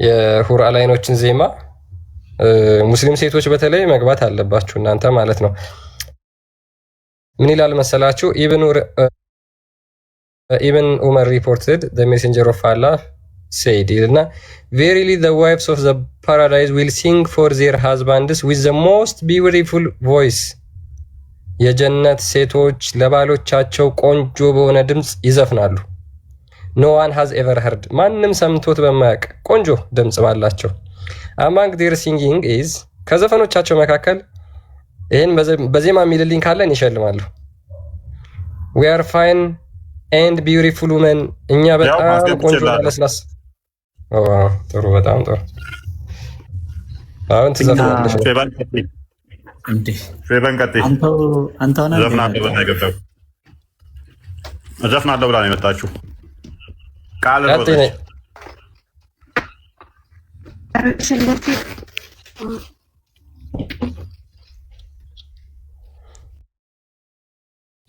የሁር አላይኖችን ዜማ ሙስሊም ሴቶች በተለይ መግባት አለባችሁ እናንተ ማለት ነው። ምን ይላል መሰላችሁ? ኢብን ዑመር reported the messenger of Allah said እና verily the wives of the paradise will sing for their husbands with the most beautiful voice የጀነት ሴቶች ለባሎቻቸው ቆንጆ በሆነ ድምጽ ይዘፍናሉ። no one has ever heard ማንም ሰምቶት በማያውቅ ቆንጆ ድምጽ ባላቸው among their singing is ከዘፈኖቻቸው መካከል ይሄን በዜማ የሚልልኝ ካለን ይሸልማሉ። we are fine and beautiful women እኛ በጣም ቆንጆ ለስላሳ ጥሩ በጣም ጥሩ አሁን ትዘፍናለሽ እንዴ ፌበንቀጤ አንተ ሆነ ዘፍናለሁ ብላ ነው የመጣችው ቃል ነው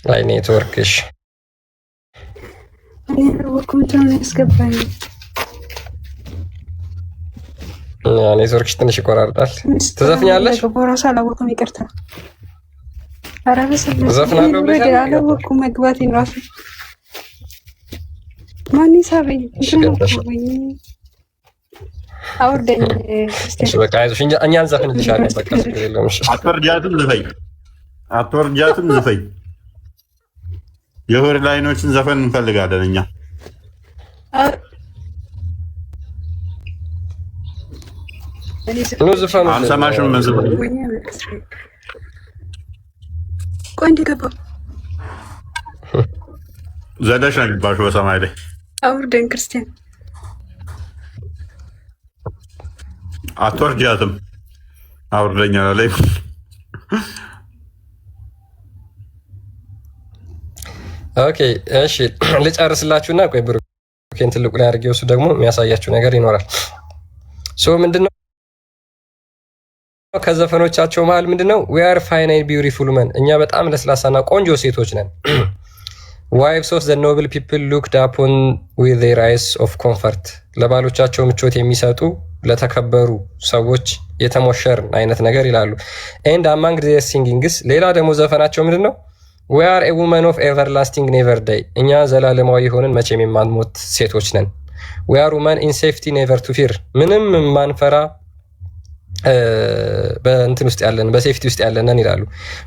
ላይ ኔትወርክሽ ኔትወርክሽ ትንሽ ይቆራርጣል። ትዘፍኛለሽ? ቦራሳ አላወኩም፣ ይቅርታ። ኧረ በስመ አብ ዘፍናለሁ ብለሽ አላወኩም። መግባቴን ራሱ ማን ይሳበኝ? አውርደኝ እሺ በቃ አይዞሽ፣ እኛ እንዘፍንልሻለን። በቃ ችግር የለውም። እሺ አትወርጃትም ዝፈኝ። የሁር ላይኖችን ዘፈን እንፈልጋለን እኛ። ነው ዘፈኑ አንሰማሽም መስሎኝ ቆይ እንዲገባ ዘለሽ ነው የሚባለው በሰማይ ላይ አውርደን ክርስቲያን አትወርጃትም አውርደኛ ላይ ኦኬ እሺ ልጨርስላችሁና ቆይ ብሩኬን ትልቁ ላይ አድርጌው እሱ ደግሞ የሚያሳያችሁ ነገር ይኖራል። ሶ ምንድነው ከዘፈኖቻቸው መሃል ምንድነው we are fine and beautiful men እኛ በጣም ለስላሳና ቆንጆ ሴቶች ነን። wives of the noble people looked upon with their eyes of comfort ለባሎቻቸው ምቾት የሚሰጡ ለተከበሩ ሰዎች የተሞሸርን አይነት ነገር ይላሉ። and among their singings ሌላ ደግሞ ዘፈናቸው ምንድነው we are a woman of everlasting never die እኛ ዘላለማዊ ሆነን መቼም የማንሞት ሴቶች ነን። we are women in safety never to fear ምንም ማንፈራ በእንትን ውስጥ ያለን በሴፍቲ ውስጥ ያለንን ይላሉ።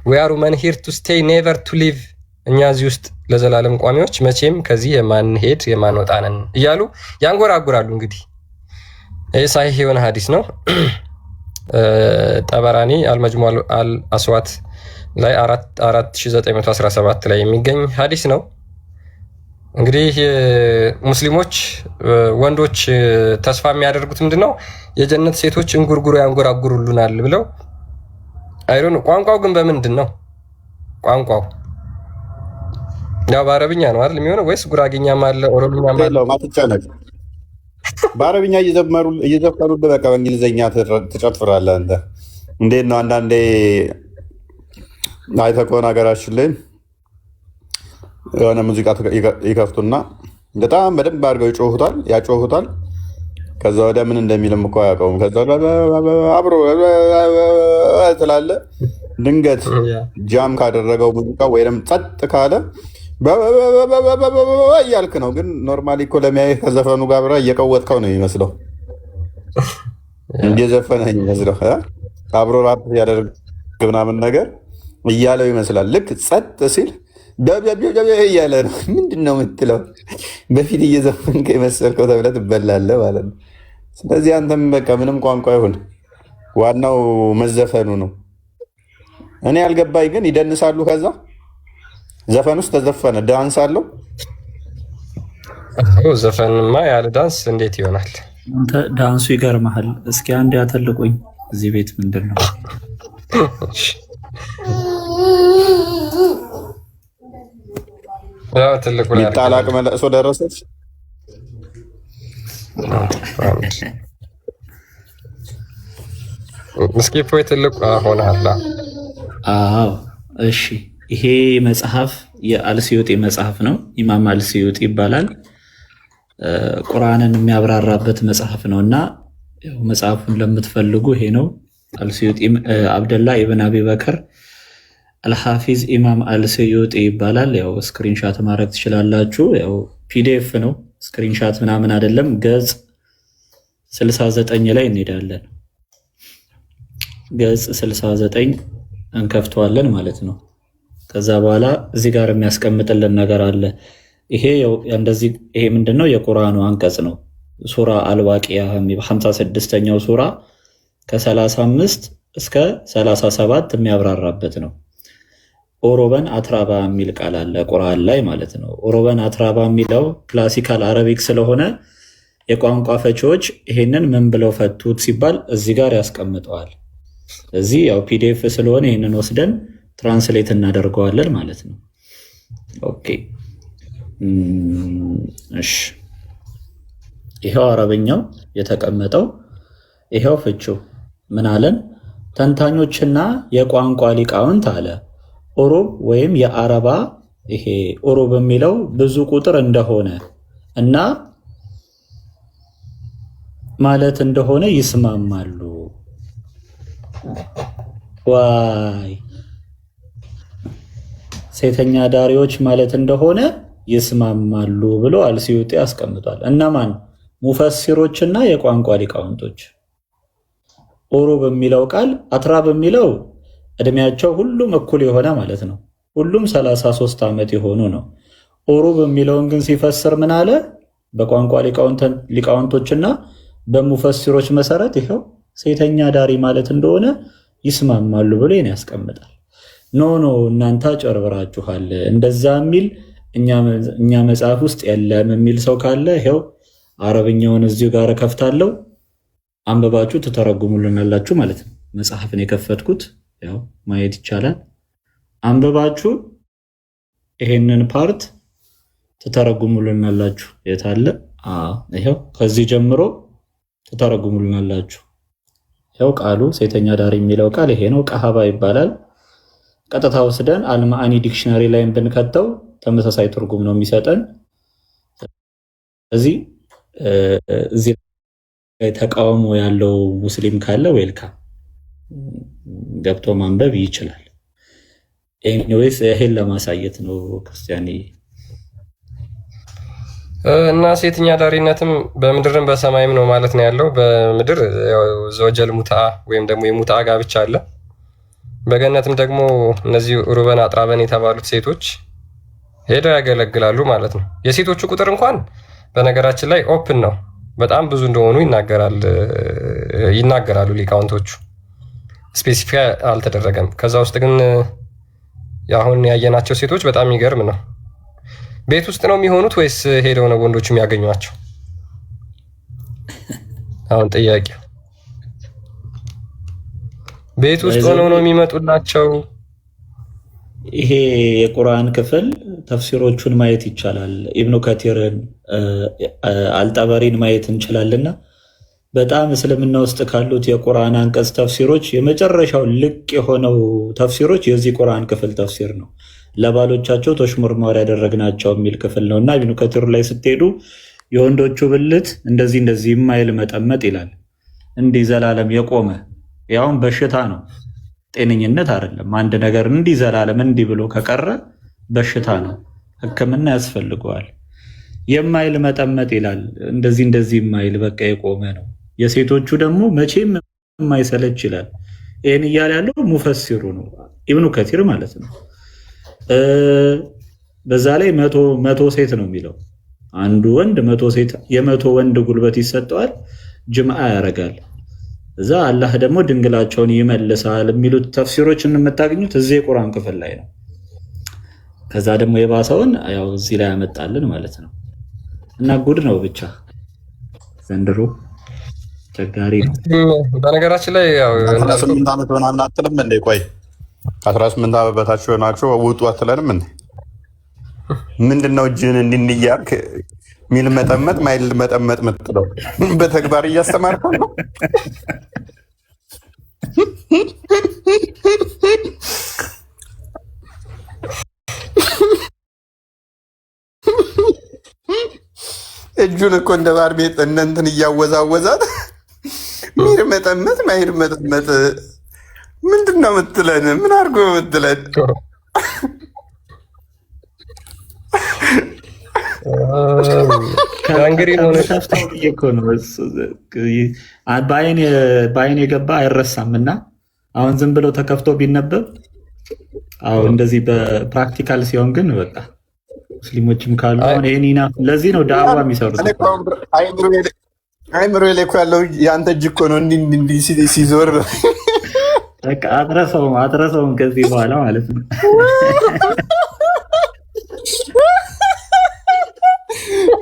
we are women here to stay never to leave እኛ እዚህ ውስጥ ለዘላለም ቋሚዎች መቼም ከዚህ የማንሄድ የማንወጣ ነን እያሉ ያንጎራጉራሉ። እንግዲህ ይህ ሳሂህ የሆነ ሐዲስ ነው። ጠበራኒ አልመጅሙ አልአስዋት ላይ 4917 ላይ የሚገኝ ሐዲስ ነው። እንግዲህ ሙስሊሞች ወንዶች ተስፋ የሚያደርጉት ምንድነው የጀነት ሴቶች እንጉርጉሮ ያንጎራጉሩልናል ብለው አይሮን። ቋንቋው ግን በምንድን ነው? ቋንቋው ያው በአረብኛ ነው አይደል የሚሆነው? ወይስ ጉራጌኛም አለ ኦሮምኛም አለ? ማትጨነቅ በአረብኛ እየዘፈኑልህ በቃ በእንግሊዝኛ ትጨፍራለህ አንተ። እንዴት ነው አንዳንዴ አይተህ ከሆነ ሀገራችን ላይ የሆነ ሙዚቃ ይከፍቱና በጣም በደንብ አድርገው ያጮሁታል። ከዛ ወደ ምን እንደሚልም እኮ አያውቀውም። ከዛ አብሮ ትላለህ። ድንገት ጃም ካደረገው ሙዚቃ ወይም ጸጥ ካለ እያልክ ነው። ግን ኖርማሊ እኮ ለሚያየህ ከዘፈኑ ጋር አብረህ እየቀወጥከው ነው የሚመስለው፣ እየዘፈነህ የሚመስለው አብሮ ራፕ ያደርግ ምናምን ነገር እያለው ይመስላል። ልክ ጸጥ ሲል እያለ ነው። ምንድን ነው የምትለው? በፊት እየዘፈንከ የመሰልከው ተብለህ ትበላለህ ማለት ነው። ስለዚህ አንተም በቃ ምንም ቋንቋ ይሁን ዋናው መዘፈኑ ነው። እኔ ያልገባኝ ግን ይደንሳሉ። ከዛ ዘፈን ውስጥ ተዘፈነ ዳንስ አለው። ዘፈንማ ያለ ዳንስ እንዴት ይሆናል? ዳንሱ ይገርምሃል። እስኪ አንድ ያተልቁኝ እዚህ ቤት ምንድን ነው ይጣላቅ መለእሶ ደረሰች። እስኪ ፖይ ትልቁ ሆነሃል። አዎ እሺ። ይሄ መጽሐፍ የአልሲዮጤ መጽሐፍ ነው። ኢማም አልሲዮጤ ይባላል። ቁርአንን የሚያብራራበት መጽሐፍ ነውና ያው መጽሐፉን ለምትፈልጉ ይሄ ነው። አልሲዩጢ አብደላ ኢብን አቢ በከር አልሐፊዝ ኢማም አልሲዩጢ ይባላል። ያው ስክሪንሻት ማድረግ ትችላላችሁ። ያው ፒዲኤፍ ነው፣ ስክሪንሻት ምናምን አይደለም። ገጽ 69 ላይ እንሄዳለን። ገጽ 69 እንከፍተዋለን ማለት ነው። ከዛ በኋላ እዚህ ጋር የሚያስቀምጥልን ነገር አለ። ይሄ ምንድነው? የቁርአኑ አንቀጽ ነው። ሱራ አልዋቂያ 56ኛው ሱራ ከ35 እስከ 37 የሚያብራራበት ነው። ኦሮበን አትራባ የሚል ቃል አለ ቁርአን ላይ ማለት ነው። ኦሮበን አትራባ የሚለው ክላሲካል አረቢክ ስለሆነ የቋንቋ ፈቺዎች ይሄንን ምን ብለው ፈቱት ሲባል እዚህ ጋር ያስቀምጠዋል። እዚህ ያው ፒዲኤፍ ስለሆነ ይሄንን ወስደን ትራንስሌት እናደርገዋለን ማለት ነው። ኦኬ እሺ፣ ይሄው አረብኛው የተቀመጠው ይሄው ፍቺው ምን አለን? ተንታኞችና የቋንቋ ሊቃውንት አለ ኦሮብ ወይም የአረባ ይሄ ኦሮብ የሚለው ብዙ ቁጥር እንደሆነ እና ማለት እንደሆነ ይስማማሉ። ዋይ ሴተኛ ዳሪዎች ማለት እንደሆነ ይስማማሉ ብሎ አልሲዩጢ ያስቀምጧል። እነማን? ሙፈሲሮችና የቋንቋ ሊቃውንቶች። ኦሮ በሚለው ቃል አትራ በሚለው እድሜያቸው ሁሉም እኩል የሆነ ማለት ነው። ሁሉም 33 ዓመት የሆኑ ነው። ኦሮ በሚለውን ግን ሲፈስር ምን አለ? በቋንቋ ሊቃውንቶችና በሙፈሲሮች መሰረት ይኸው ሴተኛ ዳሪ ማለት እንደሆነ ይስማማሉ ብሎ ይሄን ያስቀምጣል። ኖ እናንተ አጭበርብራችኋል፣ እንደዛ የሚል እኛ መጽሐፍ ውስጥ የለም የሚል ሰው ካለ ይኸው አረብኛውን እዚሁ ጋር ከፍታለሁ፣ አንብባችሁ ትተረጉሙልናላችሁ ማለት ነው። መጽሐፍን የከፈትኩት ያው ማየት ይቻላል። አንብባችሁ ይሄንን ፓርት ትተረጉሙልናላችሁ። የት አለ? ይኸው ከዚህ ጀምሮ ትተረጉሙልናላችሁ። ይኸው ቃሉ ሴተኛ ዳሪ የሚለው ቃል ይሄ ነው። ቀሃባ ይባላል። ቀጥታ ወስደን አልማአኒ ዲክሽነሪ ላይ ብንከተው ተመሳሳይ ትርጉም ነው የሚሰጠን። እዚህ ላይ ተቃውሞ ያለው ሙስሊም ካለ ዌልካም ገብቶ ማንበብ ይችላል። ኤኒዌይስ ይሄን ለማሳየት ነው ክርስቲያኒ እና ሴተኛ ዳሪነትም በምድርም በሰማይም ነው ማለት ነው ያለው። በምድር ዘወጀል ሙታ ወይም ደግሞ የሙታ ጋብቻ አለ። በገነትም ደግሞ እነዚህ ሩበን አጥራበን የተባሉት ሴቶች ሄደው ያገለግላሉ ማለት ነው። የሴቶቹ ቁጥር እንኳን በነገራችን ላይ ኦፕን ነው፣ በጣም ብዙ እንደሆኑ ይናገራሉ ሊቃውንቶቹ። ስፔሲፊካይ አልተደረገም። ከዛ ውስጥ ግን አሁን ያየናቸው ሴቶች በጣም የሚገርም ነው። ቤት ውስጥ ነው የሚሆኑት ወይስ ሄደው ነው ወንዶቹ የሚያገኟቸው? አሁን ጥያቄው ቤት ውስጥ ሆነው ነው የሚመጡላቸው? ይሄ የቁርአን ክፍል ተፍሲሮቹን ማየት ይቻላል። ኢብኑ ከቲርን አልጠበሪን ማየት እንችላልና በጣም እስልምና ውስጥ ካሉት የቁርአን አንቀጽ ተፍሲሮች የመጨረሻው ልቅ የሆነው ተፍሲሮች የዚህ ቁርአን ክፍል ተፍሲር ነው። ለባሎቻቸው ተሽሞርማር ያደረግናቸው የሚል ክፍል ነው እና ኢብኑ ከቲር ላይ ስትሄዱ የወንዶቹ ብልት እንደዚህ የማይል መጠመጥ ይላል። እንዲህ ዘላለም የቆመ ያውን በሽታ ነው፣ ጤነኝነት አይደለም። አንድ ነገር እንዲህ ዘላለም እንዲህ ብሎ ከቀረ በሽታ ነው፣ ሕክምና ያስፈልገዋል። የማይል መጠመጥ ይላል። እንደዚህ የማይል በቃ የቆመ ነው። የሴቶቹ ደግሞ መቼም የማይሰለች ይላል። ይህን እያለ ያለው ሙፈሲሩ ነው ኢብኑ ከቲር ማለት ነው። በዛ ላይ መቶ ሴት ነው የሚለው። አንዱ ወንድ 100 ሴት የ100 ወንድ ጉልበት ይሰጠዋል፣ ጅምዓ ያደርጋል። እዛ አላህ ደግሞ ድንግላቸውን ይመልሳል የሚሉት ተፍሲሮችን የምታገኙት እዚህ የቁርአን ክፍል ላይ ነው። ከዛ ደግሞ የባሰውን ያው እዚህ ላይ ያመጣልን ማለት ነው። እና ጉድ ነው ብቻ ዘንድሮ ተጋሪ ነው። በነገራችን ላይ ያው 18 ዓመት ምናምን አትልም እንዴ? ቆይ 18 ዓመት በታች ሆናችሁ ውጡ አትለንም እንዴ? ምንድነው እጅን እንድንያርክ ሚል መጠመጥ ማይል መጠመጥ ምትለው በተግባር እያስተማርከው ነው። እጁ እጁን እኮ እንደ ባርቤጥ እንትን እያወዛወዛት ሚርመጠመጥ ማይርመጠመጥ ምንድን ነው የምትለን? ምን አድርጎ የምትለን? በአይን የገባ አይረሳም እና አሁን ዝም ብለው ተከፍቶ ቢነበብ አሁን እንደዚህ በፕራክቲካል ሲሆን ግን በቃ ሙስሊሞችም ካሉ አሁን ይሄኒና ለዚህ ነው ዳዋ የሚሰሩት። አይምሮ ላይ እኮ ያለው የአንተ እጅ እኮ ነው እንዲህ ሲዞር በቃ አትረሳውም ከዚህ በኋላ ማለት ነው።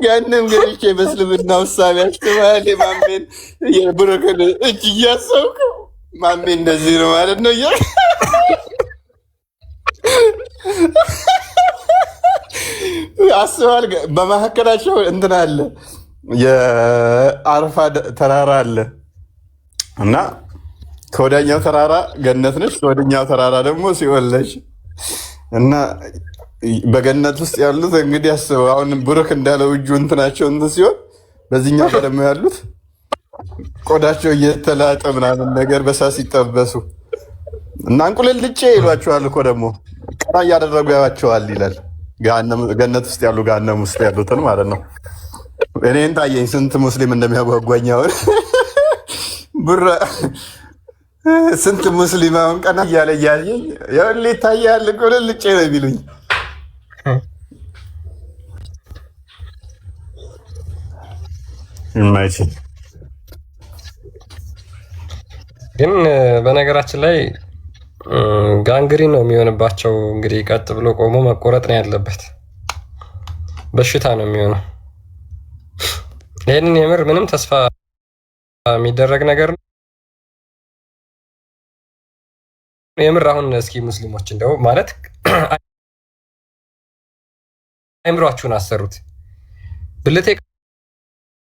ያንም ገብቼ በእስልምና ውሳቤ አስተማሪ ማሜን የብሩክን እጅ እያሰብኩ ማሜ እንደዚህ ነው ማለት ነው እያ አስባል። በመካከላቸው እንትን አለ፣ የአረፋ ተራራ አለ እና ከወዳኛው ተራራ ገነት ነች፣ ከወደኛው ተራራ ደግሞ ሲኦል ነች እና በገነት ውስጥ ያሉት እንግዲህ አስበው አሁን ብሩክ እንዳለው እጁ እንትናቸው እንትን ሲሆን በዚህኛው ደግሞ ያሉት ቆዳቸው እየተላጠ ምናምን ነገር በሳት ሲጠበሱ እና እንቁልልጭ ይሏቸዋል እኮ ደግሞ ቀና እያደረጉ ያዋቸዋል ይላል። ገነት ውስጥ ያሉ ገሃነም ውስጥ ያሉትን ማለት ነው። እኔን ታየኝ ስንት ሙስሊም እንደሚያጓጓኝ አሁን ብራ ስንት ሙስሊም አሁን ቀና እያለ እያየኝ ያለ ይታያል እንቁልልጭ ነው የሚሉኝ። ግን በነገራችን ላይ ጋንግሪን ነው የሚሆንባቸው። እንግዲህ ቀጥ ብሎ ቆሞ መቆረጥ ነው ያለበት፣ በሽታ ነው የሚሆነው። ይህንን የምር ምንም ተስፋ የሚደረግ ነገር ነው የምር። አሁን እስኪ ሙስሊሞች እንደው ማለት አይምሯችሁን አሰሩት። ብልቴ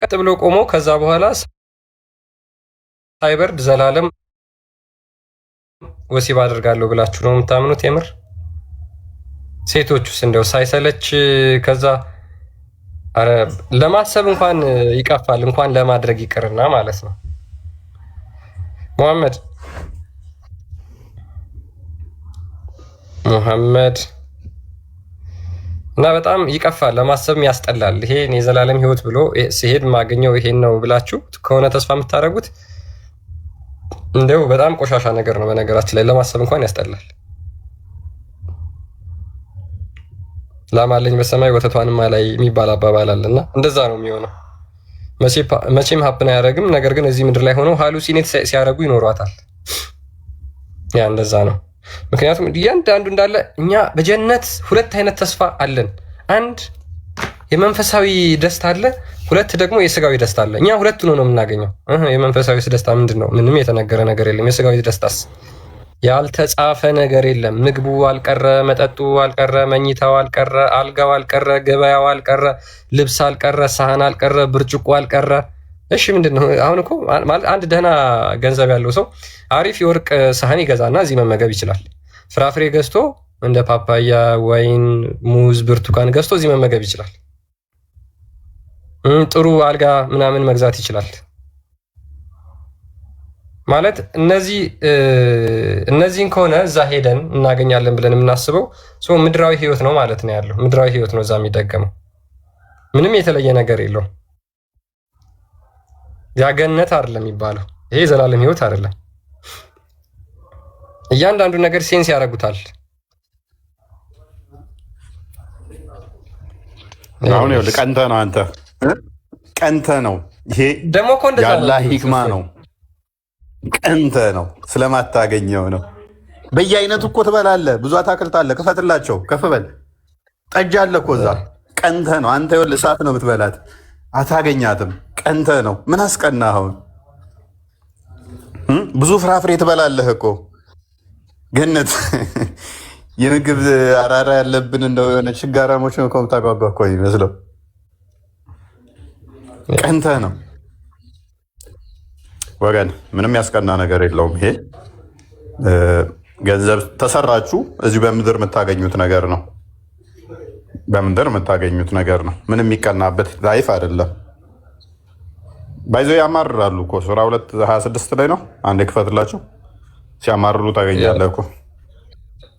ቀጥ ብሎ ቆሞ ከዛ በኋላ ሳይበርድ ዘላለም ወሲብ አድርጋለሁ ብላችሁ ነው የምታምኑት? የምር ሴቶቹስ እንደው ሳይሰለች ከዛ ለማሰብ እንኳን ይቀፋል፣ እንኳን ለማድረግ ይቅርና ማለት ነው። ሙሐመድ እና በጣም ይቀፋል፣ ለማሰብም ያስጠላል። ይሄ የዘላለም ህይወት ብሎ ሲሄድ ማገኘው ይሄን ነው ብላችሁ ከሆነ ተስፋ የምታደርጉት እንደው በጣም ቆሻሻ ነገር ነው። በነገራችን ላይ ለማሰብ እንኳን ያስጠላል። ላማለኝ በሰማይ ወተቷንማ ላይ የሚባል አባባል አለና እንደዛ ነው የሚሆነው። መቼም ሀፕን አያደርግም። ነገር ግን እዚህ ምድር ላይ ሆነው ሃሉሲኔት ሲያደርጉ ይኖሯታል። ያ እንደዛ ነው። ምክንያቱም እያንዳንዱ እንዳለ እኛ በጀነት ሁለት አይነት ተስፋ አለን። አንድ የመንፈሳዊ ደስታ አለ፣ ሁለት ደግሞ የስጋዊ ደስታ አለ። እኛ ሁለቱን ነው የምናገኘው። የመንፈሳዊ ደስታ ምንድን ነው? ምንም የተነገረ ነገር የለም። የስጋዊ ደስታስ ያልተጻፈ ነገር የለም። ምግቡ አልቀረ፣ መጠጡ አልቀረ፣ መኝታው አልቀረ፣ አልጋው አልቀረ፣ ገበያው አልቀረ፣ ልብስ አልቀረ፣ ሳህን አልቀረ፣ ብርጭቆ አልቀረ። እሺ ምንድን ነው አሁን? እኮ አንድ ደህና ገንዘብ ያለው ሰው አሪፍ የወርቅ ሳህን ይገዛና እዚህ መመገብ ይችላል። ፍራፍሬ ገዝቶ እንደ ፓፓያ፣ ወይን፣ ሙዝ፣ ብርቱካን ገዝቶ እዚህ መመገብ ይችላል። ጥሩ አልጋ ምናምን መግዛት ይችላል። ማለት እነዚህን ከሆነ እዛ ሄደን እናገኛለን ብለን የምናስበው ምድራዊ ህይወት ነው ማለት ነው ያለው። ምድራዊ ህይወት ነው እዛ የሚደገመው። ምንም የተለየ ነገር የለውም። ያ ገነት አይደለም የሚባለው። ይሄ የዘላለም ህይወት አይደለም። እያንዳንዱ ነገር ሴንስ ያደርጉታል። አሁን ይኸውልህ ቀንተህ ነው አንተ ቀንተህ ነው። ይሄ ደግሞ እኮ እንደዛ ያላህ ሂክማ ነው። ቀንተህ ነው ስለማታገኘው ነው። በየአይነቱ እኮ ትበላለህ። ብዙ አታክልት አለ። ክፈትላቸው፣ ከፍ በል። ጠጅ አለ እኮ እዛ። ቀንተህ ነው አንተ። ይኸውልህ እሳት ነው የምትበላት፣ አታገኛትም። ቀንተህ ነው። ምን አስቀናህ አሁን? ብዙ ፍራፍሬ ትበላለህ እኮ ገነት። የምግብ አራራ ያለብን እንደሆነ ችጋራሞች ነው ከምታጓጓ እኮ ይመስለው። ቀንተህ ነው ወገን። ምንም ያስቀና ነገር የለውም ይሄ። ገንዘብ ተሰራችሁ እዚሁ በምድር የምታገኙት ነገር ነው። በምድር የምታገኙት ነገር ነው። ምንም የሚቀናበት ላይፍ አይደለም። ባይዘው ያማርራሉ እኮ ሱራ 2:26 ላይ ነው። አንዴ ክፈትላቸው ሲያማርሩ ታገኛለህ እኮ።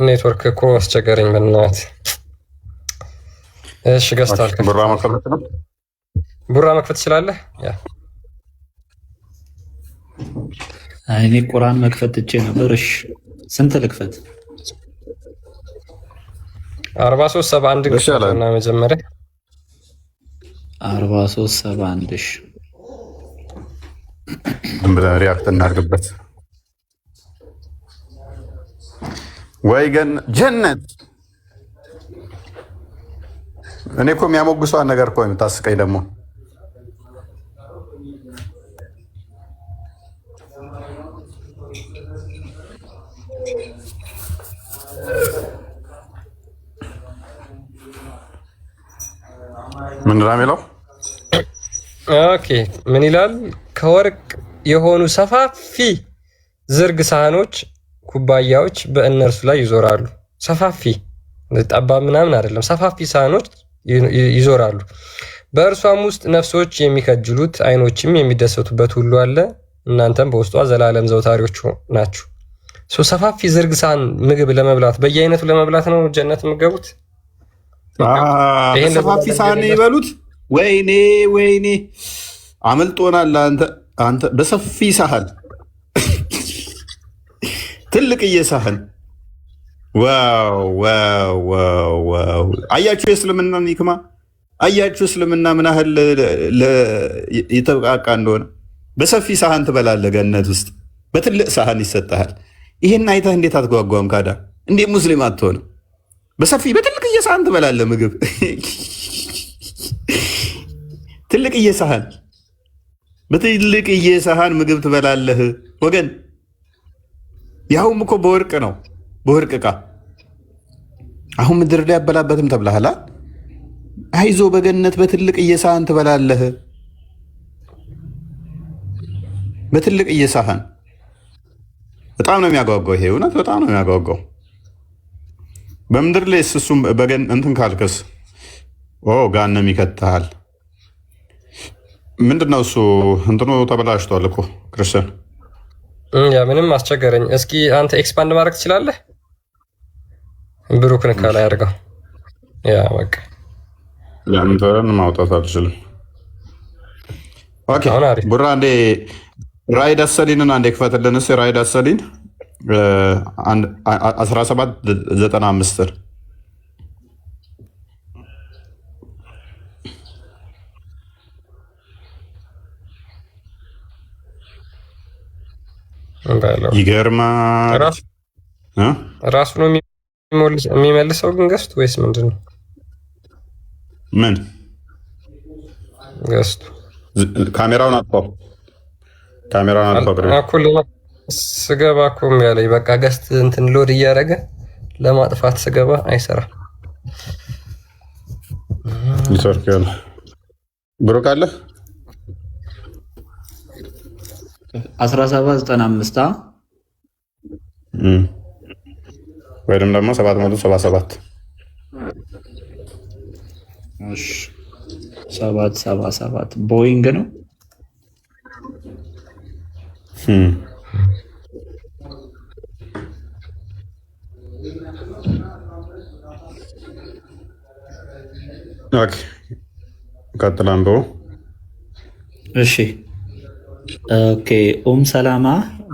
ኔትወርክ እኮ አስቸገረኝ በእናትህ። እሺ ገዝታል። ቡራ መክፈት ነው። ቡራ መክፈት ትችላለህ? ያ እኔ ቁርአን መክፈት ትቼ ነበር። እሺ ስንት ልክፈት? 43:71 ግፍና መጀመሪያ 43:71 እሺ ብለን ሪያክት እናድርግበት። ወይ ግን ጀነት እኔ እኮ የሚያሞግሷን ነገር እኮ የምታስቀኝ ደግሞ ምን ራሚለው? ኦኬ ምን ይላል? ከወርቅ የሆኑ ሰፋፊ ዝርግ ሳህኖች፣ ኩባያዎች በእነርሱ ላይ ይዞራሉ። ሰፋፊ ጠባብ ምናምን አይደለም፣ ሰፋፊ ሳህኖች ይዞራሉ። በእርሷም ውስጥ ነፍሶች የሚከጅሉት አይኖችም የሚደሰቱበት ሁሉ አለ። እናንተም በውስጧ ዘላለም ዘውታሪዎች ናችሁ። ሰፋፊ ዝርግ ሳህን ምግብ ለመብላት በየአይነቱ ለመብላት ነው ጀነት የምትገቡት። ሰፋፊ ሳህን ይበሉት። ወይኔ ወይኔ አመልጦናል። አንተ በሰፊ ሳህን ትልቅዬ ሳህን። ዋው! አያችሁ የእስልምናን ኒክማ፣ አያችሁ እስልምና ምን ያህል የተብቃቃ እንደሆነ። በሰፊ ሳህን ትበላለህ ገነት ውስጥ፣ በትልቅ ሳህን ይሰጥሃል። ይሄን አይተህ እንዴት አትጓጓም? ካዳ እንዴት ሙስሊም አትሆንም? በትልቅዬ ሳህን ትበላለህ ምግብ። ትልቅዬ ሳህን፣ በትልቅዬ ሳህን ምግብ ትበላለህ ወገን። ያውም እኮ በወርቅ ነው፣ በወርቅ ዕቃ። አሁን ምድር ላይ ያበላበትም ተብለሃል። አይዞ በገነት በትልቅዬ ሳህን ትበላለህ፣ በትልቅዬ ሳህን። በጣም ነው የሚያጓጓው ይሄ፣ እውነት በጣም ነው የሚያጓጓው። በምድር ላይ እሱም በገን እንትን ካልክስ ጋነም ይከትሃል። ምንድነው እሱ እንትኑ ተበላሽቷል እኮ ክርስቲያን። ያ ምንም አስቸገረኝ። እስኪ አንተ ኤክስፓንድ ማድረግ ትችላለህ? ብሩክን ከላይ አድርገው። ያ በቃ ያንተን ማውጣት አልችልም። ኦኬ ቡራ እንዴ ራይድ አሰሊንን አንዴ ክፈትልን እስኪ። ራይድ አሰሊን 1795 ይገርማል። ራሱ ነው የሚመልሰው ግን ገስቱ ወይስ ምንድን ነው? ምን ገስቱ? ካሜራውን አጥፋው፣ ካሜራውን አጥፋው። ስገባ እኮ ያለኝ በቃ ገስት እንትን ሎድ እያደረገ ለማጥፋት ስገባ አይሰራም። ይሰርካል። ብሩክ አለ 1795 ወይም ደግሞ 777 777 ቦይንግ ነው። ኦኬ ቀጥላም በው። እሺ ኦኬ ሰላማ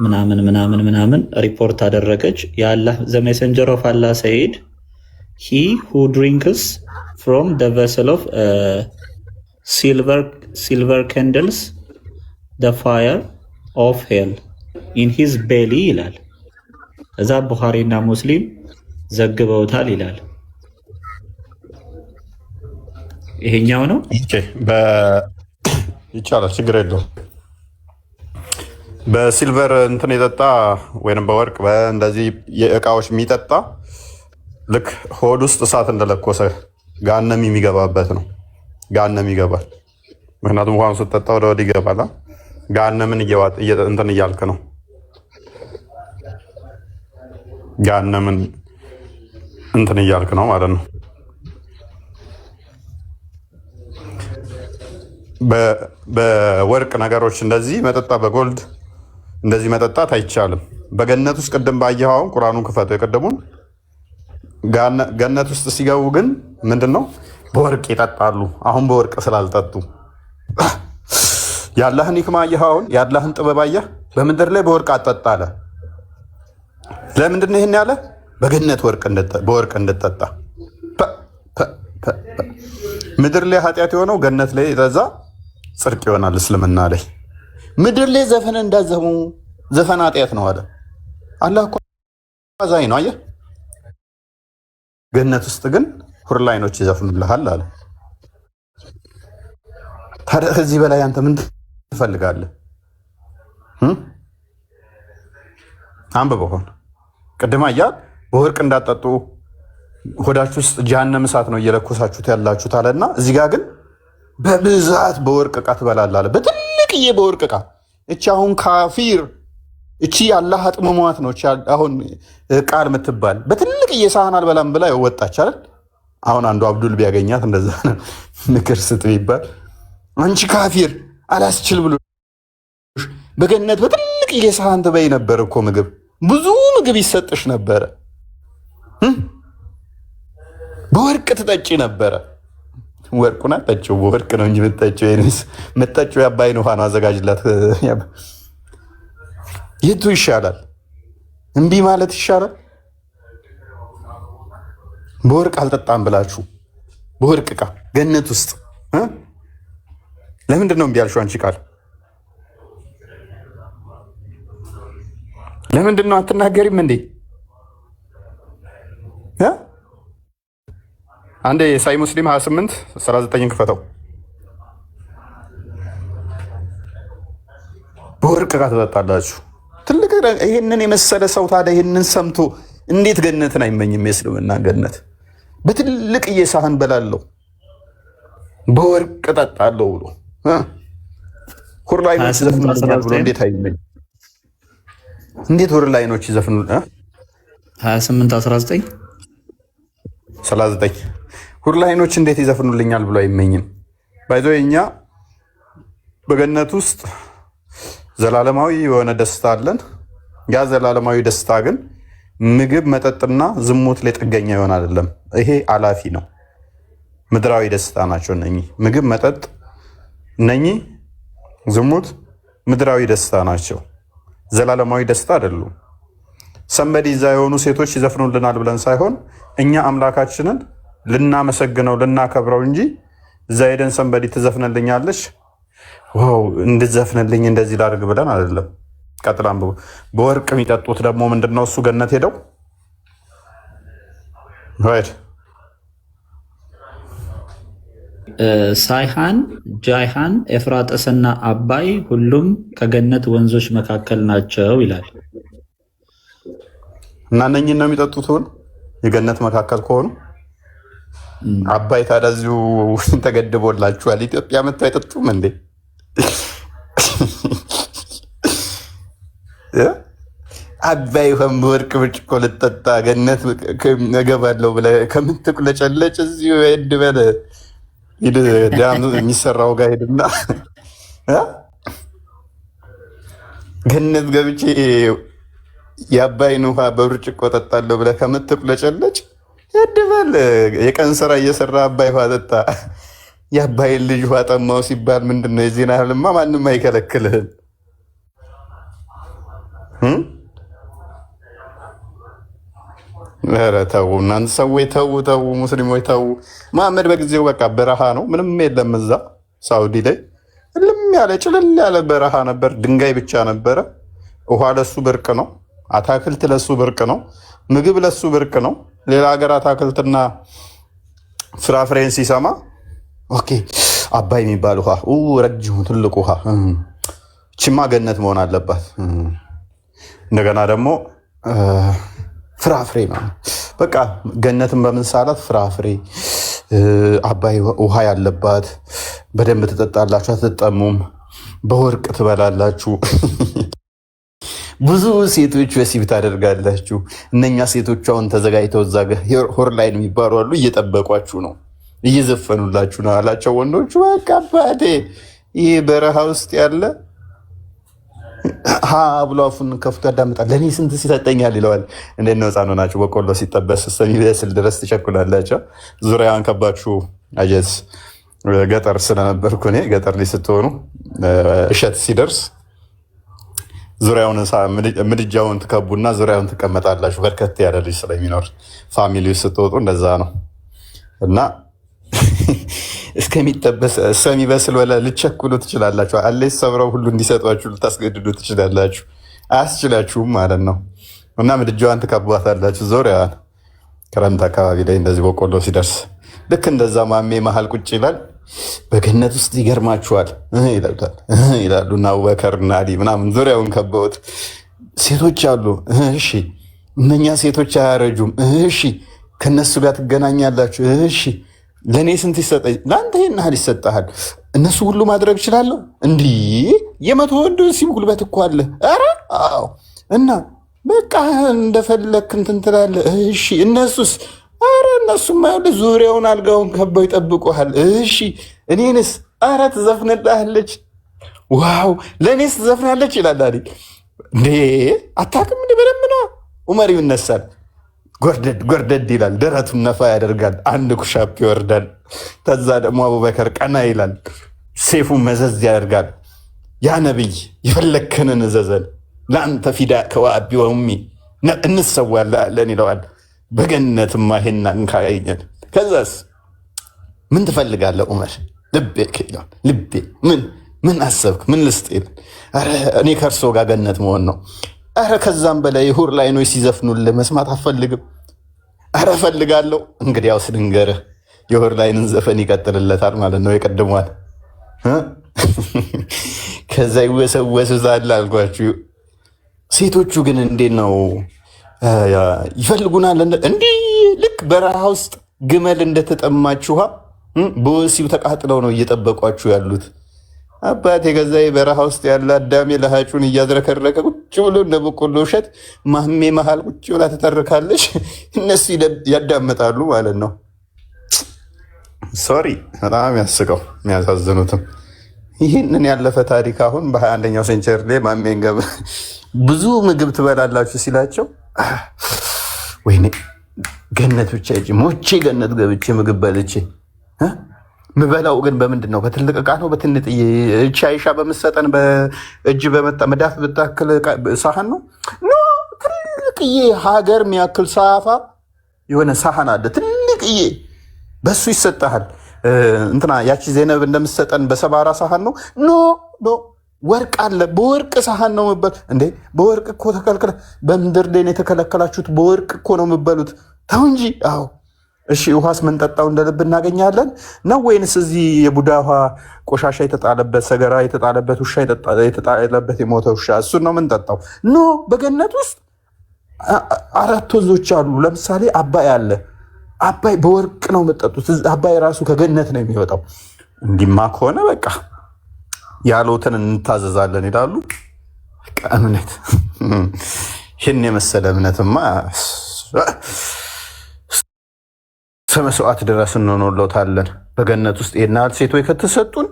ምናምን ሪፖርት አደረገች። የአላህ ዘ ሜሴንጀር ኦፍ አላህ ሰይድ ሂ ሁ ድሪንክስ ፍሮም ደ ቨሰል ኦፍ ሲልቨር ካንድልስ ደ ፋየር ኦፍ ሄል ኢን ሂዝ ቤሊ ይላል። እዛ ቡኻሪና ሙስሊም ዘግበውታል ይላል። ይሄኛው ነው ይቻላል፣ ችግር የለውም። በሲልቨር እንትን የጠጣ ወይም በወርቅ እንደዚህ የእቃዎች የሚጠጣ ልክ ሆድ ውስጥ እሳት እንደለኮሰ ጋነም የሚገባበት ነው። ጋነም ይገባል። ምክንያቱም ውሃን ስትጠጣ ወደ ወዲህ ይገባል። ጋነምን እንትን እያልክ ነው። ጋነምን እንትን እያልክ ነው ማለት ነው። በወርቅ ነገሮች እንደዚህ መጠጣ፣ በጎልድ እንደዚህ መጠጣት አይቻልም። በገነት ውስጥ ቅድም ባየኸውን ቁርአኑን ክፈቱ የቅድሙን ገነት ውስጥ ሲገቡ ግን ምንድን ነው በወርቅ ይጠጣሉ። አሁን በወርቅ ስላልጠጡ የአላህን ሂክማ አየኸውን፣ የአላህን ጥበብ አየህ። በምድር ላይ በወርቅ አጠጣ አለ። ለምንድን ነው ይህን ያለ? በገነት በወርቅ እንድጠጣ። ምድር ላይ ኃጢአት የሆነው ገነት ላይ የተዛ ጽድቅ ይሆናል። እስልምና ላይ ምድር ላይ ዘፈን እንዳዘሙ ዘፈን ኃጢአት ነው አለ አላህ እኮ አዛኝ ነው። አየህ ገነት ውስጥ ግን ሁርላይኖች ይዘፍኑልሃል አለ። ታዲያ ከዚህ በላይ አንተ ምን ትፈልጋለህ? አንብበው ሆነ ቅድማ እያል በወርቅ እንዳጠጡ ሆዳችሁ ውስጥ ጀሃነም እሳት ነው እየለኮሳችሁት ያላችሁት አለና እዚህ ጋር ግን በብዛት በወርቅ ዕቃ ትበላለህ አለ። በትልቅዬ በወርቅ ዕቃ። እቺ አሁን ካፊር እቺ አላህ አጥምሟት ነው አሁን ቃል የምትባል በትልቅዬ ሳህን አልበላም ብላ ወጣች አይደል? አሁን አንዱ አብዱል ቢያገኛት እንደዛ ነው ምክር ስጥ ቢባል አንቺ ካፊር አላስችል ብሎ በገነት በትልቅዬ ሳህን ትበይ ነበር እኮ ምግብ፣ ብዙ ምግብ ይሰጥሽ ነበረ። በወርቅ ትጠጪ ነበረ። ወርቁን አጠጪው፣ በወርቅ ነው እንጂ የምትጠጪው። የምትጠጪው የአባይን ውሃ ነው። አዘጋጅላት። የቱ ይሻላል? እምቢ ማለት ይሻላል? በወርቅ አልጠጣም ብላችሁ በወርቅ ዕቃ ገነት ውስጥ ለምንድን ነው እምቢ ያልሽው? አንቺ ቃል ለምንድን ነው አትናገሪም እንዴ? አንዴ ሳይ ሙስሊም 28:19 ክፈተው። በወርቅ ዕቃ ትጠጣላችሁ። ትልቅ ይህንን የመሰለ ሰው ታዲያ ይህንን ሰምቶ እንዴት ገነትን አይመኝም? የእስልምና ገነት በትልቅዬ ሳህን በላለሁ በወርቅ እጠጣለሁ ብሎ ሁርላይኖች ይዘፍኑልኛል ብሎ እንዴት አይመኝ? እንዴት ሁርላይኖች ይዘፍኑ? 28:19 ሁርላይኖች እንዴት ይዘፍኑልኛል ብሎ አይመኝም? ባይዞ እኛ በገነት ውስጥ ዘላለማዊ የሆነ ደስታ አለን። ያ ዘላለማዊ ደስታ ግን ምግብ መጠጥና ዝሙት ላይ ጥገኛ ይሆን አይደለም። ይሄ አላፊ ነው። ምድራዊ ደስታ ናቸው እነኚህ። ምግብ መጠጥ፣ እነኚህ ዝሙት ምድራዊ ደስታ ናቸው፣ ዘላለማዊ ደስታ አይደሉም። ሰንበዲ እዛ የሆኑ ሴቶች ይዘፍኑልናል ብለን ሳይሆን እኛ አምላካችንን ልናመሰግነው ልናከብረው እንጂ እዛ ሄደን ሰንበዲ ትዘፍንልኛለች ዋው እንድዘፍንልኝ እንደዚህ ላድርግ ብለን አይደለም። ቀጥላ አንብቡ። በወርቅ የሚጠጡት ደግሞ ምንድነው? እሱ ገነት ሄደው ሳይሃን፣ ጃይሃን፣ ኤፍራጥስና አባይ ሁሉም ከገነት ወንዞች መካከል ናቸው ይላል። እና እነኝን ነው የሚጠጡት ሆን የገነት መካከል ከሆኑ አባይ ታዲያ እዚሁ ተገድቦላችኋል። ኢትዮጵያ መጥተው አይጠጡም እንዴ? አባይ ውሃን በወርቅ ብርጭቆ ልጠጣ ገነት እገባለሁ ብለህ ከምትቁለጨለጭ እዚሁ ሄድ በለ ዳም የሚሰራው ጋር ሄድና ገነት ገብቼ የአባይን ውሃ በብርጭቆ ጠጣለሁ ብለህ ከምትቁለጨለጭ ሄድ በል የቀን ስራ እየሰራ አባይ ውሃ ጠጣ። የአባይን ልጅ ውሃ ጠማው ሲባል ምንድን ነው? የዜና ህልማ ማንም አይከለክልህም። ኧረ ተው እናንተ ሰዎች ተው፣ ሙስሊሞች ተው። መሐመድ በጊዜው በቃ በረሃ ነው፣ ምንም የለም እዛ ሳውዲ ላይ እልም ያለ ጭልል ያለ በረሃ ነበር፣ ድንጋይ ብቻ ነበረ። ውሃ ለሱ ብርቅ ነው፣ አታክልት ለሱ ብርቅ ነው፣ ምግብ ለሱ ብርቅ ነው። ሌላ ሀገር አታክልትና ፍራፍሬን ሲሰማ ኦኬ አባይ የሚባል ውሃ ረጅሙ ትልቁ ውሃ ችማ ገነት መሆን አለባት። እንደገና ደግሞ ፍራፍሬ ነው በቃ ገነትን በምንሳላት ፍራፍሬ አባይ ውሃ ያለባት በደንብ ትጠጣላችሁ፣ አትጠሙም፣ በወርቅ ትበላላችሁ። ብዙ ሴቶች ወሲብ ታደርጋላችሁ። እነኛ ሴቶች አሁን ተዘጋጅተው እዛ ሆር ላይን የሚባሉ አሉ፣ እየጠበቋችሁ ነው። እየዘፈኑላችሁ ነው አላቸው ወንዶቹ። በቃ አባቴ ይህ በረሃ ውስጥ ያለ ሀ ብሎ አፉን ከፍቶ ያዳምጣል። ለእኔ ስንት ሲሰጠኛል ይለዋል። እንዴት ነው ህፃን ሆናችሁ በቆሎ ሲጠበስ እስከሚበስል ድረስ ትቸኩላላቸው። ዙሪያውን ከባችሁ አጀስ ገጠር ስለነበርኩ እኔ ገጠር ላይ ስትሆኑ እሸት ሲደርስ ዙሪያውን ምድጃውን ትከቡና ዙሪያውን ትቀመጣላችሁ። በርከት ያለ ልጅ ስለሚኖር ፋሚሊ ስትወጡ እንደዛ ነው እና እስከሚበስል ወላ ልትቸኩሉ ትችላላችሁ። አለ ሰብረው ሁሉ እንዲሰጧችሁ ልታስገድዱ ትችላላችሁ። አያስችላችሁም ማለት ነው እና ምድጃዋን ትከቧታላችሁ ዙሪያዋን። ክረምት አካባቢ ላይ እንደዚህ በቆሎ ሲደርስ ልክ እንደዛ ማሜ መሀል ቁጭ ይላል። በገነት ውስጥ ይገርማችኋል ይላሉ እና አቡበከር እና አሊ ምናምን ዙሪያውን ከበውት ሴቶች አሉ። እሺ እነኛ ሴቶች አያረጁም። እሺ ከነሱ ጋር ትገናኛላችሁ። እሺ ለእኔ ስንት ይሰጠኝ? ለአንተ ይህን ያህል ይሰጠሃል። እነሱ ሁሉ ማድረግ እችላለሁ? እንዲህ የመቶ ወንድ ሲም ጉልበት እኮ አለ። ኧረ አዎ። እና በቃ እንደፈለክ እንትን ትላለህ። እሺ እነሱስ? ኧረ እነሱማ ዙሪያውን አልጋውን ከበው ይጠብቁሃል። እሺ እኔንስ? ኧረ ትዘፍንልሃለች። ዋው ለእኔስ ትዘፍናለች ይላል አሊ። እንዴ አታውቅም? እንደ በደንብ ነዋ። ዑመር ይነሳል፣ ጎርደድ ይላል፣ ደረቱን ነፋ ያደርጋል፣ አንድ ኩሻፕ ይወርዳል። ከዛ ደግሞ አቡበከር ቀና ይላል፣ ሴፉን መዘዝ ያደርጋል። ያ ነቢይ የፈለከንን እዘዘን፣ ለአንተ ፊዳ ከዋቢ ወሚ እንሰዋለን ይለዋል። በገነትማ ይሄን እንካየኛል። ከዛስ ምን ትፈልጋለህ ዑመር? ልቤ ይለዋል። ልቤ ምን አሰብክ? ምን ልስጥ ይላል። ኧረ እኔ ከእርሶ ጋር ገነት መሆን ነው። ኧረ ከዛም በላይ ሁር ላይኖች ሲዘፍኑልህ መስማት አትፈልግም? ኧረ እፈልጋለሁ። እንግዲያውስ ልንገርህ፣ የሁር ላይንን ዘፈን ይቀጥልለታል ማለት ነው። ይቀድሟል። ከዛ ይወሰወሱታል አልኳችሁ። ሴቶቹ ግን እንዴት ነው ይፈልጉናል። እንዲህ ልክ በረሃ ውስጥ ግመል እንደተጠማች ውሃ በወሲብ ተቃጥለው ነው እየጠበቋችሁ ያሉት። አባቴ ከዛ በረሃ ውስጥ ያለ አዳሜ ለሃጩን እያዝረከረከ ቁጭ ብሎ እንደ በቆሎ እሸት ማሜ መሃል ቁጭ ብላ ትተርካለች። እነሱ ያዳምጣሉ ማለት ነው። ሶሪ በጣም ያስቀው የሚያሳዝኑትም ይህንን ያለፈ ታሪክ አሁን በ21ኛው ሴንቸሪ ላይ ማሜን ብዙ ምግብ ትበላላችሁ ሲላቸው ወይኔ ገነት ብቻ ሞቼ ገነት ገብቼ ምግብ በልቼ ምበላው ግን በምንድን ነው? በትልቅ እቃ ነው? በትንጥዬ እቺ አይሻ በምሰጠን በእጅ መዳፍ ብታክል ሳህን ነው? ኖ ትልቅዬ ሀገር የሚያክል ሳፋ የሆነ ሳህን አለ ትልቅዬ፣ በሱ ይሰጠሃል። እንትና ያቺ ዜነብ እንደምሰጠን በሰባራ ሳህን ነው? ኖ ወርቅ አለ፣ በወርቅ ሳህን ነው የምበል። እንዴ በወርቅ እኮ ተከልክለ፣ በምድር ላይ የተከለከላችሁት በወርቅ እኮ ነው የምበሉት። ተው እንጂ። አዎ እሺ ውሃስ ምንጠጣው እንደ ልብ እናገኛለን ነው ወይንስ እዚህ የቡዳ ውሃ ቆሻሻ የተጣለበት ሰገራ የተጣለበት ውሻ የተጣለበት የሞተ ውሻ እሱን ነው ምንጠጣው? ኖ በገነት ውስጥ 4 ወንዞች አሉ። ለምሳሌ አባይ አለ። አባይ በወርቅ ነው የምጠጡት። አባይ ራሱ ከገነት ነው የሚወጣው። እንዲማ ከሆነ በቃ ያሉትን እንታዘዛለን ይላሉ። እምነት ይህን የመሰለ እምነትማ መስዋዕት ድረስ እንሆንሎታለን። በገነት ውስጥ የናል ሴቶች ከተሰጡን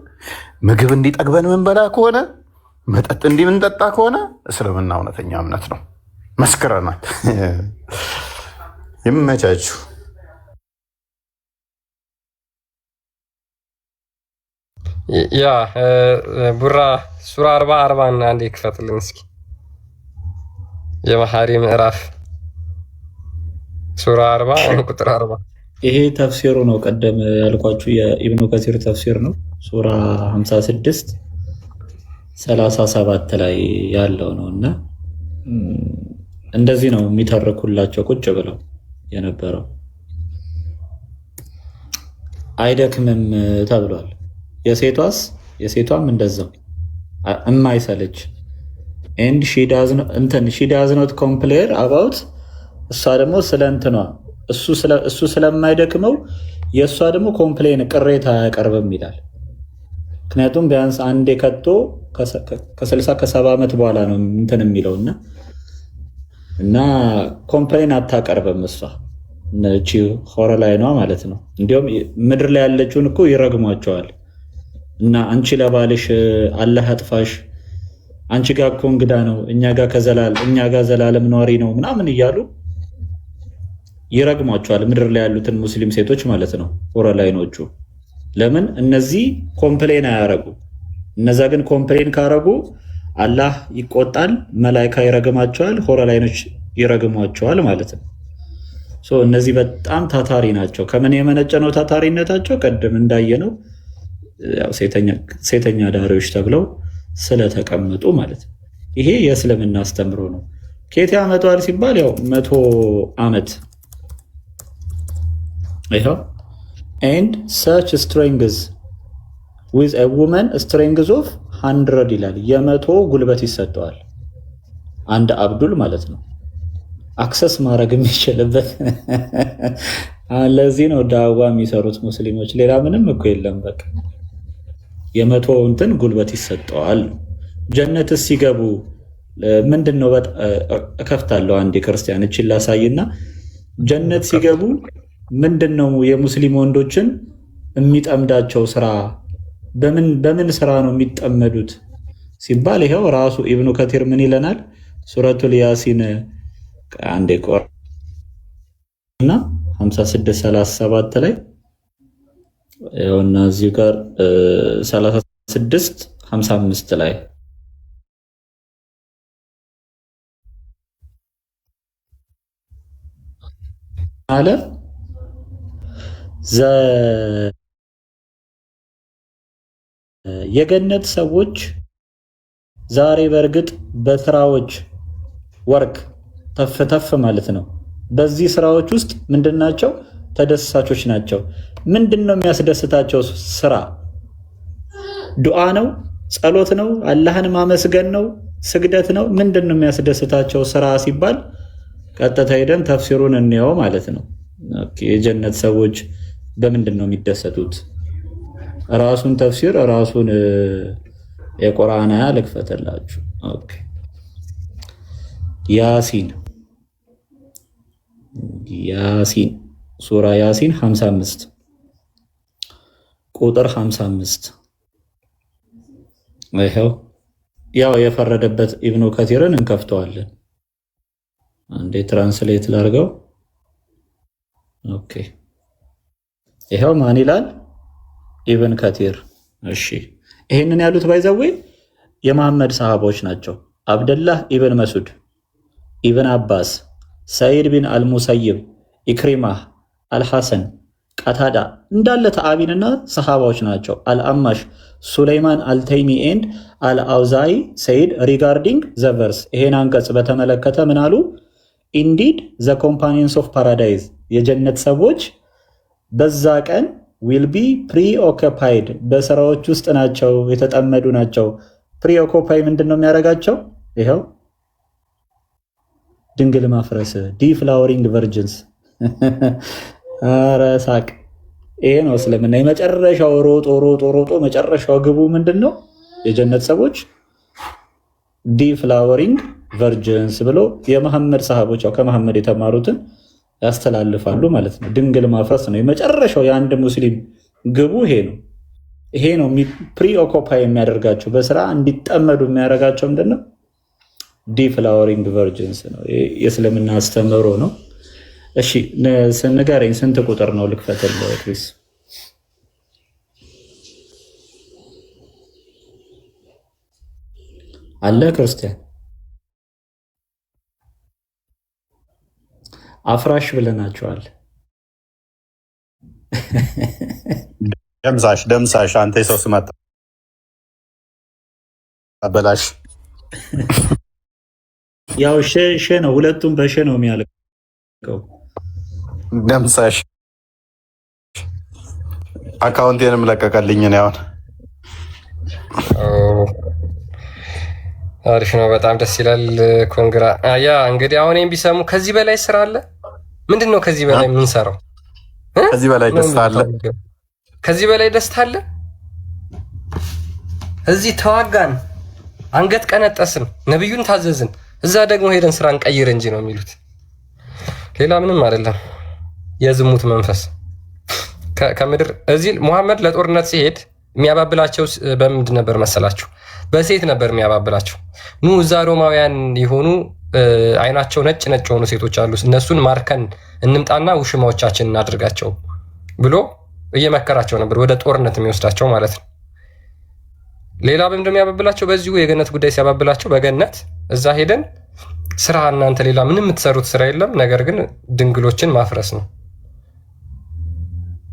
ምግብ እንዲጠግበን ምንበላ ከሆነ መጠጥ እንዲህ ምንጠጣ ከሆነ እስልምና እውነተኛ እምነት ነው። መስክረናል። ይመቻችሁ። ያ ቡራ ሱራ 40 አንዴ ክፈትልን እስኪ። የመሐሪ ምዕራፍ ሱራ 40 ቁጥር 40 ይሄ ተፍሲሩ ነው። ቀደም ያልኳችሁ የኢብኑ ከሲር ተፍሲር ነው። ሱራ 56 37 ላይ ያለው ነው እና እንደዚህ ነው የሚተርኩላቸው ቁጭ ብለው የነበረው። አይደክምም ተብሏል። የሴቷም እንደዛው እማይሰለች ኤንድ ሺ ዳዝ ኖት ኮምፕሌር አባውት እሷ ደግሞ ስለ እንትኗ እሱ ስለማይደክመው የእሷ ደግሞ ኮምፕሌን ቅሬታ አያቀርብም ይላል። ምክንያቱም ቢያንስ አንዴ ከቶ ከ60 ከ70 ዓመት በኋላ ነው እንትን የሚለው እና ኮምፕሌን አታቀርብም እሷ እቺ ሆረ ላይ ነው ማለት ነው። እንዲሁም ምድር ላይ ያለችውን እኮ ይረግሟቸዋል። እና አንቺ ለባልሽ አላህ አጥፋሽ፣ አንቺ ጋር እኮ እንግዳ ነው፣ እኛ ጋር ዘላለም ነዋሪ ነው ምናምን እያሉ ይረግሟቸዋል። ምድር ላይ ያሉትን ሙስሊም ሴቶች ማለት ነው ሆረ ላይኖቹ። ለምን እነዚህ ኮምፕሌን አያረጉ? እነዛ ግን ኮምፕሌን ካረጉ አላህ ይቆጣል፣ መላይካ ይረግማቸዋል፣ ሆረ ላይኖች ይረግሟቸዋል ማለት ነው። እነዚህ በጣም ታታሪ ናቸው። ከምን የመነጨ ነው ታታሪነታቸው? ቀደም እንዳየነው ሴተኛ ዳሪዎች ተብለው ስለተቀመጡ ማለት ነው። ይሄ የእስልምና አስተምሮ ነው። ከየት ያመጣዋል ሲባል ያው 100 ዓመት ይኸው and such strength with a woman strength of 100 ይላል። የመቶ ጉልበት ይሰጠዋል አንድ አብዱል ማለት ነው አክሰስ ማድረግ የሚችልበት። ለዚህ ነው ዳዋ የሚሰሩት ሙስሊሞች፣ ሌላ ምንም እኮ የለም። በቃ የመቶ እንትን ጉልበት ይሰጠዋል። ጀነት ሲገቡ ምንድነው? እከፍታለሁ አንድ ክርስቲያን እቺን ላሳይና ጀነት ሲገቡ ምንድነው የሙስሊም ወንዶችን የሚጠምዳቸው ስራ? በምን ስራ ነው የሚጠመዱት ሲባል ይሄው ራሱ ኢብኑ ከቲር ምን ይለናል? ሱረቱል ያሲን አንዴ ቆርና 56:37 ላይ ያውና እዚህ ጋር 36:55 ላይ አለ የገነት ሰዎች ዛሬ በእርግጥ በስራዎች ወርክ ተፍ ማለት ነው። በዚህ ስራዎች ውስጥ ምንድናቸው? ተደሳቾች ናቸው። ምንድነው የሚያስደስታቸው ስራ? ዱዓ ነው? ጸሎት ነው? አላህን ማመስገን ነው? ስግደት ነው? ምንድነው የሚያስደስታቸው ስራ ሲባል ቀጥታ ሄደን ተፍሲሩን እንየው ማለት ነው። የጀነት ሰዎች በምንድን ነው የሚደሰቱት? ራሱን ተፍሲር ራሱን የቁርአን አያ ልክፈተላችሁ። ኦኬ ያሲን ሱራ ያሲን 55 ቁጥር 55 ይሄው ያው የፈረደበት ኢብኑ ከቲርን እንከፍተዋለን። አንዴ ትራንስሌት ላድርገው። ኦኬ ይሄው ማን ይላል? ኢብን ከቲር። እሺ ይሄንን ያሉት ባይዘዌ የመሐመድ ሰሃቦች ናቸው። አብደላህ ኢብን መስዑድ፣ ኢብን አባስ፣ ሰይድ ቢን አልሙሰይብ፣ ኢክሪማህ፣ አልሐሰን፣ ቀታዳ እንዳለ ተአቢንና ሰሃባዎች ናቸው። አልአማሽ፣ ሱለይማን አልተይሚ ኤንድ አልአውዛይ ሰይድ ሪጋርዲንግ ዘ ቨርስ። ይሄን አንቀጽ በተመለከተ ምን አሉ? ኢንዲድ ዘ ኮምፓኒየንስ ኦፍ ፓራዳይዝ፣ የጀነት ሰዎች በዛ ቀን ዊል ቢ ፕሪኦኩፓይድ፣ በስራዎች ውስጥ ናቸው፣ የተጠመዱ ናቸው። ፕሪኦኩፓይ ምንድን ነው የሚያደርጋቸው? ይኸው ድንግል ማፍረስ፣ ዲፍላወሪንግ ቨርጅንስ። ኧረ ሳቅ። ይሄ ነው እስልምና። የመጨረሻው ሮጦ መጨረሻው ግቡ ምንድን ነው? የጀነት ሰዎች ዲፍላወሪንግ ቨርጅንስ ብሎ የመሐመድ ሰሃቦች ከመሐመድ የተማሩትን ያስተላልፋሉ ማለት ነው። ድንግል ማፍረስ ነው የመጨረሻው የአንድ ሙስሊም ግቡ። ይሄ ነው ፕሪኦኩፓይ የሚያደርጋቸው፣ በስራ እንዲጠመዱ የሚያደርጋቸው ምንድነው? ዲፍላወሪንግ ቨርጅንስ ነው። የእስልምና አስተምህሮ ነው። እሺ ንገረኝ፣ ስንት ቁጥር ነው ልክፈትልህ ክሪስ? አለ ክርስቲያን አፍራሽ ብለናቸዋል። ደምሳሽ አንተ የሰው ስም አበላሽ። ያው ሸ ነው፣ ሁለቱም በሸ ነው የሚያልቀው። ደምሳሽ አካውንቴንም ለቀቀልኝ ነው ያውን። አሪፍ ነው፣ በጣም ደስ ይላል። ኮንግራ። ያ እንግዲህ አሁን ቢሰሙ ከዚህ በላይ ስራ አለ? ምንድን ነው ከዚህ በላይ የምንሰራው? ከዚህ በላይ ደስታ አለ? ከዚህ በላይ ደስታ አለ? እዚህ ተዋጋን፣ አንገት ቀነጠስን፣ ነብዩን ታዘዝን፣ እዛ ደግሞ ሄደን ስራ እንቀይር እንጂ ነው የሚሉት። ሌላ ምንም አይደለም። የዝሙት መንፈስ ከምድር እዚህ ሙሐመድ ለጦርነት ሲሄድ የሚያባብላቸው በምንድን ነበር መሰላችሁ? በሴት ነበር የሚያባብላቸው። ኑ እዛ ሮማውያን የሆኑ አይናቸው ነጭ ነጭ የሆኑ ሴቶች አሉ፣ እነሱን ማርከን እንምጣና ውሽማዎቻችን እናድርጋቸው ብሎ እየመከራቸው ነበር፣ ወደ ጦርነት የሚወስዳቸው ማለት ነው። ሌላ በምንድን ነው የሚያባብላቸው? በዚሁ የገነት ጉዳይ ሲያባብላቸው በገነት እዛ ሄደን ስራ እናንተ ሌላ ምንም የምትሰሩት ስራ የለም፣ ነገር ግን ድንግሎችን ማፍረስ ነው።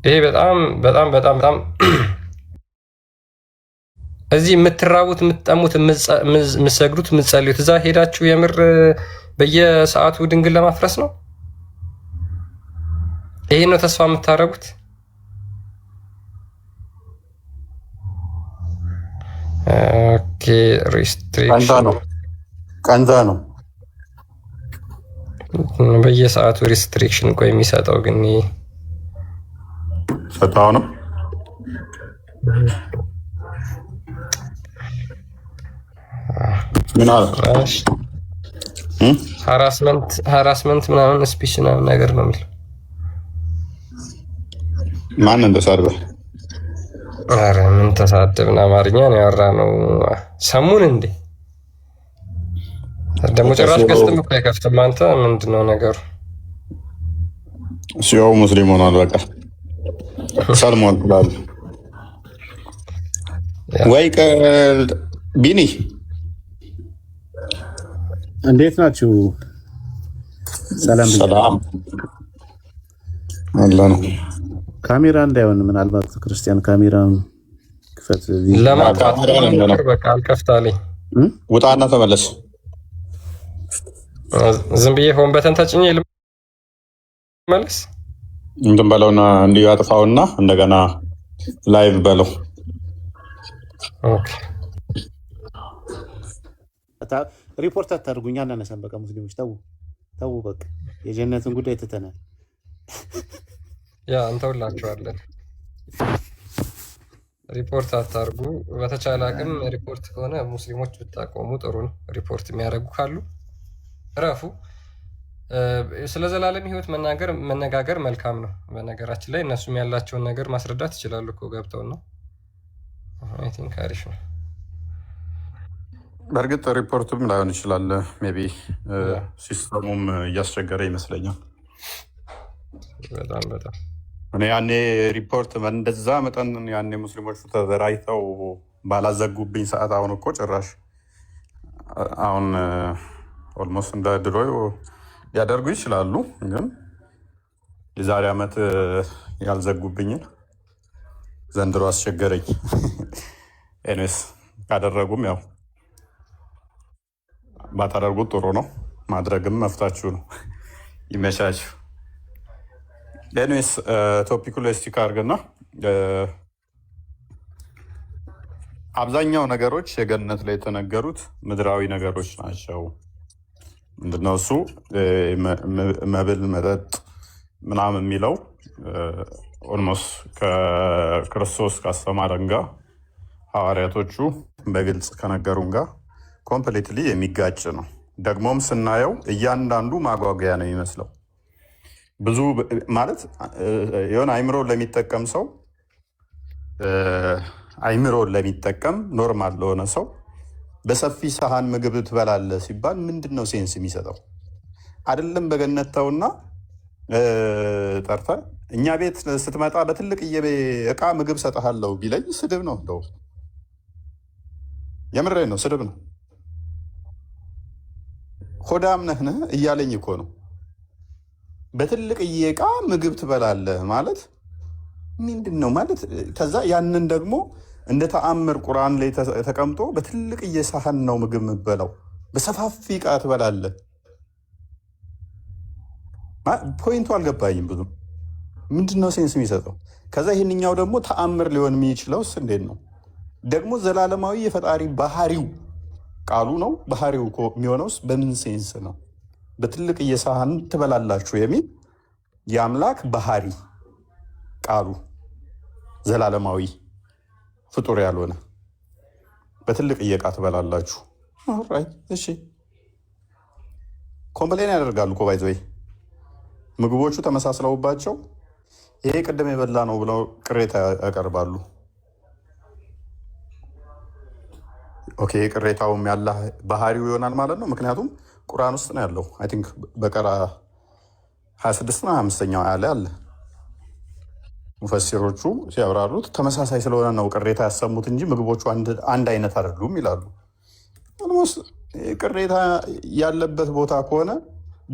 ይሄ በጣም በጣም በጣም በጣም እዚህ የምትራቡት የምትጠሙት የምትሰግዱት የምትጸልዩት እዛ ሄዳችሁ የምር በየሰዓቱ ድንግል ለማፍረስ ነው። ይሄ ነው ተስፋ የምታደርጉት? ኦኬ ሪስትሪክሽን ቀንታ ነው በየሰዓቱ ሪስትሪክሽን እኮ የሚሰጠው ግን ሰጣው ነው። ምን አለ ሃራስመንት ምናምን ስፒች ምናምን ነገር ነው የሚለው። ማን እንደሳደበ? ኧረ ምን ተሳደብን? አማርኛ ነው ያወራነው። ሰሙን እንዴ ደግሞ ጭራሽ ገዝተም እኮ አይከፍትም። አንተ ምንድነው ነገሩ? ሲያው ሙስሊም ሆኗል። በቃ ሰልሟል ብላል ወይ? ቢኒ እንዴት ናችሁ? ሰላም አላ ነው። ካሜራ እንዳይሆን ምናልባት ክርስቲያን ካሜራን ክፈት። ለማጥፋት በቃ አልከፍታለኝ። ውጣና ተመለስ። ዝም ብዬ ሆን በተን ተጭኜ ልመለስ። እንትን በለውና እንዲሁ ያጥፋውና እንደገና ላይቭ በለው። ኦኬ ሪፖርት አታድርጉኛ እናነሳን። በቃ ሙስሊሞች ተው በቃ የጀነትን ጉዳይ ትተናል። ያ እንተውላችኋለን። ሪፖርት አታርጉ። በተቻለ አቅም ሪፖርት ከሆነ ሙስሊሞች ብታቆሙ ጥሩ ነው። ሪፖርት የሚያደርጉ ካሉ እረፉ። ስለ ዘላለም ህይወት መነጋገር መልካም ነው። በነገራችን ላይ እነሱም ያላቸውን ነገር ማስረዳት ይችላሉ እኮ ገብተው ነው። አይ ቲንክ አሪፍ ነው። በእርግጥ ሪፖርትም ላይሆን ይችላል። ሜይ ቢ ሲስተሙም እያስቸገረ ይመስለኛል። በጣም በጣም እኔ ያኔ ሪፖርት እንደዛ መጠን ያኔ ሙስሊሞቹ ተደራጅተው ባላዘጉብኝ ሰዓት አሁን እኮ ጭራሽ አሁን ኦልሞስት እንደ ድሮ ሊያደርጉ ይችላሉ። ግን የዛሬ ዓመት ያልዘጉብኝን ዘንድሮ አስቸገረኝ። ኤኒዌይስ ካደረጉም ያው ባታደርጉት ጥሩ ነው። ማድረግም መፍታችሁ ነው። ይመቻችሁ። ኤኒዌይስ ቶፒኩ ላይ ስቲክ አድርግና አብዛኛው ነገሮች የገነት ላይ የተነገሩት ምድራዊ ነገሮች ናቸው። ምንድነው እሱ? መብል መጠጥ ምናምን የሚለው ኦልሞስት ከክርስቶስ ካስተማረን ጋር ሐዋርያቶቹ በግልጽ ከነገሩን ጋር ኮምፕሊትሊ የሚጋጭ ነው። ደግሞም ስናየው እያንዳንዱ ማጓጓያ ነው የሚመስለው። ብዙ ማለት የሆነ አይምሮ ለሚጠቀም ሰው አይምሮ ለሚጠቀም ኖርማል ለሆነ ሰው በሰፊ ሰሃን ምግብ ትበላለህ ሲባል ምንድን ነው ሴንስ የሚሰጠው? አይደለም በገነት ተውና ጠርተህ እኛ ቤት ስትመጣ በትልቅ እቃ ምግብ ሰጠሃለሁ ቢለኝ ስድብ ነው። እንደው የምሬን ነው፣ ስድብ ነው። ሆዳም ነህ እያለኝ እኮ ነው። በትልቅ እቃ ምግብ ትበላለህ ማለት ምንድን ነው ማለት? ከዛ ያንን ደግሞ እንደ ተአምር ቁርአን ላይ ተቀምጦ በትልቅ ሳህን ነው ምግብ የምበላው፣ በሰፋፊ እቃ ትበላለህ። ፖይንቱ አልገባኝም ብዙ። ምንድነው ሴንስ የሚሰጠው? ከዛ ይህንኛው ደግሞ ተአምር ሊሆን የሚችለውስ እንዴት ነው? ደግሞ ዘላለማዊ የፈጣሪ ባህሪው ቃሉ ነው። ባህሪው የሚሆነውስ በምን ሴንስ ነው? በትልቅ ሳህን ትበላላችሁ የሚል የአምላክ ባህሪ ቃሉ ዘላለማዊ ፍጡር ያልሆነ በትልቅ እቃ ትበላላችሁ። እሺ ኮምፕሌን ያደርጋሉ እኮ ባይዘይ ምግቦቹ ተመሳስለውባቸው ይሄ ቅድም የበላ ነው ብለው ቅሬታ ያቀርባሉ። ኦኬ ቅሬታውም ያላህ ባህሪው ይሆናል ማለት ነው። ምክንያቱም ቁርአን ውስጥ ነው ያለው። አይ ቲንክ በቀራ 26 እና 25ኛው አለ አለ ሙፈሲሮቹ ሲያብራሩት ተመሳሳይ ስለሆነ ነው ቅሬታ ያሰሙት እንጂ ምግቦቹ አንድ አይነት አይደሉም ይላሉ። ኦልሞስት ቅሬታ ያለበት ቦታ ከሆነ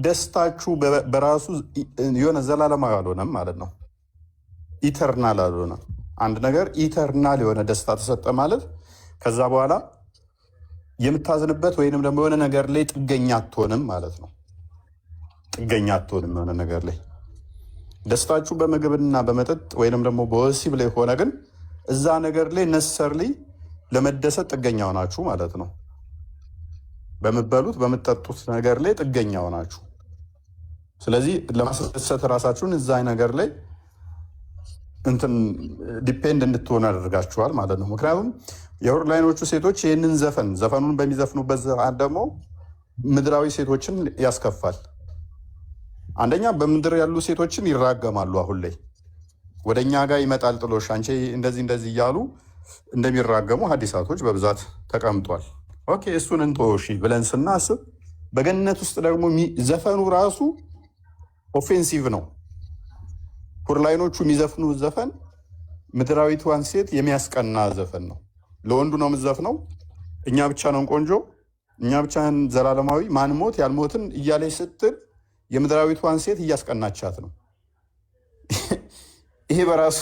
ደስታችሁ በራሱ የሆነ ዘላለማዊ አልሆነም ማለት ነው። ኢተርናል አልሆነም። አንድ ነገር ኢተርናል የሆነ ደስታ ተሰጠ ማለት ከዛ በኋላ የምታዝንበት ወይንም ደግሞ የሆነ ነገር ላይ ጥገኛ አትሆንም ማለት ነው። ጥገኛ አትሆንም የሆነ ነገር ላይ። ደስታችሁ በምግብና በመጠጥ ወይንም ደግሞ በወሲብ ላይ ሆነ ግን እዛ ነገር ላይ ነሰርሊ ለመደሰት ጥገኛ ሆናችሁ ማለት ነው። በምትበሉት በምትጠጡት ነገር ላይ ጥገኛ ሆናችሁ፣ ስለዚህ ለማስደሰት ራሳችሁን እዛ ነገር ላይ እንትን ዲፔንድ እንድትሆኑ ያደርጋችኋል ማለት ነው። ምክንያቱም የሁር ላይኖቹ ሴቶች ይህንን ዘፈኑን በሚዘፍኑበት ሰዓት ደግሞ ምድራዊ ሴቶችን ያስከፋል። አንደኛ በምድር ያሉ ሴቶችን ይራገማሉ። አሁን ላይ ወደ እኛ ጋር ይመጣል ጥሎሽ አንቺ እንደዚህ እንደዚህ እያሉ እንደሚራገሙ ሀዲሳቶች በብዛት ተቀምጧል። ኦኬ እሱን እንጦሺ ብለን ስናስብ በገነት ውስጥ ደግሞ ዘፈኑ ራሱ ኦፌንሲቭ ነው። ሁር ላይኖቹ የሚዘፍኑ ዘፈን ምድራዊቷን ሴት የሚያስቀና ዘፈን ነው። ለወንዱ ነው የምትዘፍነው። እኛ ብቻ ነን ቆንጆ፣ እኛ ብቻ ነን ዘላለማዊ፣ ማን ሞት ያልሞትን እያለች ስትል የምድራዊቷን ሴት እያስቀናቻት ነው። ይሄ በራሱ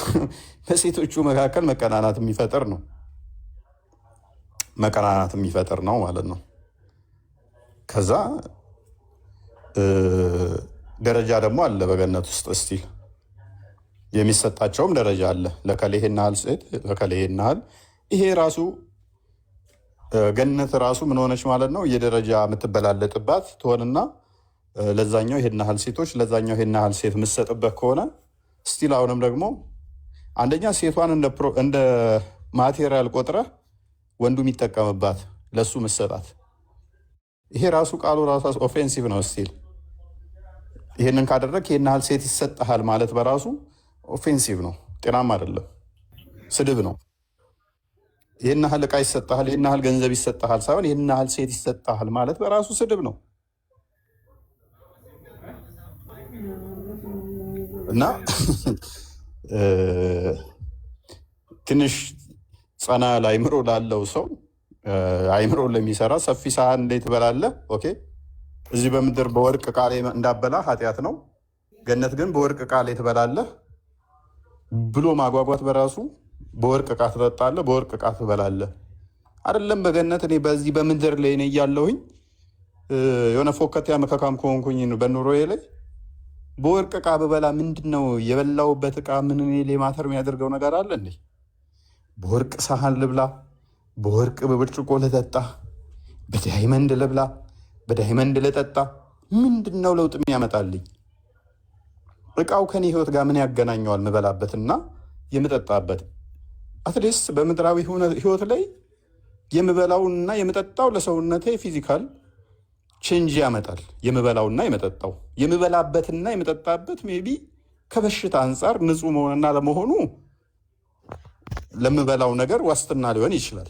በሴቶቹ መካከል መቀናናት የሚፈጥር ነው። መቀናናት የሚፈጥር ነው ማለት ነው። ከዛ ደረጃ ደግሞ አለ በገነት ውስጥ እስቲል የሚሰጣቸውም ደረጃ አለ። ለከሌህና ያህል ሴት ለከሌህና ያህል ይሄ ራሱ ገነት ራሱ ምን ሆነች ማለት ነው። የደረጃ የምትበላለጥባት ትሆንና ለዛኛው ይሄን ያህል ሴቶች ለዛኛው ይሄን ያህል ሴት የምትሰጥበት ከሆነ ስቲል አሁንም ደግሞ አንደኛ ሴቷን እንደ ማቴሪያል ቆጥረህ ወንዱ የሚጠቀምባት ለሱ ምሰጣት። ይሄ ራሱ ቃሉ ራሱ ኦፌንሲቭ ነው። ስቲል ይሄንን ካደረግ ይሄን ያህል ሴት ይሰጥሃል ማለት በራሱ ኦፌንሲቭ ነው፣ ጤናማ አይደለም፣ ስድብ ነው። ይሄን ያህል ዕቃ ይሰጥሃል፣ ይሄን ያህል ገንዘብ ይሰጥሃል ሳይሆን ይሄን ያህል ሴት ይሰጥሃል ማለት በራሱ ስድብ ነው። እና ትንሽ ጸና አይምሮ ላለው ሰው አይምሮ ለሚሰራ ሰፊ ሳህን እንዴት ትበላለህ? ኦኬ እዚህ በምድር በወርቅ ዕቃ ላይ እንዳበላ ኃጢአት ነው፣ ገነት ግን በወርቅ ዕቃ ላይ ትበላለህ ብሎ ማጓጓት በራሱ በወርቅ ዕቃ ትጠጣለህ፣ በወርቅ ዕቃ ትበላለህ አይደለም። በገነት እኔ በዚህ በምድር ላይ እኔ እያለሁኝ የሆነ ፎከት ያመካካም ከሆንኩኝ በኑሮዬ ላይ በወርቅ ዕቃ በበላ ምንድን ነው የበላውበት ዕቃ ምን ላይ ማተር የሚያደርገው ነገር አለ እንዴ? በወርቅ ሳህን ልብላ፣ በወርቅ በብርጭቆ ልጠጣ፣ በዳይመንድ ልብላ፣ በዳይመንድ ልጠጣ፣ ምንድን ነው ለውጥ የሚያመጣልኝ? ዕቃው ከኔ ህይወት ጋር ምን ያገናኘዋል? ምበላበትና የምጠጣበት አትሊስት በምድራዊ ህይወት ላይ የምበላውና የምጠጣው ለሰውነቴ ፊዚካል ቼንጅ ያመጣል። የምበላውና የምጠጣው የምበላበትና የምጠጣበት ሜቢ ከበሽታ አንጻር ንጹህ መሆንና ለመሆኑ ለምበላው ነገር ዋስትና ሊሆን ይችላል።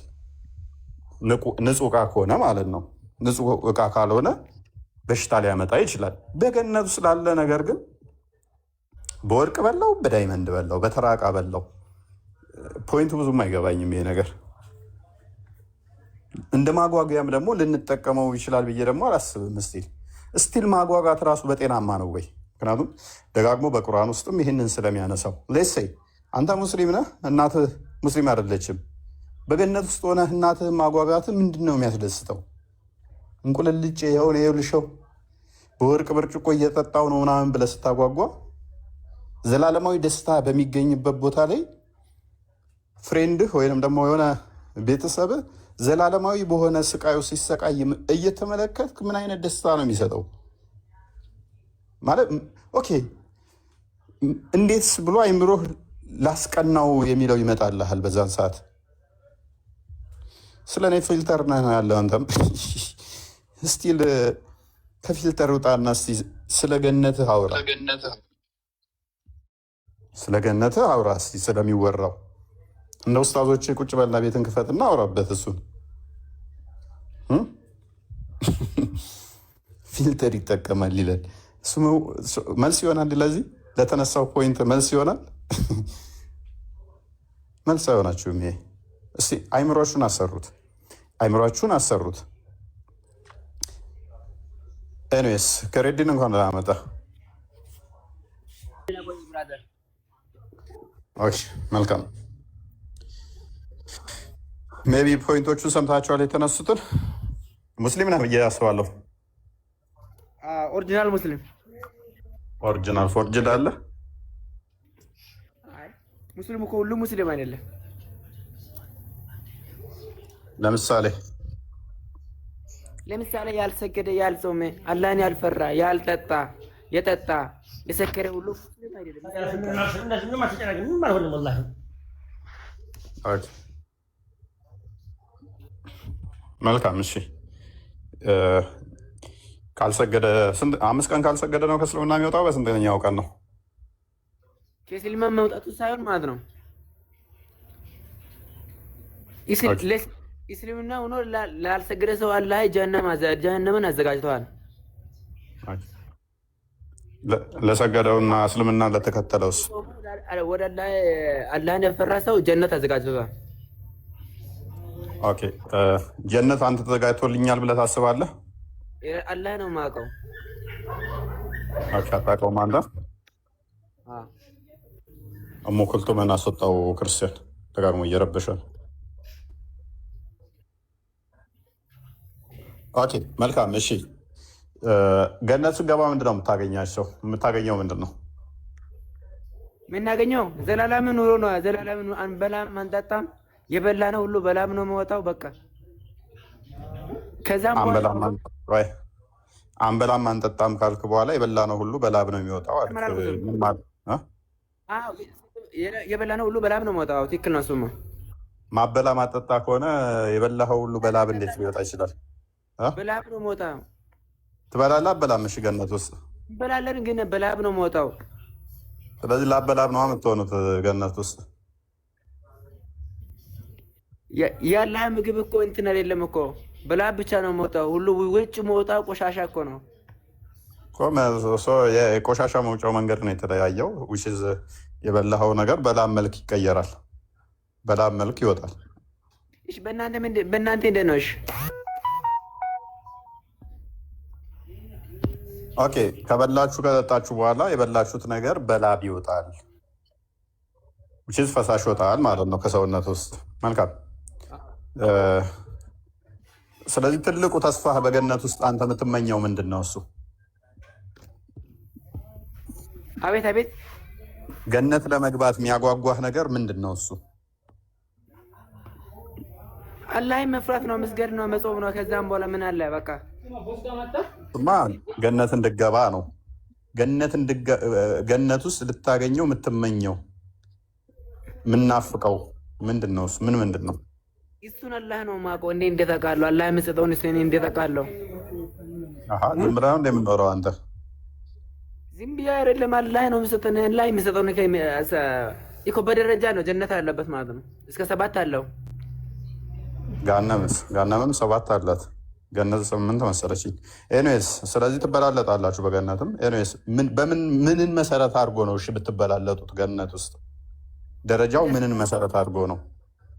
ንጹህ ዕቃ ከሆነ ማለት ነው። ንጹህ ዕቃ ካልሆነ በሽታ ሊያመጣ ይችላል። በገነት ውስጥ ላለ ነገር ግን በወርቅ በላው፣ በዳይመንድ በላው፣ በተራ ዕቃ በላው፣ ፖይንቱ ብዙም አይገባኝም ይሄ ነገር። እንደ ማጓጓያም ደግሞ ልንጠቀመው ይችላል ብዬ ደግሞ አላስብም። ስቲል ማጓጓት ራሱ በጤናማ ነው ወይ? ምክንያቱም ደጋግሞ በቁርአን ውስጥም ይህንን ስለሚያነሳው ሌሴይ አንተ ሙስሊም ነህ፣ እናትህ ሙስሊም አይደለችም። በገነት ውስጥ ሆነህ እናትህ ማጓጓት ምንድን ነው የሚያስደስተው? እንቁልልጭ የሆነ የውልሸው በወርቅ ብርጭቆ እየጠጣው ነው ምናምን ብለህ ስታጓጓ ዘላለማዊ ደስታ በሚገኝበት ቦታ ላይ ፍሬንድህ ወይንም ደግሞ የሆነ ቤተሰብህ ዘላለማዊ በሆነ ስቃዩ ሲሰቃይ እየተመለከትክ ምን አይነት ደስታ ነው የሚሰጠው? ማለት ኦኬ እንዴት ብሎ አይምሮህ ላስቀናው የሚለው ይመጣልሃል በዛን ሰዓት። ስለ እኔ ፊልተር ነህ ያለው አንተም ስቲል ከፊልተር ውጣና ስለ ገነትህ አውራ፣ ስለ ገነትህ አውራ እስኪ ስለሚወራው። እንደ ኡስታዞች ቁጭ በልና ቤትን ክፈትና አውራበት እሱን። ፊልተር ይጠቀማል ይላል። መልስ ይሆናል ለዚህ ለተነሳው ፖይንት መልስ ይሆናል። መልስ አይሆናችሁም። ይሄ እስቲ አይምሯችሁን አሰሩት፣ አይምሯችሁን አሰሩት። ኤኒዌይስ ከሬዲን እንኳን ላመጣ። ኦኬ መልካም። ሜቢ ፖይንቶቹን ሰምታችኋል የተነሱትን። ሙስሊም ነህ ብዬ አስባለሁ። ኦሪጂናል ሙስሊም። ኦሪጂናል ፎርጅድ አለ። ሙስሊም እኮ ሁሉም ሙስሊም አይደለም። ለምሳሌ ያልሰገደ፣ ያልጾመ፣ አላህን ያልፈራ፣ ያልጠጣ፣ የጠጣ፣ የሰከረ ሁሉ ሙስሊም አይደለም። መልካም እሺ። ካልሰገደ 5 ቀን ካልሰገደ ነው ከእስልምና የሚወጣው? በስንተኛው ቀን ነው ከእስልምና መውጣቱ ሳይሆን ማለት ነው እስልምና ሆኖ ላልሰገደ ሰው አላህ ጀሃነምን አዘጋጅተዋል። ለሰገደውና እስልምና ለተከተለውስ ወደ አላህን ያፈራ ሰው ጀነት አዘጋጅተዋል። ኦኬ ጀነት አንተ ተዘጋጅቶልኛል ብለህ ታስባለህ? አላህ ነው የማውቀው። ኦኬ አታውቀውም አንተ? እሞ ኩልቱምን አስወጣው ክርስቲያን ደጋግሞ እየረበሸ ነው። ኦኬ መልካም እሺ። ገነት ስገባ ምንድን ነው የምታገኛቸው? የምታገኘው ምንድን ነው? የምናገኘው ዘላለም ኑሮ ነው። ዘላለም አንበላም አንጠጣም። የበላ ነው ሁሉ በላም ነው የሚወጣው። በቃ ከዛም አንበላም አንጠጣም ካልክ በኋላ የበላ ነው ሁሉ በላብ ነው የሚወጣው አልክ። የበላ ነው ሁሉ በላብ ነው የሚወጣው። ትክክል ነው። እሱማ ማበላ ማጠጣ ከሆነ የበላኸው ሁሉ በላብ እንዴት ሊወጣ ይችላል? በላብ ነው የሚወጣው። ትበላለህ? አበላም? እሺ ገነት ውስጥ እንበላለን፣ ግን በላብ ነው የሚወጣው። ስለዚህ ላበላብ ነው የምትሆኑት ገነት ውስጥ። ያለ ምግብ እኮ እንትን አይደለም እኮ በላብ ብቻ ነው የሚወጣው። ሁሉ ውጭ መውጣው ቆሻሻ እኮ ነው። የቆሻሻ መውጫው መንገድ ነው የተለያየው። የበላኸው ነገር በላብ መልክ ይቀየራል፣ በላብ መልክ ይወጣል። እሺ በእናንተ እንዴት ነው? እሺ ኦኬ ከበላችሁ ከጠጣችሁ በኋላ የበላችሁት ነገር በላብ ይወጣል፣ ፈሳሽ ይወጣል ማለት ነው ከሰውነት ውስጥ። መልካም። ስለዚህ ትልቁ ተስፋ በገነት ውስጥ አንተ የምትመኘው ምንድን ነው? እሱ አቤት አቤት፣ ገነት ለመግባት የሚያጓጓህ ነገር ምንድን ነው? እሱ አላህን መፍራት ነው፣ መስገድ ነው፣ መጾም ነው። ከዛም በኋላ ምን አለ? በቃ ገነት እንድገባ ነው። ገነት ውስጥ ልታገኘው የምትመኘው የምናፍቀው ምንድን ነው? እሱ ምንድን ነው? እሱን አላህ ነው የማውቀው። እንዴ እንዴት አውቃለሁ? አላህ የምሰጠውን እኔ እንዴት አውቃለሁ? ዝም ብለህ ነው እንደምኖረው አንተ? ዝም ብዬ አይደለም። አላህ ነው የምሰጠን። አላህ የምሰጠውን እኮ በደረጃ ነው ጀነት አለበት ማለት ነው። እስከ 7 አለው። ገሃነምም 7 አላት። ገነት 8 መሰለች። ኤኒዌይስ ስለዚህ ትበላለጣላችሁ በገነትም። ኤኒዌይስ ምንን መሰረት አድርጎ ነው እሺ ብትበላለጡት? ገነት ውስጥ ደረጃው ምንን መሰረት አድርጎ ነው?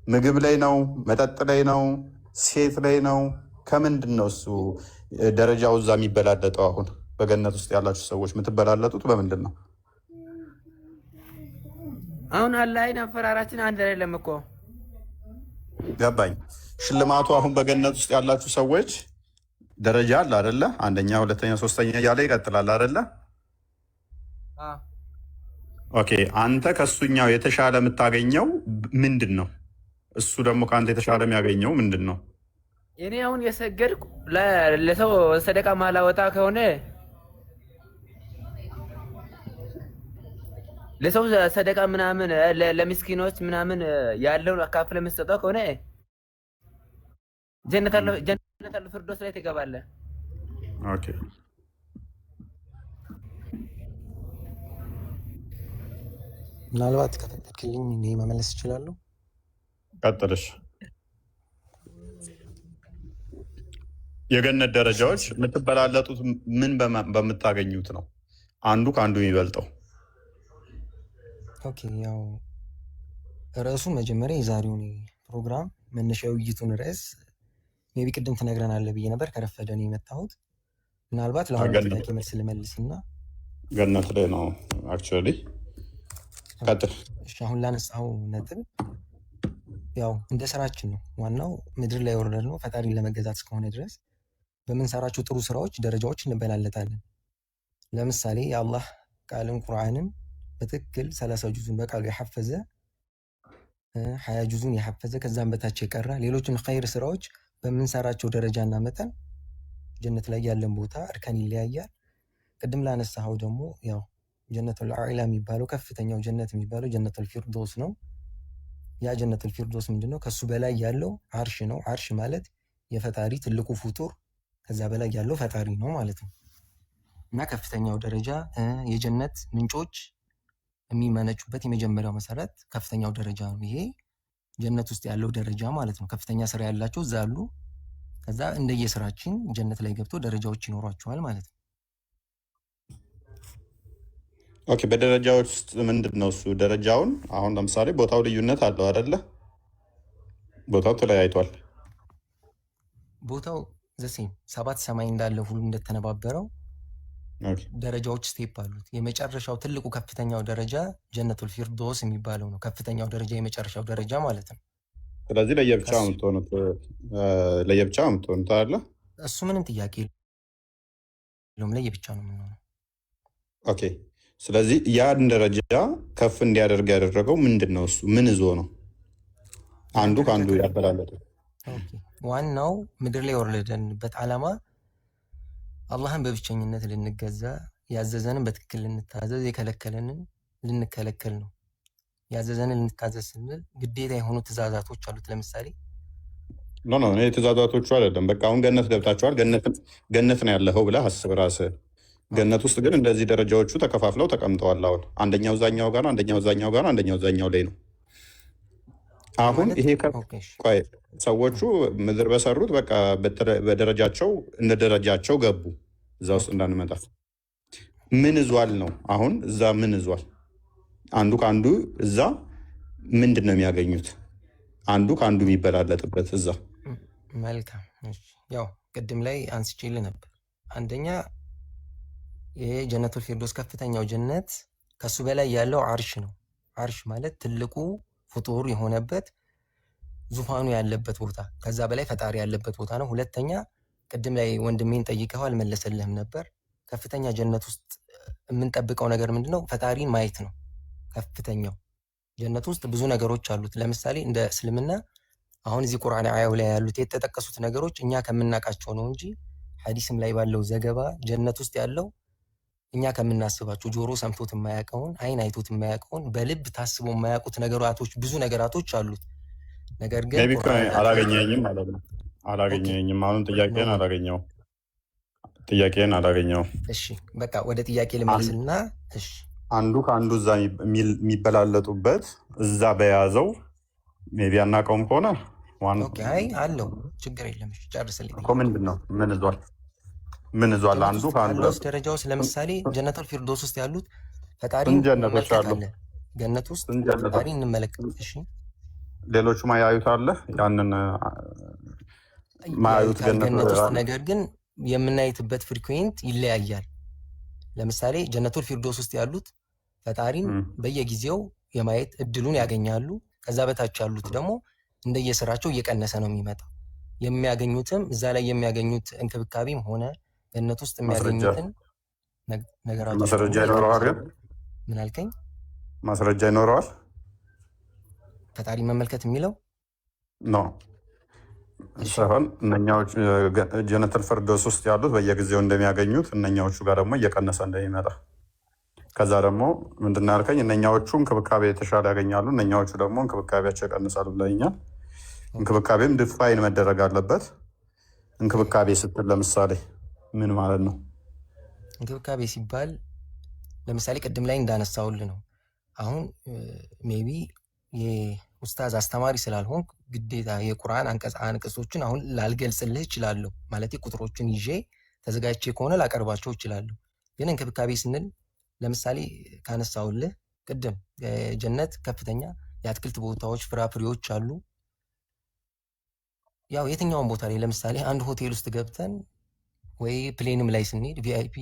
ምግብ ላይ ነው? መጠጥ ላይ ነው? ሴት ላይ ነው? ከምንድን ነው እሱ ደረጃው እዛ የሚበላለጠው? አሁን በገነት ውስጥ ያላችሁ ሰዎች የምትበላለጡት በምንድን ነው? አሁን አላህን አፈራራችን አንድ አይደለም እኮ። ገባኝ። ሽልማቱ አሁን በገነት ውስጥ ያላችሁ ሰዎች ደረጃ አለ አይደለ? አንደኛ፣ ሁለተኛ፣ ሶስተኛ እያለ ይቀጥላል አይደለ? ኦኬ አንተ ከሱኛው የተሻለ የምታገኘው ምንድን ነው? እሱ ደግሞ ከአንተ የተሻለ የሚያገኘው ምንድን ነው? እኔ አሁን የሰገድኩ ለሰው ሰደቃ ማላወጣ ከሆነ ለሰው ሰደቃ ምናምን ለምስኪኖች ምናምን ያለውን አካፍለ የምትሰጠው ከሆነ ጀነት አለ ፍርዶስ ላይ ትገባለህ። ኦኬ ምናልባት ከፈቀድክልኝ እኔ መመለስ እችላለሁ። ቀጥልሽ። የገነት ደረጃዎች የምትበላለጡት ምን በምታገኙት ነው? አንዱ ከአንዱ የሚበልጠው? ኦኬ፣ ያው ርዕሱን መጀመሪያ የዛሬውን ፕሮግራም መነሻ ውይይቱን ርዕስ ሜቢ ቅድም ትነግረናለህ ብዬ ነበር። ከረፈደ ነው የመጣሁት። ምናልባት ለአሁኑ ጥያቄ መልስ ልመልስና ገነት ላይ ነው አክቹዋሊ። ቀጥል። እሺ፣ አሁን ላነሳው ነጥብ ያው እንደ ስራችን ነው። ዋናው ምድር ላይ ወርደር ነው ፈጣሪን ለመገዛት እስከሆነ ድረስ በምንሰራቸው ጥሩ ስራዎች ደረጃዎች እንበላለጣለን። ለምሳሌ የአላህ ቃልን ቁርአንን በትክክል 30 ጁዙን በቃሉ የሐፈዘ 20 ጁዙን የሐፈዘ ከዛም በታች የቀራ ሌሎችን ኸይር ስራዎች በምንሰራቸው ደረጃና መጠን ጀነት ላይ ያለን ቦታ እርከን ይለያያል። ቅድም ላነሳኸው ደግሞ ያው ጀነቱል አዕላ የሚባለው ከፍተኛው ጀነት የሚባለው ጀነቱል ፊርዶስ ነው። ያ ጀነቱል ፊርዶስ ምንድነው? ከሱ በላይ ያለው አርሽ ነው። አርሽ ማለት የፈጣሪ ትልቁ ፍጡር ከዛ በላይ ያለው ፈጣሪ ነው ማለት ነው። እና ከፍተኛው ደረጃ የጀነት ምንጮች የሚመነጩበት የመጀመሪያው መሰረት ከፍተኛው ደረጃ ነው። ይሄ ጀነት ውስጥ ያለው ደረጃ ማለት ነው። ከፍተኛ ስራ ያላቸው እዛ አሉ። ከዛ እንደየስራችን ጀነት ላይ ገብቶ ደረጃዎች ይኖሯቸዋል ማለት ነው። ኦኬ፣ በደረጃዎች ውስጥ ምንድን ነው እሱ ደረጃውን? አሁን ለምሳሌ ቦታው ልዩነት አለው አይደለ? ቦታው ተለያይቷል። ቦታው ዘሴም 7 ሰማይ እንዳለ ሁሉ እንደተነባበረው ደረጃዎች ስቴፕ አሉት። የመጨረሻው ትልቁ ከፍተኛው ደረጃ ጀነቱል ፊርዶስ የሚባለው ነው። ከፍተኛው ደረጃ የመጨረሻው ደረጃ ማለት ነው። ስለዚህ ለየብቻ የምትሆኑት አለ። እሱ ምንም ጥያቄ የለውም። ለየብቻ ነው የምንሆነው። ኦኬ፣ ስለዚህ ያን ደረጃ ከፍ እንዲያደርግ ያደረገው ምንድን ነው? እሱ ምን ይዞ ነው አንዱ ከአንዱ ያበላለጠ? ዋናው ምድር ላይ የወረደንበት ዓላማ አላህን በብቸኝነት ልንገዛ፣ ያዘዘንን በትክክል ልንታዘዝ፣ የከለከለንን ልንከለከል ነው። ያዘዘንን ልንታዘዝ ስንል ግዴታ የሆኑ ትእዛዛቶች አሉት። ለምሳሌ ኖ እኔ ትእዛዛቶቹ አይደለም። በቃ አሁን ገነት ገብታችኋል፣ ገነት ነው ያለኸው ብለህ አስብ ራስህ። ገነት ውስጥ ግን እንደዚህ ደረጃዎቹ ተከፋፍለው ተቀምጠዋል። አሁን አንደኛው ዛኛው ጋር ነው፣ አንደኛው ዛኛው ጋር ነው፣ አንደኛው ዛኛው ላይ ነው። አሁን ይሄ ቆይ ሰዎቹ ምድር በሰሩት በቃ በደረጃቸው እንደ ደረጃቸው ገቡ። እዛ ውስጥ እንዳንመጣ ምን ይዟል ነው አሁን እዛ ምን ይዟል? አንዱ ከአንዱ እዛ ምንድን ነው የሚያገኙት? አንዱ ከአንዱ የሚበላለጥበት እዛ። መልካም፣ ያው ቅድም ላይ አንስቼልህ ነበር። አንደኛ የጀነቱል ፊርዶስ ከፍተኛው ጀነት ከሱ በላይ ያለው አርሽ ነው። አርሽ ማለት ትልቁ ፍጡር የሆነበት ዙፋኑ ያለበት ቦታ፣ ከዛ በላይ ፈጣሪ ያለበት ቦታ ነው። ሁለተኛ ቅድም ላይ ወንድሜን ጠይቀው አልመለሰልህም ነበር። ከፍተኛ ጀነት ውስጥ የምንጠብቀው ነገር ምንድነው? ፈጣሪን ማየት ነው። ከፍተኛው ጀነት ውስጥ ብዙ ነገሮች አሉት። ለምሳሌ እንደ እስልምና አሁን እዚህ ቁርአን አያው ላይ ያሉት የተጠቀሱት ነገሮች እኛ ከምናውቃቸው ነው እንጂ ሐዲስም ላይ ባለው ዘገባ ጀነት ውስጥ ያለው እኛ ከምናስባቸው ጆሮ ሰምቶት የማያውቀውን አይን አይቶት የማያውቀውን በልብ ታስቦ የማያውቁት ነገራቶች ብዙ ነገራቶች አሉት። ነገር ግን አላገኘኝም ማለት ነው። አላገኘኝም። አሁን ጥያቄን አላገኘው። እሺ በቃ ወደ ጥያቄ ልመልስና እሺ አንዱ ከአንዱ እዛ የሚበላለጡበት እዛ በያዘው ሜቢ አናውቀውም ከሆነ ኦኬ፣ አይ አለው ችግር የለም። እሺ ጨርስልኝ እኮ ምንድን ነው ምን ይዟል አንዱ ከአንዱ ደረጃዎች? ለምሳሌ ጀነቱል ፊርዶስ ውስጥ ያሉት ፈጣሪን እንመለከታለን። ገነት ውስጥ ፈጣሪ እንመለከት። እሺ ሌሎቹ ማያዩት አለ ያንን ማያዩት ገነት ውስጥ ነገር ግን የምናይትበት ፍሪኩዌንት ይለያያል። ለምሳሌ ጀነቱል ፊርዶስ ውስጥ ያሉት ፈጣሪን በየጊዜው የማየት እድሉን ያገኛሉ። ከዛ በታች ያሉት ደግሞ እንደየስራቸው እየቀነሰ ነው የሚመጣው። የሚያገኙትም እዛ ላይ የሚያገኙት እንክብካቤም ሆነ ገነት ውስጥ የሚያገኙትን ነገራቶች ማስረጃ ይኖረዋል። ግን ምን አልከኝ? ማስረጃ ይኖረዋል ፈጣሪ መመልከት የሚለው ኖ ሳይሆን እነኛዎች ጀነቱል ፊርዶስ ውስጥ ያሉት በየጊዜው እንደሚያገኙት እነኛዎቹ ጋር ደግሞ እየቀነሰ እንደሚመጣ። ከዛ ደግሞ ምንድን ያልከኝ እነኛዎቹ እንክብካቤ የተሻለ ያገኛሉ፣ እነኛዎቹ ደግሞ እንክብካቤያቸው ይቀንሳሉ ብለኛል። እንክብካቤም ድፋይን መደረግ አለበት። እንክብካቤ ስትል ለምሳሌ ምን ማለት ነው? እንክብካቤ ሲባል ለምሳሌ ቅድም ላይ እንዳነሳውል ነው። አሁን ሜቢ የኡስታዝ አስተማሪ ስላልሆንኩ ግዴታ የቁርአን አንቀጾችን አሁን ላልገልጽልህ እችላለሁ። ማለት ቁጥሮችን ይዤ ተዘጋጅቼ ከሆነ ላቀርባቸው እችላለሁ። ግን እንክብካቤ ስንል ለምሳሌ ካነሳውልህ ቅድም የጀነት ከፍተኛ የአትክልት ቦታዎች፣ ፍራፍሬዎች አሉ። ያው የትኛውን ቦታ ላይ ለምሳሌ አንድ ሆቴል ውስጥ ገብተን ወይ ፕሌንም ላይ ስንሄድ ቪአይፒ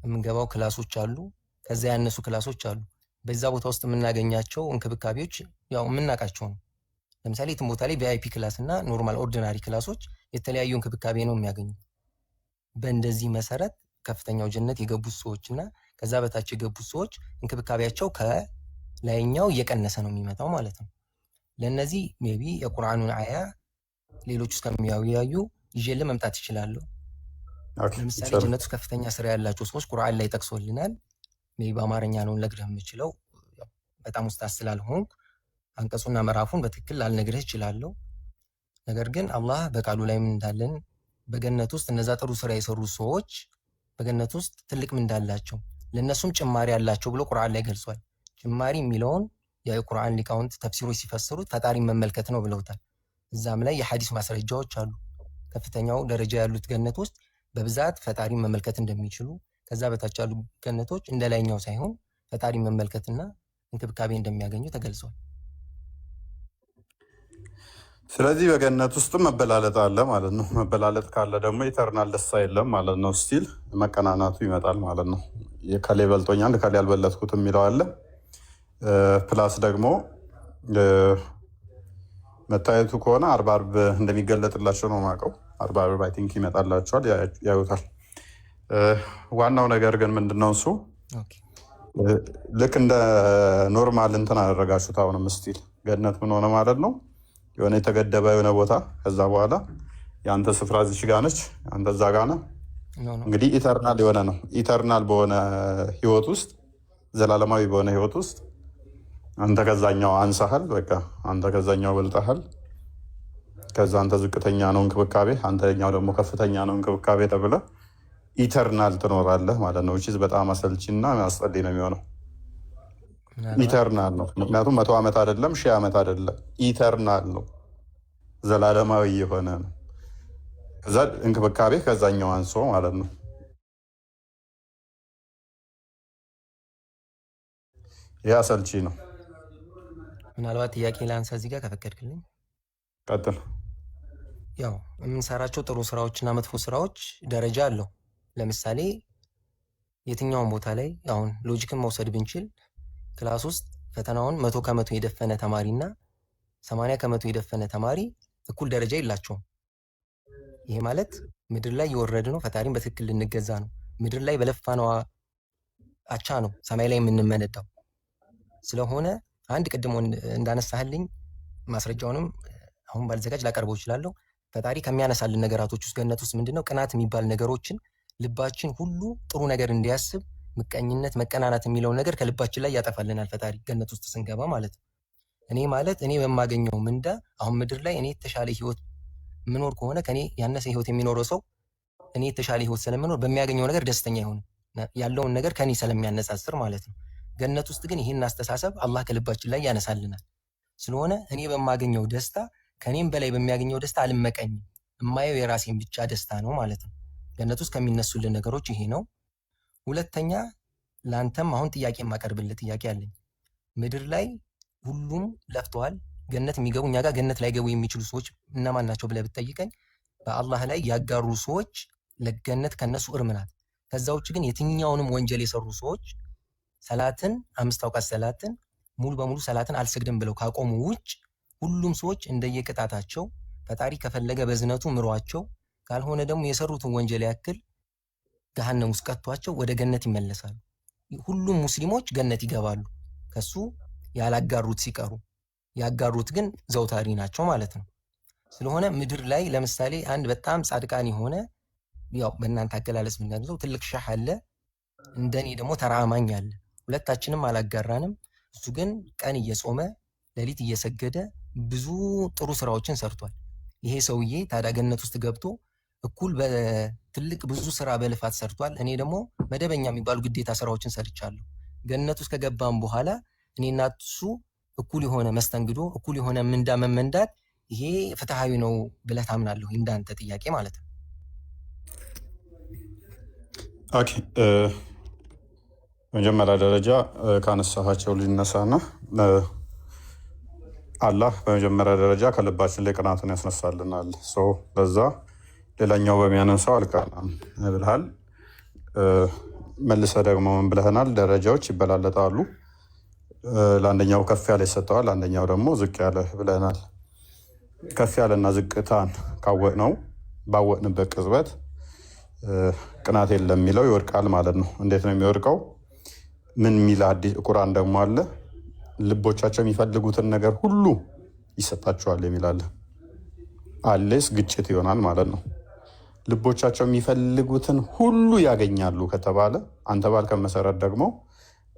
የምንገባው ክላሶች አሉ። ከዛ ያነሱ ክላሶች አሉ። በዛ ቦታ ውስጥ የምናገኛቸው እንክብካቤዎች ያው የምናውቃቸው ነው። ለምሳሌ የትም ቦታ ላይ ቪአይፒ ክላስ እና ኖርማል ኦርዲናሪ ክላሶች የተለያዩ እንክብካቤ ነው የሚያገኙት። በእንደዚህ መሰረት ከፍተኛው ጀነት የገቡት ሰዎች እና ከዛ በታች የገቡት ሰዎች እንክብካቤያቸው ከላይኛው እየቀነሰ ነው የሚመጣው ማለት ነው። ለእነዚህ ሜቢ የቁርአኑን አያ ሌሎች ውስጥ ከሚያዩ ይዤልህ መምጣት ይችላሉ። ለምሳሌ ጀነት ውስጥ ከፍተኛ ስራ ያላቸው ሰዎች ቁርአን ላይ ጠቅሶልናል። ሜቢ በአማርኛ ነው ልነግርህ የምችለው፣ በጣም ኡስታዝ ስላልሆንኩ አንቀጹና ምዕራፉን በትክክል ላልነግርህ እችላለሁ። ነገር ግን አላህ በቃሉ ላይ ምን እንዳለን በገነት ውስጥ እነዛ ጥሩ ስራ የሰሩ ሰዎች በገነት ውስጥ ትልቅ ምን እንዳላቸው ለነሱም ጭማሪ ያላቸው ብሎ ቁርአን ላይ ገልጿል። ጭማሪ የሚለውን የቁርአን ሊቃውንት ተፍሲሮች ሲፈስሩት ፈጣሪን መመልከት ነው ብለውታል። እዛም ላይ የሐዲስ ማስረጃዎች አሉ። ከፍተኛው ደረጃ ያሉት ገነት ውስጥ በብዛት ፈጣሪን መመልከት እንደሚችሉ፣ ከዛ በታች ያሉ ገነቶች እንደ ላይኛው ሳይሆን ፈጣሪን መመልከትና እንክብካቤ እንደሚያገኙ ተገልጿል። ስለዚህ በገነት ውስጥ መበላለጥ አለ ማለት ነው። መበላለጥ ካለ ደግሞ ኢተርናል ደስታ የለም ማለት ነው። ስቲል መቀናናቱ ይመጣል ማለት ነው። የከሌ በልጦኛል ከሌ ያልበለጥኩት የሚለው አለ። ፕላስ ደግሞ መታየቱ ከሆነ አርብ እንደሚገለጥላቸው ነው የማውቀው። አርብ አይ ቲንክ ይመጣላቸዋል፣ ያዩታል። ዋናው ነገር ግን ምንድነው እሱ ልክ እንደ ኖርማል እንትን አደረጋችሁት። አሁንም ስቲል ገነት ምን ሆነ ማለት ነው የሆነ የተገደበ የሆነ ቦታ፣ ከዛ በኋላ የአንተ ስፍራ እዚች ጋ ነች፣ አንተ እዛ ጋ ነህ። እንግዲህ ኢተርናል የሆነ ነው። ኢተርናል በሆነ ህይወት ውስጥ ዘላለማዊ በሆነ ህይወት ውስጥ አንተ ከዛኛው አንሳሃል፣ በቃ አንተ ከዛኛው በልጠሃል። ከዛ አንተ ዝቅተኛ ነው እንክብካቤ፣ አንተኛው ደግሞ ከፍተኛ ነው እንክብካቤ ተብለ ኢተርናል ትኖራለህ ማለት ነው። በጣም አሰልቺና አስጠሊ ነው የሚሆነው። ኢተርናል ነው ምክንያቱም 100 ዓመት አይደለም 1000 ዓመት አይደለም፣ ኢተርናል ነው፣ ዘላለማዊ የሆነ ነው። ከዛ እንክብካቤ ከዛኛው አንሶ ማለት ነው። ያ አሰልቺ ነው። ምናልባት ጥያቄ ላንሳ እዚህ ጋር ከፈቀድክልኝ። ቀጥል። ያው የምንሰራቸው ጥሩ ስራዎችና መጥፎ ስራዎች ደረጃ አለው። ለምሳሌ የትኛውን ቦታ ላይ አሁን ሎጂክን መውሰድ ብንችል ክላስ ውስጥ ፈተናውን 100 ከመቶ የደፈነ ተማሪና 80 ከመቶ የደፈነ ተማሪ እኩል ደረጃ የላቸውም። ይሄ ማለት ምድር ላይ የወረድ ነው ፈጣሪን በትክክል ልንገዛ ነው። ምድር ላይ በለፋነው አቻ ነው ሰማይ ላይ የምንመነዳው። ስለሆነ አንድ ቅድም እንዳነሳህልኝ ማስረጃውንም አሁን ባልዘጋጅ ላቀርበው እችላለሁ። ፈጣሪ ከሚያነሳልን ነገራቶች ውስጥ ገነት ውስጥ ምንድነው ቅናት የሚባል ነገሮችን ልባችን ሁሉ ጥሩ ነገር እንዲያስብ፣ ምቀኝነት፣ መቀናናት የሚለውን ነገር ከልባችን ላይ ያጠፋልናል ፈጣሪ ገነት ውስጥ ስንገባ ማለት ነው። እኔ ማለት እኔ በማገኘው ምንዳ አሁን ምድር ላይ እኔ የተሻለ ህይወት ምኖር ከሆነ ከኔ ያነሰ ህይወት የሚኖረው ሰው እኔ የተሻለ ህይወት ስለምኖር በሚያገኘው ነገር ደስተኛ አይሆንም፣ ያለውን ነገር ከኔ ስለሚያነጻጽር ማለት ነው። ገነት ውስጥ ግን ይህን አስተሳሰብ አላህ ከልባችን ላይ ያነሳልናል። ስለሆነ እኔ በማገኘው ደስታ ከኔም በላይ በሚያገኘው ደስታ አልመቀኝም። የማየው የራሴን ብቻ ደስታ ነው ማለት ነው። ገነት ውስጥ ከሚነሱልን ነገሮች ይሄ ነው። ሁለተኛ ለአንተም አሁን ጥያቄ የማቀርብልህ ጥያቄ አለኝ። ምድር ላይ ሁሉም ለፍተዋል። ገነት የሚገቡ እኛ ጋር ገነት ላይ ገቡ የሚችሉ ሰዎች እነማን ናቸው ብለህ ብትጠይቀኝ በአላህ ላይ ያጋሩ ሰዎች ለገነት ከነሱ እርም ናት። ከዛ ውጭ ግን የትኛውንም ወንጀል የሰሩ ሰዎች ሰላትን 5 አውቃት ሰላትን ሙሉ በሙሉ ሰላትን አልሰግድም ብለው ካቆሙ ውጭ ሁሉም ሰዎች እንደየቅጣታቸው ፈጣሪ ከፈለገ በዝነቱ ምሯቸው፣ ካልሆነ ደግሞ የሰሩትን ወንጀል ያክል ገሃነም ውስጥ ቀጥቷቸው ወደ ገነት ይመለሳሉ። ሁሉም ሙስሊሞች ገነት ይገባሉ ከሱ ያላጋሩት ሲቀሩ፣ ያጋሩት ግን ዘውታሪ ናቸው ማለት ነው። ስለሆነ ምድር ላይ ለምሳሌ አንድ በጣም ጻድቃን የሆነ ያው በእናንተ አገላለጽ ምንድነው ትልቅ ሻህ አለ፣ እንደኔ ደግሞ ተራማኝ አለ። ሁለታችንም አላጋራንም። እሱ ግን ቀን እየጾመ ሌሊት እየሰገደ ብዙ ጥሩ ስራዎችን ሰርቷል። ይሄ ሰውዬ ታዲያ ገነት ውስጥ ገብቶ እኩል በትልቅ ብዙ ስራ በልፋት ሰርቷል። እኔ ደግሞ መደበኛ የሚባሉ ግዴታ ስራዎችን ሰርቻለሁ። ገነት ውስጥ ከገባም በኋላ እኔና እሱ እኩል የሆነ መስተንግዶ እኩል የሆነ ምንዳ መመንዳት ይሄ ፍትሃዊ ነው ብለህ ታምናለህ? እንዳንተ ጥያቄ ማለት ነው። ኦኬ መጀመሪያ ደረጃ ካነሳኋቸው ልነሳና አላህ በመጀመሪያ ደረጃ ከልባችን ላይ ቅናትን ያስነሳልናል። በዛ ሌላኛው በሚያነሳው አልቀናም ብልሃል። መልሰ ደግሞ ምን ብለህናል? ደረጃዎች ይበላለጣሉ። ለአንደኛው ከፍ ያለ ይሰጠዋል፣ አንደኛው ደግሞ ዝቅ ያለ ብለናል። ከፍ ያለና ዝቅታን ካወቅነው ባወቅንበት ቅጽበት ቅናት የለም የሚለው ይወድቃል ማለት ነው። እንዴት ነው የሚወድቀው? ምን የሚል አዲስ ቁርአን ደግሞ አለ? ልቦቻቸው የሚፈልጉትን ነገር ሁሉ ይሰጣቸዋል የሚላለ አሌስ ግጭት ይሆናል ማለት ነው። ልቦቻቸው የሚፈልጉትን ሁሉ ያገኛሉ ከተባለ አንተ ባልከን መሰረት ደግሞ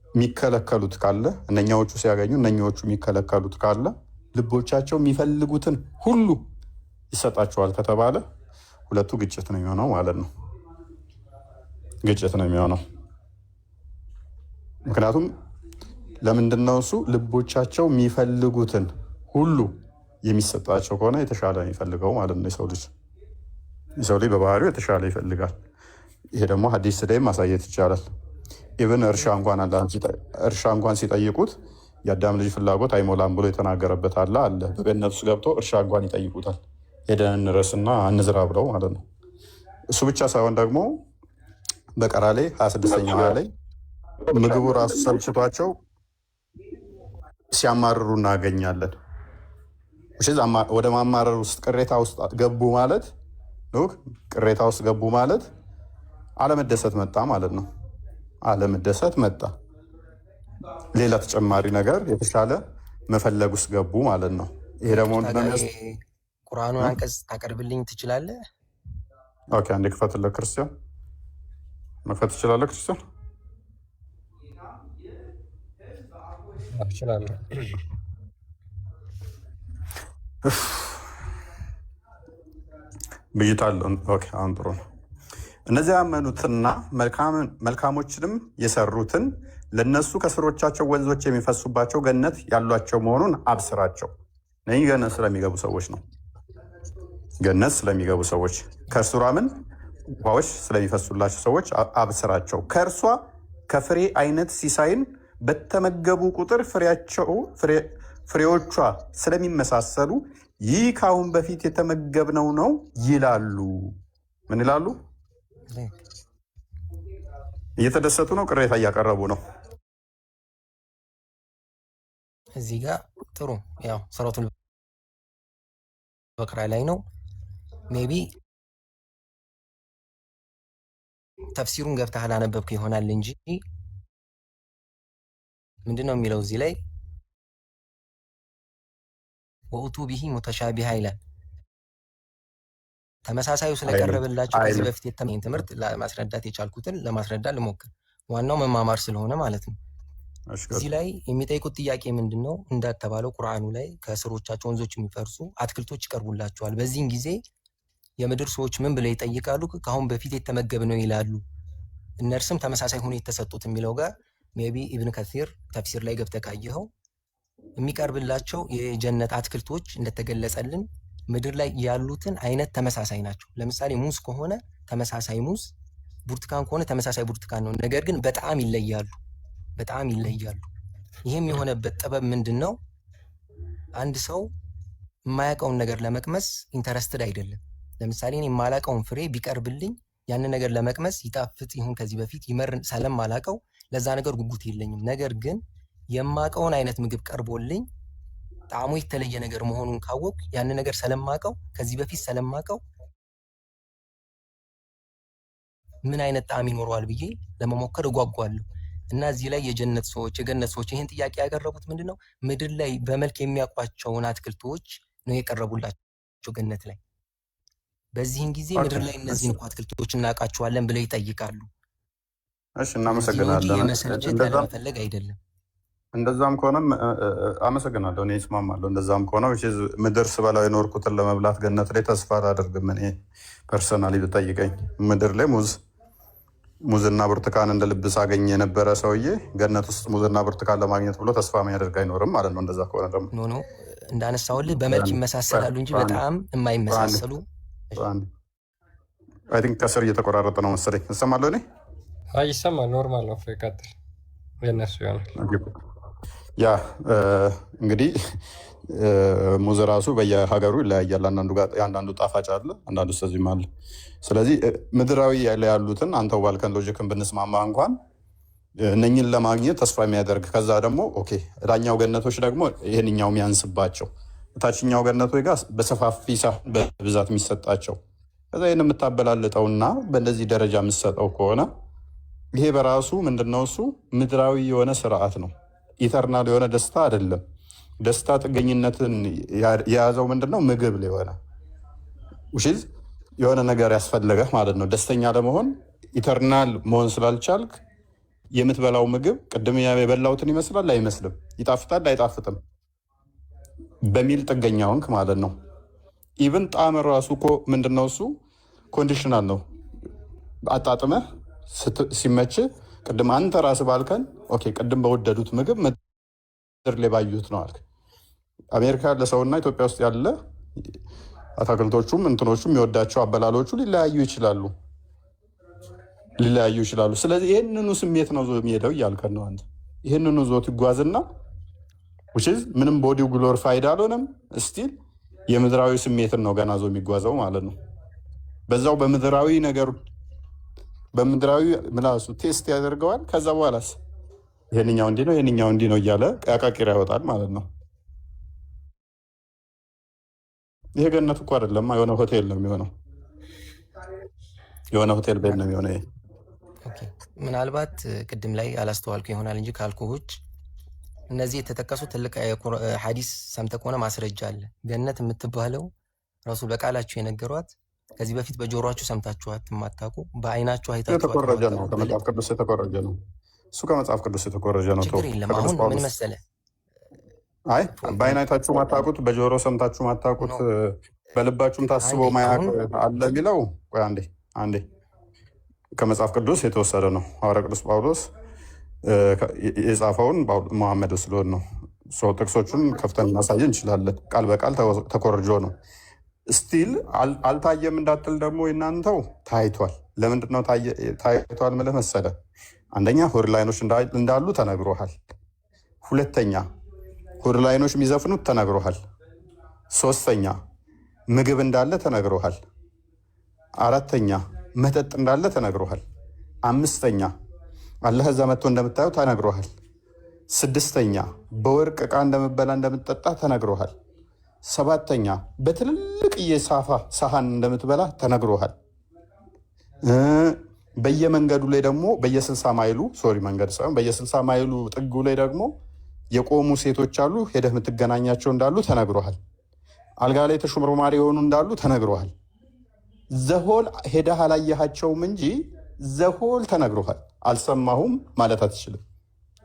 የሚከለከሉት ካለ እነኛዎቹ ሲያገኙ እነኛዎቹ የሚከለከሉት ካለ ልቦቻቸው የሚፈልጉትን ሁሉ ይሰጣቸዋል ከተባለ ሁለቱ ግጭት ነው የሚሆነው ማለት ነው። ግጭት ነው የሚሆነው። ምክንያቱም ለምንድነው እሱ ልቦቻቸው የሚፈልጉትን ሁሉ የሚሰጣቸው ከሆነ የተሻለ የሚፈልገው ማለት ነው። የሰው ልጅ በባህሪው የተሻለ ይፈልጋል። ይሄ ደግሞ ሐዲስ ላይ ማሳየት ይቻላል። ኢብን እርሻ እንኳን ሲጠይቁት የአዳም ልጅ ፍላጎት አይሞላም ብሎ የተናገረበት አለ። በገነት ውስጥ ገብቶ እርሻ እንኳን ይጠይቁታል፣ ሄደን እንረስና እንዝራ ብለው ማለት ነው። እሱ ብቻ ሳይሆን ደግሞ በቀራ ላይ 26ኛው ላይ ምግቡ ራሱ ሰልችቷቸው ሲያማርሩ እናገኛለን። ወደ ማማረር ውስጥ ቅሬታ ውስጥ ገቡ ማለት ቅሬታ ውስጥ ገቡ ማለት አለመደሰት መጣ ማለት ነው። አለመደሰት መጣ፣ ሌላ ተጨማሪ ነገር የተሻለ መፈለግ ውስጥ ገቡ ማለት ነው። ይሄ ደግሞ ቁርአኑን አንቀጽ አቀርብልኝ ትችላለህ? ኦኬ፣ አንዴ ክፈትልህ። ክርስቲያን መክፈት ትችላለህ? ክርስቲያን እችላለሁ። ብይታ አለው። ኦኬ፣ አሁን ጥሩ ነው። እነዚያ ያመኑትና መልካሞችንም የሰሩትን ለነሱ ከስሮቻቸው ወንዞች የሚፈሱባቸው ገነት ያሏቸው መሆኑን አብስራቸው። ነኝ ገነት ስለሚገቡ ሰዎች ነው። ገነት ስለሚገቡ ሰዎች ከስሯ ምን ውሃዎች ስለሚፈሱላቸው ሰዎች አብስራቸው። ከእርሷ ከፍሬ አይነት ሲሳይን በተመገቡ ቁጥር ፍሬዎቿ ስለሚመሳሰሉ ይህ ከአሁን በፊት የተመገብነው ነው ይላሉ። ምን ይላሉ? እየተደሰቱ ነው? ቅሬታ እያቀረቡ ነው? እዚህ ጋር ጥሩ ያው ሱረቱል በቅራ ላይ ነው። ሜቢ ተፍሲሩን ገብተህ አላነበብክ ይሆናል እንጂ ምንድነው የሚለው እዚህ ላይ ወኡቱ ቢሂ ሙተሻቢሃ ይላል። ተመሳሳዩ ስለቀረበላቸው ከዚህ በፊት የተመኝ ትምህርት ለማስረዳት የቻልኩትን ለማስረዳት ልሞክር። ዋናው መማማር ስለሆነ ማለት ነው። እዚህ ላይ የሚጠይቁት ጥያቄ ምንድነው? እንዳተባለው ቁርአኑ ላይ ከስሮቻቸው ወንዞች የሚፈርሱ አትክልቶች ይቀርቡላቸዋል። በዚህን ጊዜ የምድር ሰዎች ምን ብለው ይጠይቃሉ? ከአሁን በፊት የተመገብነው ይላሉ። እነርሱም ተመሳሳይ ሆኖ የተሰጡት የሚለው ጋር ሜቢ ኢብን ከሲር ተፍሲር ላይ ገብተህ ካየኸው የሚቀርብላቸው የጀነት አትክልቶች እንደተገለጸልን ምድር ላይ ያሉትን አይነት ተመሳሳይ ናቸው። ለምሳሌ ሙዝ ከሆነ ተመሳሳይ ሙዝ፣ ብርቱካን ከሆነ ተመሳሳይ ብርቱካን ነው። ነገር ግን በጣም ይለያሉ፣ በጣም ይለያሉ። ይህም የሆነበት ጥበብ ምንድን ነው? አንድ ሰው የማያውቀውን ነገር ለመቅመስ ኢንተረስትድ አይደለም። ለምሳሌ እኔ የማላውቀውን ፍሬ ቢቀርብልኝ ያንን ነገር ለመቅመስ ይጣፍጥ ይሁን ከዚህ በፊት ይመር ስለማላውቀው ለዛ ነገር ጉጉት የለኝም። ነገር ግን የማውቀውን አይነት ምግብ ቀርቦልኝ ጣዕሙ የተለየ ነገር መሆኑን ካወቅ ያንን ነገር ስለማውቀው ከዚህ በፊት ስለማውቀው ምን አይነት ጣዕም ይኖረዋል ብዬ ለመሞከር እጓጓለሁ። እና እዚህ ላይ የገነት ሰዎች ይህን ጥያቄ ያቀረቡት ምንድነው? ምድር ላይ በመልክ የሚያውቋቸውን አትክልቶች ነው የቀረቡላቸው ገነት ላይ። በዚህን ጊዜ ምድር ላይ እነዚህን አትክልቶች እናውቃቸዋለን ብለው ይጠይቃሉ። እሺ፣ እናመሰግናለን። የመሰልቸት ያለመፈለግ አይደለም። እንደዛም ከሆነ አመሰግናለሁ። እኔ እስማማለሁ። እንደዛም ከሆነ ምድር ስበላው የኖርኩትን ለመብላት ገነት ላይ ተስፋ አላደርግም። እኔ ፐርሰናሊ ብጠይቀኝ ምድር ላይ ሙዝ ሙዝና ብርቱካን እንደ ልብ ሳገኝ የነበረ ሰውዬ ገነት ውስጥ ሙዝና ብርቱካን ለማግኘት ብሎ ተስፋ የሚያደርግ አይኖርም ማለት ነው። እንደዛ ከሆነ ደግሞ ኖ ኖ እንዳነሳውልህ በመልክ ይመሳሰላሉ እንጂ በጣም የማይመሳሰሉ። አይ ቲንክ ከስር እየተቆራረጠ ነው መሰለኝ። እሰማለሁ እኔ ይሰማል። ኖርማል ነው። ይቀጥል። የነሱ ይሆናል። ያ እንግዲህ ሙዝ ራሱ በየሀገሩ ይለያያል። አንዳንዱ ጣፋጭ አለ፣ አንዳንዱ ስለዚህም አለ። ስለዚህ ምድራዊ ላይ ያሉትን አንተው ባልከን ሎጂክን ብንስማማ እንኳን እነኝን ለማግኘት ተስፋ የሚያደርግ ከዛ ደግሞ ኦኬ ዳኛው ገነቶች ደግሞ ይህንኛው የሚያንስባቸው ታችኛው ገነቶች ጋር በሰፋፊ ሳህን በብዛት የሚሰጣቸው ከዛ ይህን የምታበላልጠውና በእንደዚህ ደረጃ የምትሰጠው ከሆነ ይሄ በራሱ ምንድነው? እሱ ምድራዊ የሆነ ስርዓት ነው። ኢተርናል የሆነ ደስታ አይደለም። ደስታ ጥገኝነትን የያዘው ምንድነው? ምግብ ሊሆነ ውሽዝ የሆነ ነገር ያስፈለገህ ማለት ነው። ደስተኛ ለመሆን ኢተርናል መሆን ስላልቻልክ የምትበላው ምግብ ቅድም የበላውትን ይመስላል አይመስልም፣ ይጣፍጣል አይጣፍጥም በሚል ጥገኛ ሆንክ ማለት ነው። ኢቭን ጣዕም ራሱ እኮ ምንድነው? እሱ ኮንዲሽናል ነው። አጣጥመህ ሲመች ቅድም አንተ ራስ ባልከን ኦኬ ቅድም በወደዱት ምግብ ምድር ላይ ባዩት ነው አልክ። አሜሪካ ያለ ሰውና ኢትዮጵያ ውስጥ ያለ አታክልቶቹም እንትኖቹም የሚወዳቸው አበላሎቹ ሊለያዩ ይችላሉ። ስለዚህ ይህንኑ ስሜት ነው ዞ የሚሄደው እያልከን ነው አንተ። ይህንኑ ዞት ይጓዝና ምንም ቦዲው ግሎሪፋይድ አልሆነም፣ ስቲል የምድራዊ ስሜትን ነው ገና ዞ የሚጓዘው ማለት ነው። በዛው በምድራዊ ነገር በምድራዊ ምላሱ ቴስት ያደርገዋል። ከዛ በኋላስ ይሄንኛው እንዲህ ነው ይሄንኛው እንዲህ ነው እያለ ቀያቃቂር ያወጣል ማለት ነው። ይሄ ገነት እኮ አይደለም፣ የሆነ ሆቴል ነው የሚሆነው። የሆነ ሆቴል ቤት ነው የሚሆነው። ምናልባት ቅድም ላይ አላስተዋልኩ ይሆናል እንጂ ካልኩህ እነዚህ የተጠቀሱ ትልቅ ሐዲስ ሰምተህ ከሆነ ማስረጃ አለ። ገነት የምትባለው ረሱል በቃላችሁ የነገሯት ከዚህ በፊት በጆሮአችሁ ሰምታችኋት የማታውቁ በአይናችሁ አይታችኋት የተኮረጀ ነው። ከመጽሐፍ ቅዱስ የተኮረጀ ነው። እሱ ከመጽሐፍ ቅዱስ የተኮረጀ ነው። ችግር የለም። አሁን ምን መሰለህ፣ አይ በአይን አይታችሁ ማታውቁት፣ በጆሮ ሰምታችሁ ማታውቁት፣ በልባችሁም ታስቦ ማያውቅ አለ የሚለው ቆይ አንዴ ከመጽሐፍ ቅዱስ የተወሰደ ነው። ሐዋርያ ቅዱስ ጳውሎስ የጻፈውን መሐመድ ስለሆን ነው። ጥቅሶቹን ከፍተን እናሳየን እንችላለን። ቃል በቃል ተኮርጆ ነው። ስቲል አልታየም እንዳትል ደግሞ እናንተው ታይቷል። ለምንድን ነው ታይቷል ምልህ መሰለ? አንደኛ ሆድ ላይኖች እንዳሉ ተነግሮሃል። ሁለተኛ ሆድ ላይኖች የሚዘፍኑት ተነግሮሃል። ሶስተኛ ምግብ እንዳለ ተነግሮሃል። አራተኛ መጠጥ እንዳለ ተነግሮሃል። አምስተኛ አላህ እዛ መጥቶ እንደምታየው ተነግሮሃል። ስድስተኛ በወርቅ ዕቃ እንደምበላ እንደምትጠጣ ተነግሮሃል። ሰባተኛ በትልልቅ የሳፋ ሳህን እንደምትበላ ተነግሮሃል። በየመንገዱ ላይ ደግሞ በየ60 ማይሉ መንገድ ሳይሆን በየ60 ማይሉ ጥጉ ላይ ደግሞ የቆሙ ሴቶች አሉ። ሄደህ የምትገናኛቸው እንዳሉ ተነግሮሃል። አልጋ ላይ ተሹምሮማሪ የሆኑ እንዳሉ ተነግሮሃል። ዘሆል ሄደህ አላየሃቸውም እንጂ ዘሆል ተነግሮሃል። አልሰማሁም ማለት አትችልም።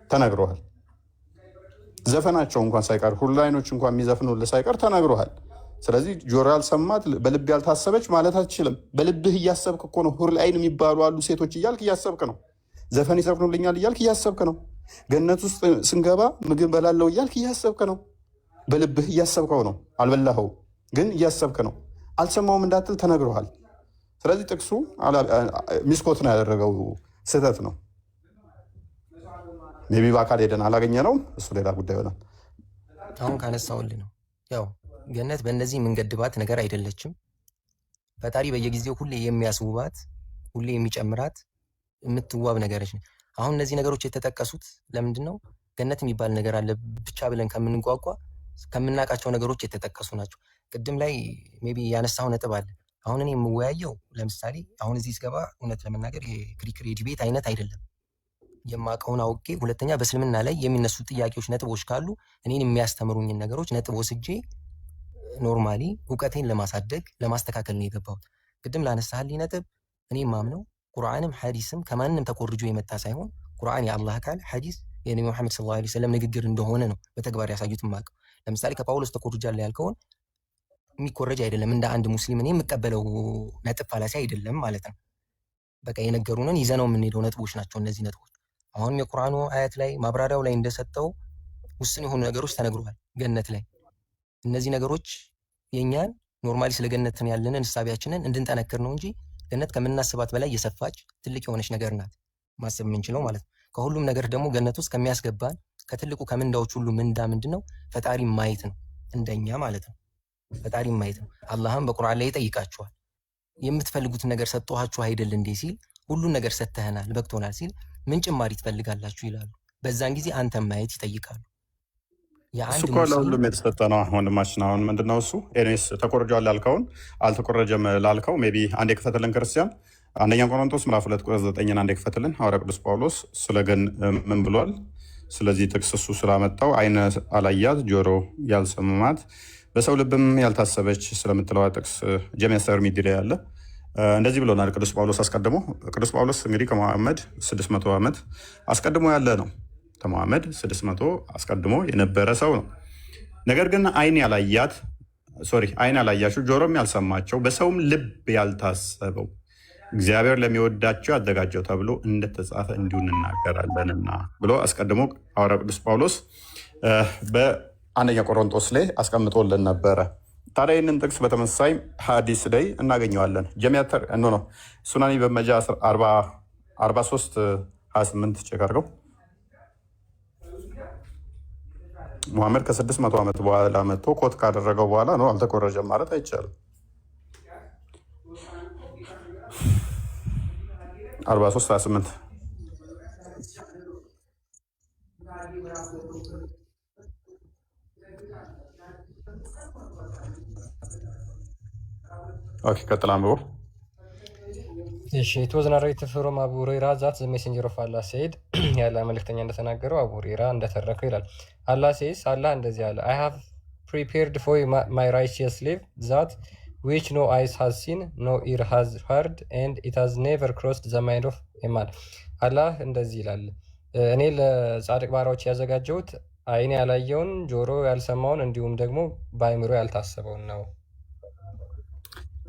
ተነግሮሃል። ዘፈናቸው እንኳን ሳይቀር ሁላይኖች እንኳን የሚዘፍኑልህ ሳይቀር ተነግሮሃል። ስለዚህ ጆሮ ያልሰማት በልብ ያልታሰበች ማለት አትችልም። በልብህ እያሰብክ እኮ ነው። ሁር አይን የሚባሉ አሉ ሴቶች እያልክ እያሰብክ ነው። ዘፈን ይዘፍኑልኛል እያልክ እያሰብክ ነው። ገነት ውስጥ ስንገባ ምግብ በላለው እያልክ እያሰብክ ነው። በልብህ እያሰብከው ነው። አልበላኸው ግን እያሰብክ ነው። አልሰማውም እንዳትል ተነግሮሃል። ስለዚህ ጥቅሱ ሚስኮት ነው ያደረገው፣ ስህተት ነው። ሜቢ በአካል ሄደን አላገኘ ነው፣ እሱ ሌላ ጉዳይ ይሆናል። አሁን ካነሳውልህ ነው ያው ገነት በእነዚህ የምንገድባት ነገር አይደለችም። ፈጣሪ በየጊዜው ሁሌ የሚያስውባት ሁሌ የሚጨምራት የምትዋብ ነገሮች ነው። አሁን እነዚህ ነገሮች የተጠቀሱት ለምንድን ነው? ገነት የሚባል ነገር አለ ብቻ ብለን ከምንጓጓ ከምናውቃቸው ነገሮች የተጠቀሱ ናቸው። ቅድም ላይ ሜይ ቢ ያነሳው ነጥብ አለ። አሁን እኔ የምወያየው ለምሳሌ አሁን እዚህ ስገባ እውነት ለመናገር የክሪክር ዲቤት አይነት አይደለም። የማውቀውን አውቄ፣ ሁለተኛ በእስልምና ላይ የሚነሱ ጥያቄዎች ነጥቦች ካሉ እኔን የሚያስተምሩኝን ነገሮች ነጥብ ወስጄ ኖርማሊ እውቀቴን ለማሳደግ ለማስተካከል ነው የገባሁት። ቅድም ላነሳህልኝ ነጥብ እኔ ማምነው ቁርአንም ሐዲስም ከማንም ተኮርጆ የመጣ ሳይሆን ቁርአን የአላህ ቃል፣ ሐዲስ የነቢ መሐመድ ሰለላሁ ዐለይሂ ወሰለም ንግግር እንደሆነ ነው በተግባር ያሳዩት ማቀው። ለምሳሌ ከጳውሎስ ተኮርጃለሁ ያልከውን የሚኮረጅ አይደለም። እንደ አንድ ሙስሊም እኔ የምቀበለው ነጥብ ፋላሲ አይደለም ማለት ነው። በቃ የነገሩንን ይዘነው የምንሄደው ነጥቦች ናቸው እነዚህ ነጥቦች። አሁንም የቁርአኑ አያት ላይ ማብራሪያው ላይ እንደሰጠው ውስን የሆኑ ነገሮች ተነግሯል ገነት ላይ። እነዚህ ነገሮች የኛን ኖርማሊ ስለ ገነትን ያለንን እሳቢያችንን እንድንጠነክር ነው እንጂ ገነት ከምናስባት በላይ የሰፋች ትልቅ የሆነች ነገር ናት ማሰብ የምንችለው ማለት ነው። ከሁሉም ነገር ደግሞ ገነት ውስጥ ከሚያስገባን ከትልቁ ከምንዳዎች ሁሉ ምንዳ ምንድነው? ፈጣሪ ማየት ነው እንደኛ ማለት ነው። ፈጣሪ ማየት ነው። አላህም በቁርአን ላይ ይጠይቃችኋል የምትፈልጉትን ነገር ሰጥቷችሁ አይደል እንዴ ሲል ሁሉን ነገር ሰጥተህናል በቅቶናል ሲል ምን ጭማሪ ትፈልጋላችሁ ይላሉ። በዛን ጊዜ አንተም ማየት ይጠይቃሉ። እሱ እኮ ለሁሉም የተሰጠ ነው። ወንድማችን አሁን ምንድነው እሱ ኤኒዌይስ ተቆርጇል ያልከውን አልተቆረጀም ላልከው ሜይ ቢ አንዴ ክፈትልን ክርስቲያን አንደኛ ቆሮንቶስ ምዕራፍ 2 ቁጥር 9 አንዴ ክፈትልን። ሐዋርያ ቅዱስ ጳውሎስ ስለ ገን ምን ብሏል? ስለዚህ ጥቅስ እሱ ስላመጣው አይነ አላያት ጆሮ ያልሰማት በሰው ልብም ያልታሰበች ስለምትለዋ ጥቅስ ጀሜስተር ሚድሪ ያለ እንደዚህ ብሎናል ቅዱስ ጳውሎስ አስቀድሞ። ቅዱስ ጳውሎስ እንግዲህ ከመሐመድ 600 ዓመት አስቀድሞ ያለ ነው። ከመሐመድ 600 አስቀድሞ የነበረ ሰው ነው። ነገር ግን አይን ያላያቸው ጆሮም ያልሰማቸው በሰውም ልብ ያልታሰበው እግዚአብሔር ለሚወዳቸው ያዘጋጀው ተብሎ እንደተጻፈ እንዲሁ እንናገራለንና ብሎ አስቀድሞ ሐዋርያ ቅዱስ ጳውሎስ በአንደኛ ቆሮንቶስ ላይ አስቀምጦልን ነበረ። ታዲያ ይህንን ጥቅስ በተመሳሳይ ሐዲስ ላይ እናገኘዋለን። ጀሚያተር ነው ሱናኒ በመጃ 43 28 ቼክ አድርገው። ሙሐመድ ከ600 ዓመት በኋላ መጥቶ ኮት ካደረገው በኋላ ነው አልተቆረጀም ማለት አይቻልም። 43 28 ኦኬ ቀጥል አንብቦ። እሺ it was narrated from Abu Hurairah that the messenger of Allah said ያለ መልእክተኛ እንደተናገረው አቡ ሁረይራ እንደተረከው ይላል። አላህ says አላህ እንደዚህ አለ I have prepared for my righteous slave that which no eyes has seen no ear has heard and it has never crossed the mind of a man አላህ እንደዚህ ይላል እኔ ለጻድቅ ባሪያዎች ያዘጋጀሁት አይን ያላየውን ጆሮ ያልሰማውን እንዲሁም ደግሞ በአእምሮ ያልታሰበውን ነው።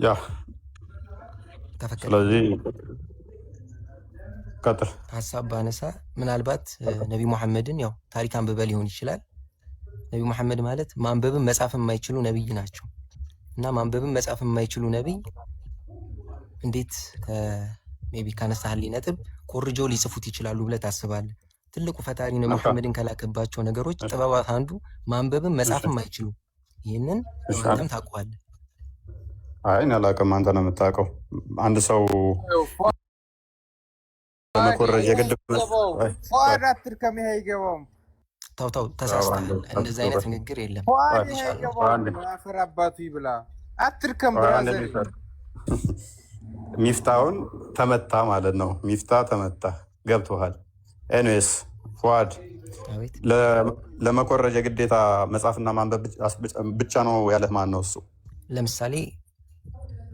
ያ ስለዚህ ቀጥል ሀሳብ ባነሳ ምናልባት ነቢ ሙሐመድን ያው ታሪክ አንብበ ሊሆን ይችላል። ነቢ ሙሐመድ ማለት ማንበብን መጻፍን የማይችሉ ነብይ ናቸው እና ማንበብን መጻፍን የማይችሉ ነብይ እንዴት ሜቢ ካነሳህልኝ ነጥብ ኮርጆ ሊጽፉት ይችላሉ ብለህ ታስባለህ? ትልቁ ፈጣሪ ነቢ ሙሐመድን ከላከባቸው ነገሮች ጥበባት አንዱ ማንበብን መጻፍን የማይችሉ ይህንን አንተም ታውቀዋለህ። አይ እኔ አላውቅም፣ አንተ ነው የምታውቀው። አንድ ሰው መኮረጅ የግድ ፏድ አትርከም፣ ይሄ አይገባውም። ተው ተሳስተሃል። እንደዚህ አይነት ንግግር የለም። ፏድ ይሄ አይገባውም። አፈር አባቱ ይብላ። አትርከም ብራዘር። ሚፍታውን ተመታ ማለት ነው። ሚፍታ ተመታ፣ ገብቶሃል? ኤኒዌይስ ፏድ ለመኮረጅ የግዴታ መጻፍና ማንበብ ብቻ ነው ያለህ ማን ነው እሱ? ለምሳሌ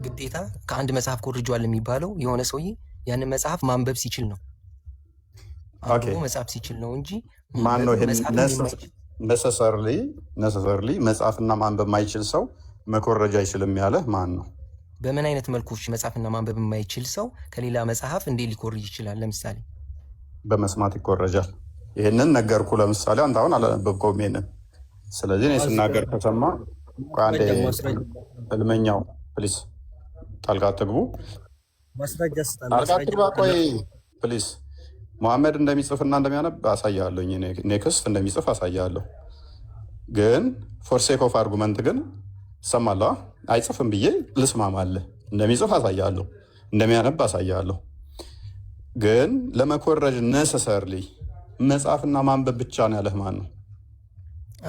ግዴታ ከአንድ መጽሐፍ ኮርጇል የሚባለው የሆነ ሰውዬ ያንን መጽሐፍ ማንበብ ሲችል ነው። አንብቦ መጽሐፍ ሲችል ነው እንጂ ማን ነው ይሄን ነሰሰርሊ መጽሐፍና ማንበብ የማይችል ሰው መኮረጅ አይችልም ያለህ ማን ነው? በምን አይነት መልኩሽ መጽሐፍና ማንበብ የማይችል ሰው ከሌላ መጽሐፍ እንዴት ሊኮርጅ ይችላል? ለምሳሌ በመስማት ይኮረጃል። ይሄንን ነገርኩ። ለምሳሌ አንተ አሁን አላነበብከውም ይሄንን። ስለዚህ እኔ ስናገር ከሰማ አንዴ ህልመኛው ፕሊስ ጣልቃ አትግቡ። ጣልቃ አትግባ። ቆይ ፕሊስ ሙሐመድ እንደሚጽፍና እንደሚያነብ አሳያለሁ። ኔክስት እንደሚጽፍ አሳያለሁ። ግን ፎር ሴክ ኦፍ አርጉመንት ግን ሰማላ አይጽፍም ብዬ ልስማማለህ። እንደሚጽፍ አሳያለሁ፣ እንደሚያነብ አሳያለሁ። ግን ለመኮረጅ ነሰሰርሊ መጽሐፍና ማንበብ ብቻ ነው ያለህ ማን ነው?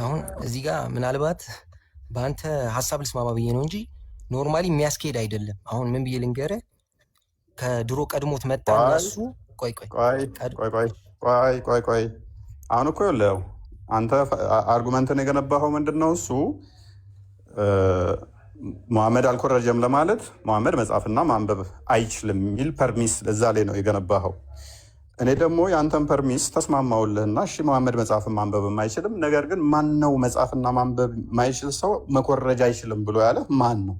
አሁን እዚህ ጋር ምናልባት በአንተ ሀሳብ ልስማማ ብዬ ነው እንጂ ኖርማሊ የሚያስኬድ አይደለም። አሁን ምን ብዬ ልንገርህ፣ ከድሮ ቀድሞት መጣ እነሱ። ቆይ አሁን እኮ ያለው አንተ አርጉመንትን የገነባኸው ምንድን ነው? እሱ ሙሐመድ አልኮረጀም ለማለት ሙሐመድ መጽሐፍና ማንበብ አይችልም የሚል ፐርሚስ እዛ ላይ ነው የገነባኸው። እኔ ደግሞ የአንተን ፐርሚስ ተስማማውልህና እሺ ሙሐመድ መጽሐፍን ማንበብ አይችልም፣ ነገር ግን ማን ነው መጽሐፍና ማንበብ የማይችል ሰው መኮረጅ አይችልም ብሎ ያለ ማን ነው?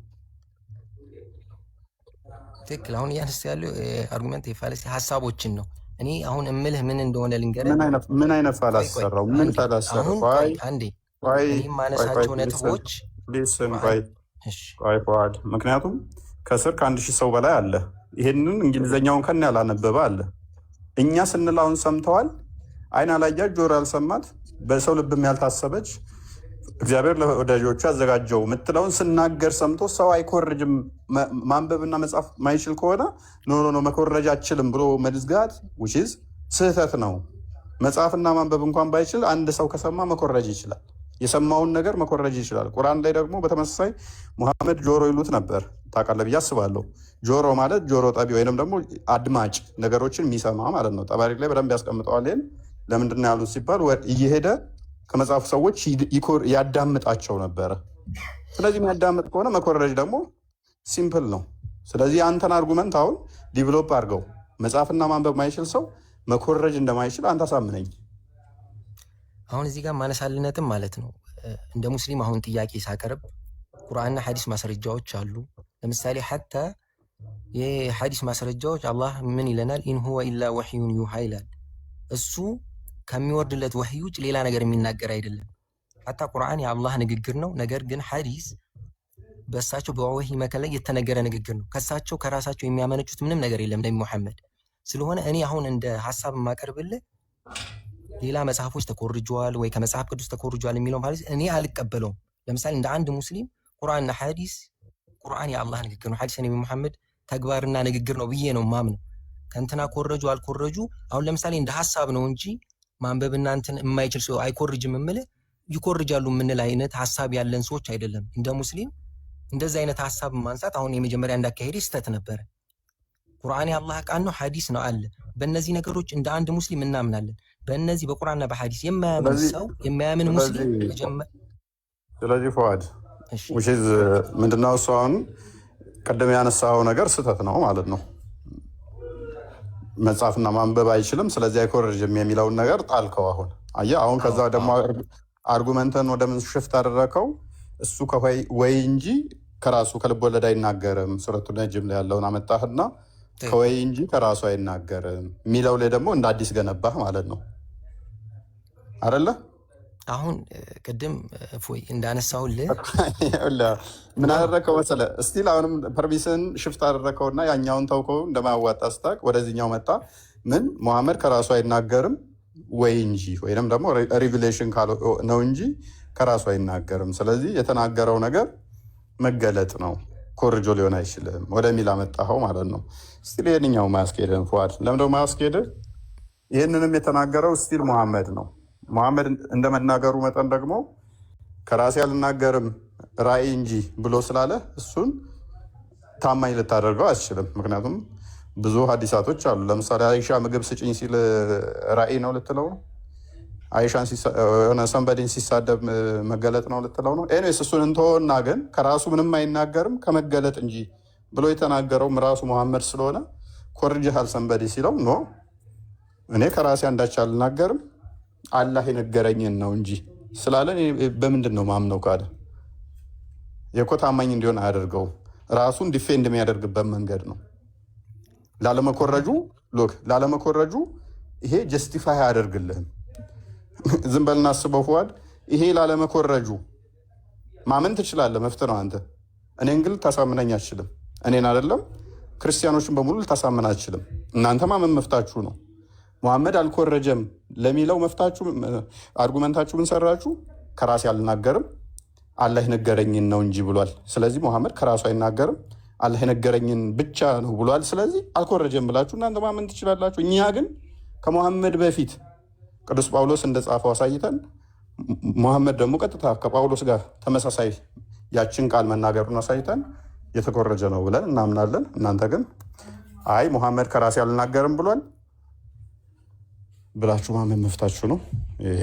ትክክል። አሁን እያነሳ ያለው አርጉመንት የፋለሲ ሀሳቦችን ነው። እኔ አሁን እምልህ ምን እንደሆነ ልንገርህ። ምን አይነት ፋላስ ሰራው? ምን ፋላስ ሰራው? አንዴ እኔ ማነሳቸው ነጥቦች ቆይ ፏድ፣ ምክንያቱም ከስር ከ1000 ሰው በላይ አለ። ይሄንን እንግሊዘኛውን ከነ ያላነበበ አለ። እኛ ስንላውን ሰምተዋል። አይን አላያች ጆሮ ያልሰማት በሰው ልብም ያልታሰበች እግዚአብሔር ለወዳጆቹ ያዘጋጀው ምትለውን ስናገር ሰምቶ ሰው አይኮርጅም። ማንበብና መጻፍ ማይችል ከሆነ ኖ መኮረጅ አችልም ብሎ መዝጋት ውጪዝ ስህተት ነው። መጻፍና ማንበብ እንኳን ባይችል አንድ ሰው ከሰማ መኮረጅ ይችላል። የሰማውን ነገር መኮረጅ ይችላል። ቁርአን ላይ ደግሞ በተመሳሳይ ሙሐመድ ጆሮ ይሉት ነበር። ታውቃለህ ብዬ አስባለሁ። ጆሮ ማለት ጆሮ ጠቢ ወይንም ደግሞ አድማጭ ነገሮችን የሚሰማ ማለት ነው። ጠባሪ ላይ በደንብ ያስቀምጠዋል። ይሄን ለምንድን ነው ያሉት ሲባል እየሄደ ከመጽሐፉ ሰዎች ያዳምጣቸው ነበረ። ስለዚህ የሚያዳምጥ ከሆነ መኮረጅ ደግሞ ሲምፕል ነው። ስለዚህ አንተን አርጉመንት አሁን ዲቨሎፕ አድርገው መጽሐፍና ማንበብ ማይችል ሰው መኮረጅ እንደማይችል አንተ አሳምነኝ። አሁን እዚህ ጋር ማነሳልነትም ማለት ነው እንደ ሙስሊም አሁን ጥያቄ ሳቀርብ ቁርአንና ሐዲስ ማስረጃዎች አሉ። ለምሳሌ ሐታ የሐዲስ ማስረጃዎች አላህ ምን ይለናል? ኢን ሁወ ኢላ ወህዩን ዩሃ ይላል። እሱ ከሚወርድለት ወህይ ውጭ ሌላ ነገር የሚናገር አይደለም። ሐታ ቁርአን የአላህ ንግግር ነው። ነገር ግን ሐዲስ በእሳቸው በወህይ መከለል የተነገረ ንግግር ነው። ከእሳቸው ከራሳቸው የሚያመነጩት ምንም ነገር የለም ነቢ ሙሐመድ። ስለሆነ እኔ አሁን እንደ ሐሳብ የማቀርብልህ ሌላ መጽሐፎች ተኮርጀዋል ወይ ከመጽሐፍ ቅዱስ ተኮርጀዋል የሚለው ማለት እኔ አልቀበለውም። ለምሳሌ እንደ አንድ ሙስሊም ቁርአንና ሐዲስ ቁርአን የአላህ ንግግር ነው፣ ሐዲስ ነቢ ሙሐመድ ተግባርና ንግግር ነው ብዬ ነው ማምነው። ከእንትና ኮረጁ አልኮረጁ አሁን ለምሳሌ እንደ ሐሳብ ነው እንጂ ማንበብና እንትን የማይችል ሰው አይኮርጅም የምልህ ይኮርጃሉ የምንል አይነት ሐሳብ ያለን ሰዎች አይደለም። እንደ ሙስሊም እንደዚህ አይነት ሐሳብ ማንሳት አሁን የመጀመሪያ እንዳካሄድ ስተት ነበረ። ቁርአን የአላህ ቃል ነው፣ ሐዲስ ነው አለ። በእነዚህ ነገሮች እንደ አንድ ሙስሊም እናምናለን። በእነዚህ በቁርአንና በሐዲስ የማያምን ሰው የማያምን ሙስሊም ስለዚህ ፏድ ውሽዝ ምንድነው እሱ አሁን ቀደም ያነሳው ነገር ስተት ነው ማለት ነው። መጻፍና ማንበብ አይችልም ስለዚህ አይኮርጅም የሚለውን ነገር ጣልከው። አሁን አየህ፣ አሁን ከዛ ደግሞ አርጉመንተን ወደ ምን ሽፍት አደረከው? እሱ ወይ እንጂ ከራሱ ከልብ ወለድ አይናገርም። ሱረቱ ነጅም ላይ ያለውን አመጣህና ከወይ እንጂ ከራሱ አይናገርም የሚለው ላይ ደግሞ እንደ አዲስ ገነባህ ማለት ነው አይደለ? አሁን ቅድም እፎይ እንዳነሳሁልህ ምን አደረከው መሰለህ? እስቲል አሁንም ፐርሚስን ሽፍት አደረከውና ያኛውን ተውከው እንደማያዋጣ ስታቅ ወደዚህኛው መጣ። ምን ሙሐመድ ከራሱ አይናገርም ወይ እንጂ ወይንም ደግሞ ሪቪሌሽን ነው እንጂ ከራሱ አይናገርም። ስለዚህ የተናገረው ነገር መገለጥ ነው፣ ኮርጆ ሊሆን አይችልም ወደሚል አመጣኸው ማለት ነው። ስቲል ይሄንኛው ማያስኬድን ፏድ ለምንድነው ማያስኬድ? ይህንንም የተናገረው ስቲል ሙሐመድ ነው። ሙሐመድ እንደመናገሩ መጠን ደግሞ ከራሴ አልናገርም ራእይ እንጂ ብሎ ስላለ እሱን ታማኝ ልታደርገው አትችልም። ምክንያቱም ብዙ ሀዲሳቶች አሉ። ለምሳሌ አይሻ ምግብ ስጭኝ ሲል ራእይ ነው ልትለው ነው? አይሻን ሰንበዴን ሲሳደብ መገለጥ ነው ልትለው ነው? ኤኒዌይስ እሱን እንተወና ግን ከራሱ ምንም አይናገርም ከመገለጥ እንጂ ብሎ የተናገረውም ራሱ ሙሐመድ ስለሆነ ኮርጅሃል ሰንበዴ ሲለው ኖ እኔ ከራሴ አንዳች አልናገርም አላህ የነገረኝን ነው እንጂ ስላለ በምንድን ነው ማምነው ካለ የኮ ታማኝ እንዲሆን አያደርገውም። ራሱን ዲፌንድ የሚያደርግበት መንገድ ነው። ላለመኮረጁ ይሄ ጀስቲፋይ አያደርግልህም። ዝም በልና አስበው ፉአድ፣ ይሄ ላለመኮረጁ ማመን ትችላለህ፣ መፍትህ ነው አንተ። እኔን ግን ልታሳምነኝ አትችልም። እኔን አይደለም ክርስቲያኖችን በሙሉ ልታሳምን አትችልም። እናንተ ማመን መፍታችሁ ነው። ሙሐመድ አልኮረጀም ለሚለው መፍታችሁ አርጉመንታችሁ ምን ሰራችሁ? ከራሴ አልናገርም አላህ የነገረኝን ነው እንጂ ብሏል። ስለዚህ ሙሐመድ ከራሱ አይናገርም አላህ የነገረኝን ብቻ ነው ብሏል። ስለዚህ አልኮረጀም ብላችሁ እናንተ ማመን ትችላላችሁ። እኛ ግን ከሙሐመድ በፊት ቅዱስ ጳውሎስ እንደጻፈው አሳይተን ሙሐመድ ደግሞ ቀጥታ ከጳውሎስ ጋር ተመሳሳይ ያችን ቃል መናገሩን አሳይተን የተኮረጀ ነው ብለን እናምናለን። እናንተ ግን አይ ሙሐመድ ከራሴ አልናገርም ብሏል ብላችሁ ማመን መፍታችሁ ነው። ይሄ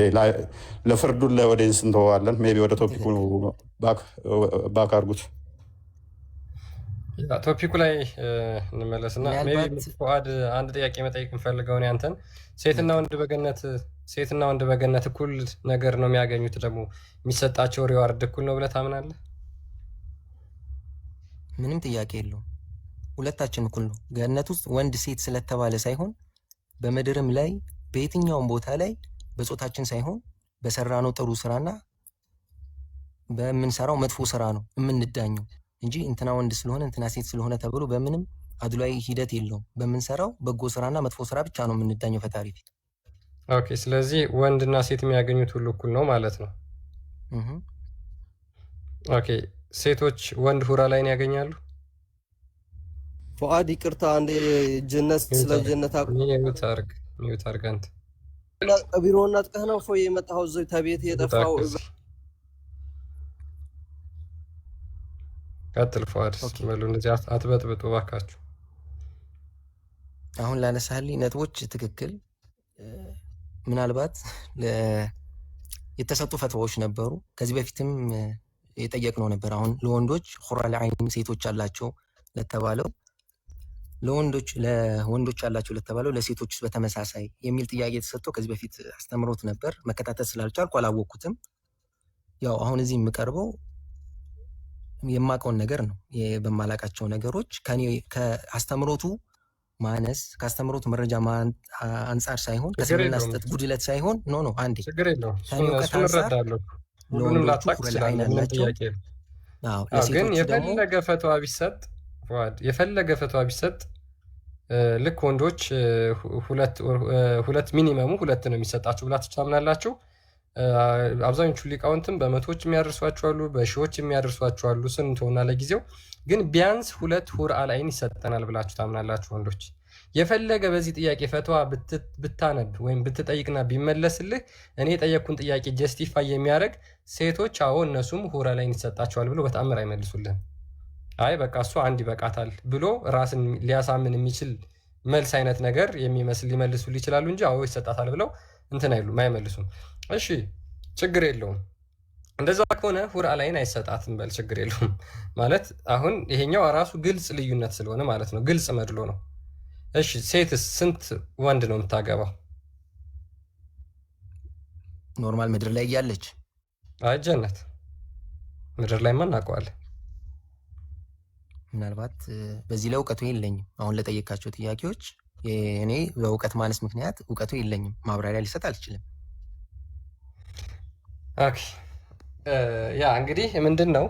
ለፍርዱን ለኦዲየንስ እንተዋለን። ሜይ ቢ ወደ ቶፒኩ ባክ አድርጉት። ቶፒኩ ላይ እንመለስና ሜይ ቢ ፉአድ አንድ ጥያቄ መጠየቅ እንፈልገውን ያንተን ሴትና ወንድ በገነት እኩል ነገር ነው የሚያገኙት፣ ደግሞ የሚሰጣቸው ሪዋርድ እኩል ነው ብለህ ታምናለህ? ምንም ጥያቄ የለውም። ሁለታችን እኩል ነው። ገነት ውስጥ ወንድ ሴት ስለተባለ ሳይሆን በምድርም ላይ በየትኛውም ቦታ ላይ በጾታችን ሳይሆን በሰራነው ጥሩ ስራና በምንሰራው መጥፎ ስራ ነው የምንዳኘው እንጂ እንትና ወንድ ስለሆነ እንትና ሴት ስለሆነ ተብሎ በምንም አድሏዊ ሂደት የለውም። በምንሰራው በጎ ስራና መጥፎ ስራ ብቻ ነው የምንዳኘው ፈጣሪ ፊት። ኦኬ። ስለዚህ ወንድና ሴት የሚያገኙት ሁሉ እኩል ነው ማለት ነው። ኦኬ። ሴቶች ወንድ ሁራ ላይን ያገኛሉ? ፉአድ ይቅርታ፣ አንዴ ጀነት ስለ ጀነት ሚዩት አርግ አንተ። ቢሮውን ነጥቀህ ነው ፎይ የመጣኸው? እዚህ ተቤት የጠፋው ቀጥል ፉአድ። በሉ እንደዚህ አትበጥብጡ እባካችሁ። አሁን ላነሳህልኝ ነጥቦች ትክክል። ምናልባት የተሰጡ ፈትዋዎች ነበሩ። ከዚህ በፊትም የጠየቅነው ነበር። አሁን ለወንዶች ኹራል ዐይን ሴቶች አላቸው ለተባለው ለወንዶች አላቸው ለተባለው ለሴቶች በተመሳሳይ የሚል ጥያቄ የተሰጠው ከዚህ በፊት አስተምሮት ነበር። መከታተል ስላልቻልኩ አላወቅኩትም። ያው አሁን እዚህ የምቀርበው የማውቀውን ነገር ነው። በማላውቃቸው ነገሮች ከአስተምሮቱ ማነስ ከአስተምሮቱ መረጃ አንጻር ሳይሆን ከስምና ስጠት ጉድለት ሳይሆን ኖ አንዴ ችግር የለውም። እሱን እረዳለሁ። ሁሉንም ላታቅ ትችላለህ። ግን የፈለገ ፈትዋ ቢሰጥ የፈለገ ፈትዋ ቢሰጥ ልክ ወንዶች ሁለት ሚኒመሙ ሁለት ነው የሚሰጣችሁ ብላችሁ ታምናላችሁ። አብዛኞቹ ሊቃውንትም በመቶዎች የሚያደርሷቸው አሉ፣ በሺዎች የሚያደርሷቸው አሉ። ስንት ሆና ለጊዜው ግን ቢያንስ ሁለት ሁርአል ዐይን ይሰጠናል ብላችሁ ታምናላችሁ ወንዶች። የፈለገ በዚህ ጥያቄ ፈትዋ ብታነብ ወይም ብትጠይቅና ቢመለስልህ እኔ የጠየቅኩን ጥያቄ ጀስቲፋይ የሚያደርግ ሴቶች አዎ እነሱም ሁርአል ዐይን ይሰጣቸዋል ብሎ በተአምር አይመልሱልህም። አይ በቃ እሱ አንድ ይበቃታል ብሎ ራስን ሊያሳምን የሚችል መልስ አይነት ነገር የሚመስል ሊመልሱል ይችላሉ እንጂ አዎ ይሰጣታል ብለው እንትን አይሉም፣ አይመልሱም። እሺ ችግር የለውም። እንደዛ ከሆነ ሁርአል ዐይን አይሰጣትም በል ችግር የለውም ማለት አሁን ይሄኛው ራሱ ግልጽ ልዩነት ስለሆነ ማለት ነው፣ ግልጽ መድሎ ነው። እሺ ሴትስ ስንት ወንድ ነው የምታገባው? ኖርማል ምድር ላይ እያለች አይ ጀነት ምድር ላይ ማን እናውቀዋለን? ምናልባት በዚህ ላይ እውቀቱ የለኝም። አሁን ለጠየቃቸው ጥያቄዎች እኔ በእውቀት ማነስ ምክንያት እውቀቱ የለኝም፣ ማብራሪያ ሊሰጥ አልችልም። ኦኬ ያ እንግዲህ ምንድን ነው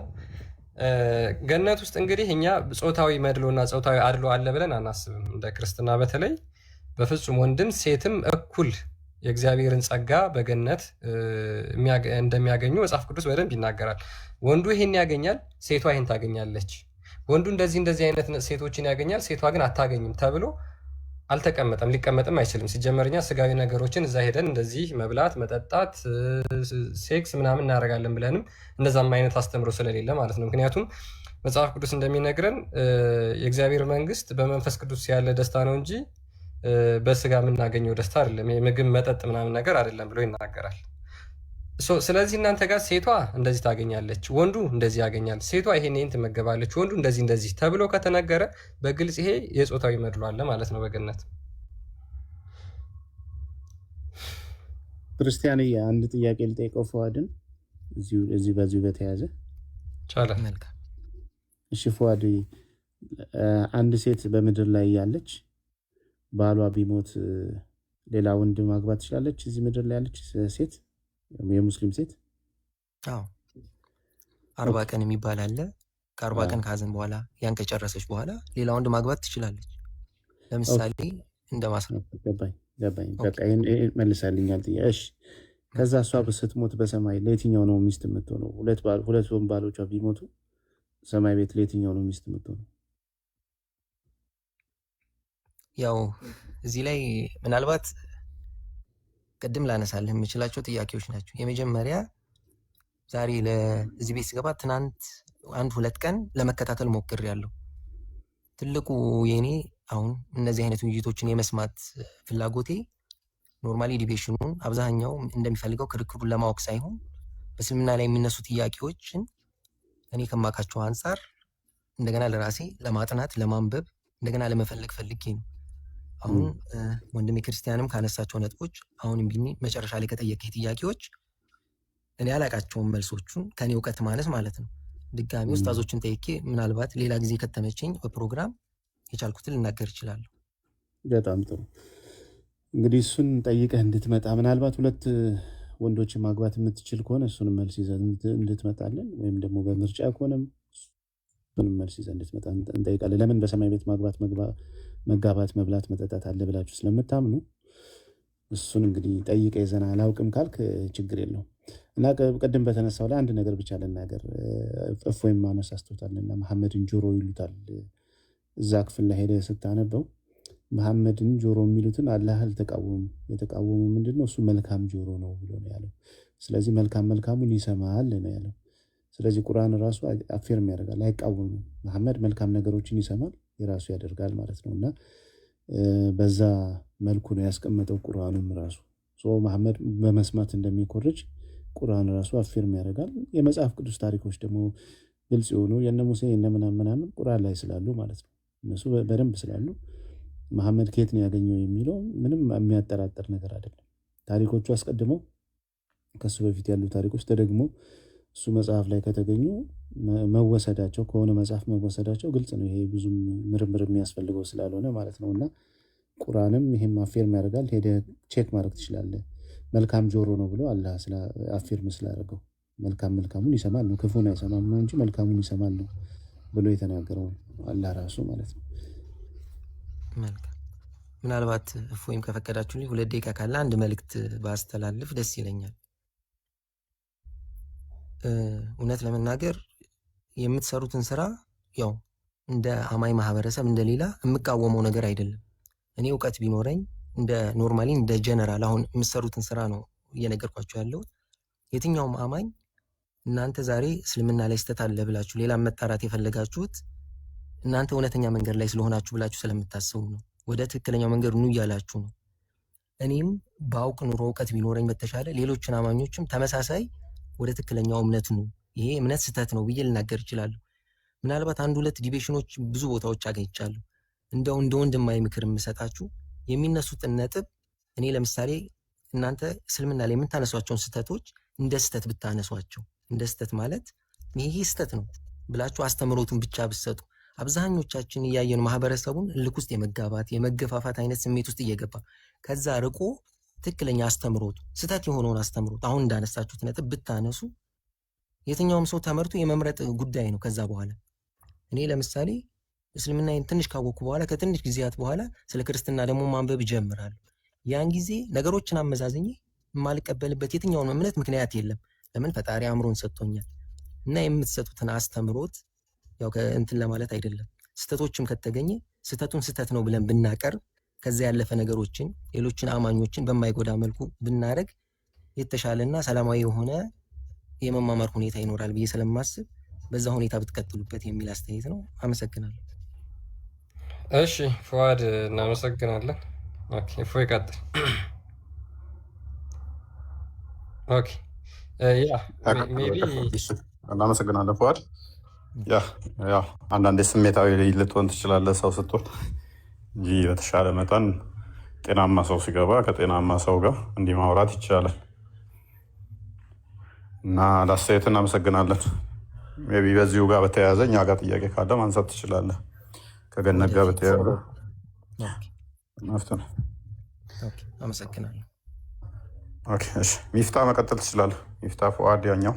ገነት ውስጥ እንግዲህ እኛ ጾታዊ መድሎና ጾታዊ አድሎ አለ ብለን አናስብም። እንደ ክርስትና በተለይ በፍጹም ወንድም ሴትም እኩል የእግዚአብሔርን ጸጋ በገነት እንደሚያገኙ መጽሐፍ ቅዱስ በደንብ ይናገራል። ወንዱ ይሄን ያገኛል፣ ሴቷ ይሄን ታገኛለች። ወንዱ እንደዚህ አይነት ሴቶችን ያገኛል፣ ሴቷ ግን አታገኝም ተብሎ አልተቀመጠም፣ ሊቀመጥም አይችልም። ሲጀመርኛ ስጋዊ ነገሮችን እዛ ሄደን እንደዚህ መብላት፣ መጠጣት፣ ሴክስ ምናምን እናደርጋለን ብለንም እንደዛም አይነት አስተምሮ ስለሌለ ማለት ነው። ምክንያቱም መጽሐፍ ቅዱስ እንደሚነግረን የእግዚአብሔር መንግስት በመንፈስ ቅዱስ ያለ ደስታ ነው እንጂ በስጋ የምናገኘው ደስታ አይደለም፣ የምግብ መጠጥ ምናምን ነገር አይደለም ብሎ ይናገራል። ስለዚህ እናንተ ጋር ሴቷ እንደዚህ ታገኛለች፣ ወንዱ እንደዚህ ያገኛል፣ ሴቷ ይሄን ትመገባለች፣ ወንዱ እንደዚህ ተብሎ ከተነገረ በግልጽ ይሄ የጾታዊ መድሎ አለ ማለት ነው በገነት። ክርስቲያን አንድ ጥያቄ ልጠይቀው ፉአድን በዚሁ በተያያዘ ቻለ። እሺ ፉአድ፣ አንድ ሴት በምድር ላይ ያለች ባሏ ቢሞት ሌላ ወንድ ማግባት ትችላለች? እዚህ ምድር ላይ ያለች ሴት የሙስሊም ሴት? አዎ 40 ቀን የሚባል አለ። ከ40 ቀን ካዘን በኋላ ያን ከጨረሰች በኋላ ሌላ ወንድ ማግባት ትችላለች። ለምሳሌ ገባኝ። በቃ መልሳልኛል ጥያቄ። እሺ ከዛ እሷ ስትሞት በሰማይ ለየትኛው ነው ሚስት የምትሆነው? ሁለት ባሎቿ ቢሞቱ ሰማይ ቤት ለየትኛው ነው ሚስት የምትሆነው? ያው እዚህ ላይ ምናልባት ቅድም ላነሳልህ የምችላቸው ጥያቄዎች ናቸው። የመጀመሪያ ዛሬ ለዚህ ቤት ስገባ ትናንት 1-2 ቀን ለመከታተል ሞክሬያለሁ። ትልቁ የኔ አሁን እነዚህ አይነት ውይይቶችን የመስማት ፍላጎቴ ኖርማሊ ዲቤሽኑን አብዛኛው እንደሚፈልገው ክርክሩን ለማወቅ ሳይሆን በእስልምና ላይ የሚነሱ ጥያቄዎችን እኔ ከማውቃቸው አንጻር እንደገና ለራሴ ለማጥናት ለማንበብ እንደገና ለመፈለግ ፈልጌ ነው። አሁን ወንድሜ ክርስቲያንም ካነሳቸው ነጥቦች አሁን ቢኒ መጨረሻ ላይ ከጠየቀኝ ጥያቄዎች እኔ አላቃቸውም መልሶቹን ከኔ እውቀት ማነስ ማለት ነው። ድጋሚ ኡስታዞችን ጠይቄ ምናልባት ሌላ ጊዜ ከተመቸኝ በፕሮግራም የቻልኩትን ልናገር እችላለሁ። በጣም ጥሩ። እንግዲህ እሱን ጠይቀህ እንድትመጣ ምናልባት ሁለት ወንዶችን ማግባት የምትችል ከሆነ እሱንም መልስ ይዘህ እንድትመጣለን፣ ወይም ደግሞ በምርጫ ከሆነም እሱንም መልስ ይዘህ እንድትመጣ እንጠይቃለን። ለምን በሰማይ ቤት መጋባት፣ መብላት፣ መጠጣት አለ ብላችሁ ስለምታምኑ እሱን እንግዲህ ጠይቀ ይዘና አላውቅም ካልክ ችግር የለውም። እና ቅድም በተነሳው ላይ አንድ ነገር ብቻ ልናገር። እፎይም አነሳስቶታልና መሐመድን ጆሮ ይሉታል። እዛ ክፍል ላይ ሄደህ ስታነበው መሐመድን ጆሮ የሚሉትን አላህ አልተቃወሙም። የተቃወሙ ምንድነው? እሱ መልካም ጆሮ ነው ብሎ ነው ያለው። ስለዚህ መልካሙን ይሰማል ነው ያለው። ስለዚህ ቁርአን ራሱ አፌርም ያደርጋል፣ አይቃወምም። መሐመድ መልካም ነገሮችን ይሰማል፣ የራሱ ያደርጋል ማለት ነው። እና በዛ መልኩ ነው ያስቀመጠው ቁርአኑም ራሱ መሐመድ በመስማት እንደሚኮርጅ ቁርአን ራሱ አፌርም ያደርጋል። የመጽሐፍ ቅዱስ ታሪኮች ደግሞ ግልጽ የሆኑ የነ ሙሴ የነ ምናምን ቁርአን ላይ ስላሉ ማለት ነው፣ እነሱ በደንብ ስላሉ መሐመድ ከየት ነው ያገኘው የሚለው ምንም የሚያጠራጥር ነገር አይደለም። ታሪኮቹ አስቀድመው ከሱ በፊት ያሉ ታሪኮች ተደግሞ እሱ መጽሐፍ ላይ ከተገኙ መወሰዳቸው ከሆነ መጽሐፍ መወሰዳቸው ግልጽ ነው። ይሄ ብዙም ምርምር የሚያስፈልገው ስላልሆነ ማለት ነው። እና ቁርአንም ይሄም አፌርም ያደርጋል። ሄደህ ቼክ ማድረግ ትችላለህ። መልካም ጆሮ ነው ብሎ አላህ አፌርም ስላደረገው መልካሙን ይሰማል ነው፣ ክፉን አይሰማም ነው እንጂ መልካሙን ይሰማል ነው ብሎ የተናገረው አላህ ራሱ ማለት ነው። መልካም። ምናልባት እፎይም ከፈቀዳችሁልኝ 2 ደቂቃ ካለ አንድ መልእክት ባስተላልፍ ደስ ይለኛል። እውነት ለመናገር የምትሰሩትን ስራ ያው እንደ አማኝ ማህበረሰብ እንደሌላ የምቃወመው ነገር አይደለም። እኔ እውቀት ቢኖረኝ እንደ ኖርማሊ እንደ ጀነራል አሁን የምትሰሩትን ስራ ነው እየነገርኳችሁ ያለው። የትኛውም አማኝ እናንተ ዛሬ እስልምና ላይ ስተት አለ ብላችሁ ሌላ መጣራት የፈለጋችሁት እናንተ እውነተኛ መንገድ ላይ ስለሆናችሁ ብላችሁ ስለምታስቡ ነው። ወደ ትክክለኛው መንገድ ኑ እያላችሁ ነው። እኔም በአውቅ ኑሮ እውቀት ቢኖረኝ በተሻለ ሌሎችን አማኞችም ተመሳሳይ ወደ ትክክለኛው እምነት ኑ፣ ይሄ እምነት ስተት ነው ብዬ ልናገር እችላለሁ። ምናልባት 1-2 ዲቤሽኖች ብዙ ቦታዎች አገኝቻለሁ። እንደ ወንድማዊ ምክር የምሰጣችሁ የሚነሱትን ነጥብ እኔ ለምሳሌ እናንተ እስልምና ላይ የምታነሷቸውን ስተቶች እንደ ስተት ብታነሷቸው፣ እንደ ስተት ማለት ይሄ ስተት ነው ብላችሁ አስተምሮቱን ብቻ ብትሰጡ፣ አብዛኞቻችን እያየን ማህበረሰቡን እልክ ውስጥ የመጋባት የመገፋፋት አይነት ስሜት ውስጥ እየገባ ከዛ ርቆ ትክክለኛ አስተምሮቱ ስተት የሆነውን አስተምሮት አሁን እንዳነሳችሁት ነጥብ ብታነሱ የትኛውም ሰው ተመርቶ የመምረጥ ጉዳይ ነው። ከዛ በኋላ እኔ ለምሳሌ እስልምና ትንሽ ካወቅኩ በኋላ ከትንሽ ጊዜያት በኋላ ስለ ክርስትና ደግሞ ማንበብ እጀምራለሁ። ያን ጊዜ ነገሮችን አመዛዝኜ የማልቀበልበት የትኛውን እምነት ምክንያት የለም። ለምን? ፈጣሪ አእምሮን ሰጥቶኛል። እና የምትሰጡትን አስተምሮት ያው ከእንትን ለማለት አይደለም። ስተቶችም ከተገኘ ስተቱን ስተት ነው ብለን ብናቀርብ ከዛ ያለፈ ነገሮችን ሌሎችን አማኞችን በማይጎዳ መልኩ ብናረግ የተሻለና ሰላማዊ የሆነ የመማማር ሁኔታ ይኖራል ብዬ ስለማስብ በዛ ሁኔታ ብትቀጥሉበት የሚል አስተያየት ነው። አመሰግናለሁ። እሺ ፉአድ እናመሰግናለን። ኦኬ እፎይ ቀጥል። ኦኬ ሜቢ እናመሰግናለን ፉአድ። ያው አንዳንዴ ስሜታዊ ልትሆን ትችላለህ ሰው ስትሆን እንጂ በተሻለ መጠን ጤናማ ሰው ሲገባ ከጤናማ ሰው ጋር እንዲህ ማውራት ይቻላል። እና ለአስተያየት እናመሰግናለን። ሜይ ቢ በዚሁ ጋር በተያያዘ እኛ ጋር ጥያቄ ካለ ማንሳት ትችላለህ። ከገነት ጋር በተያያዘ መፍት ነው። አመሰግናለሁ። ኦኬ እሺ፣ ሚፍታ መቀጠል ትችላለህ። ሚፍታ ፉአድ ያኛው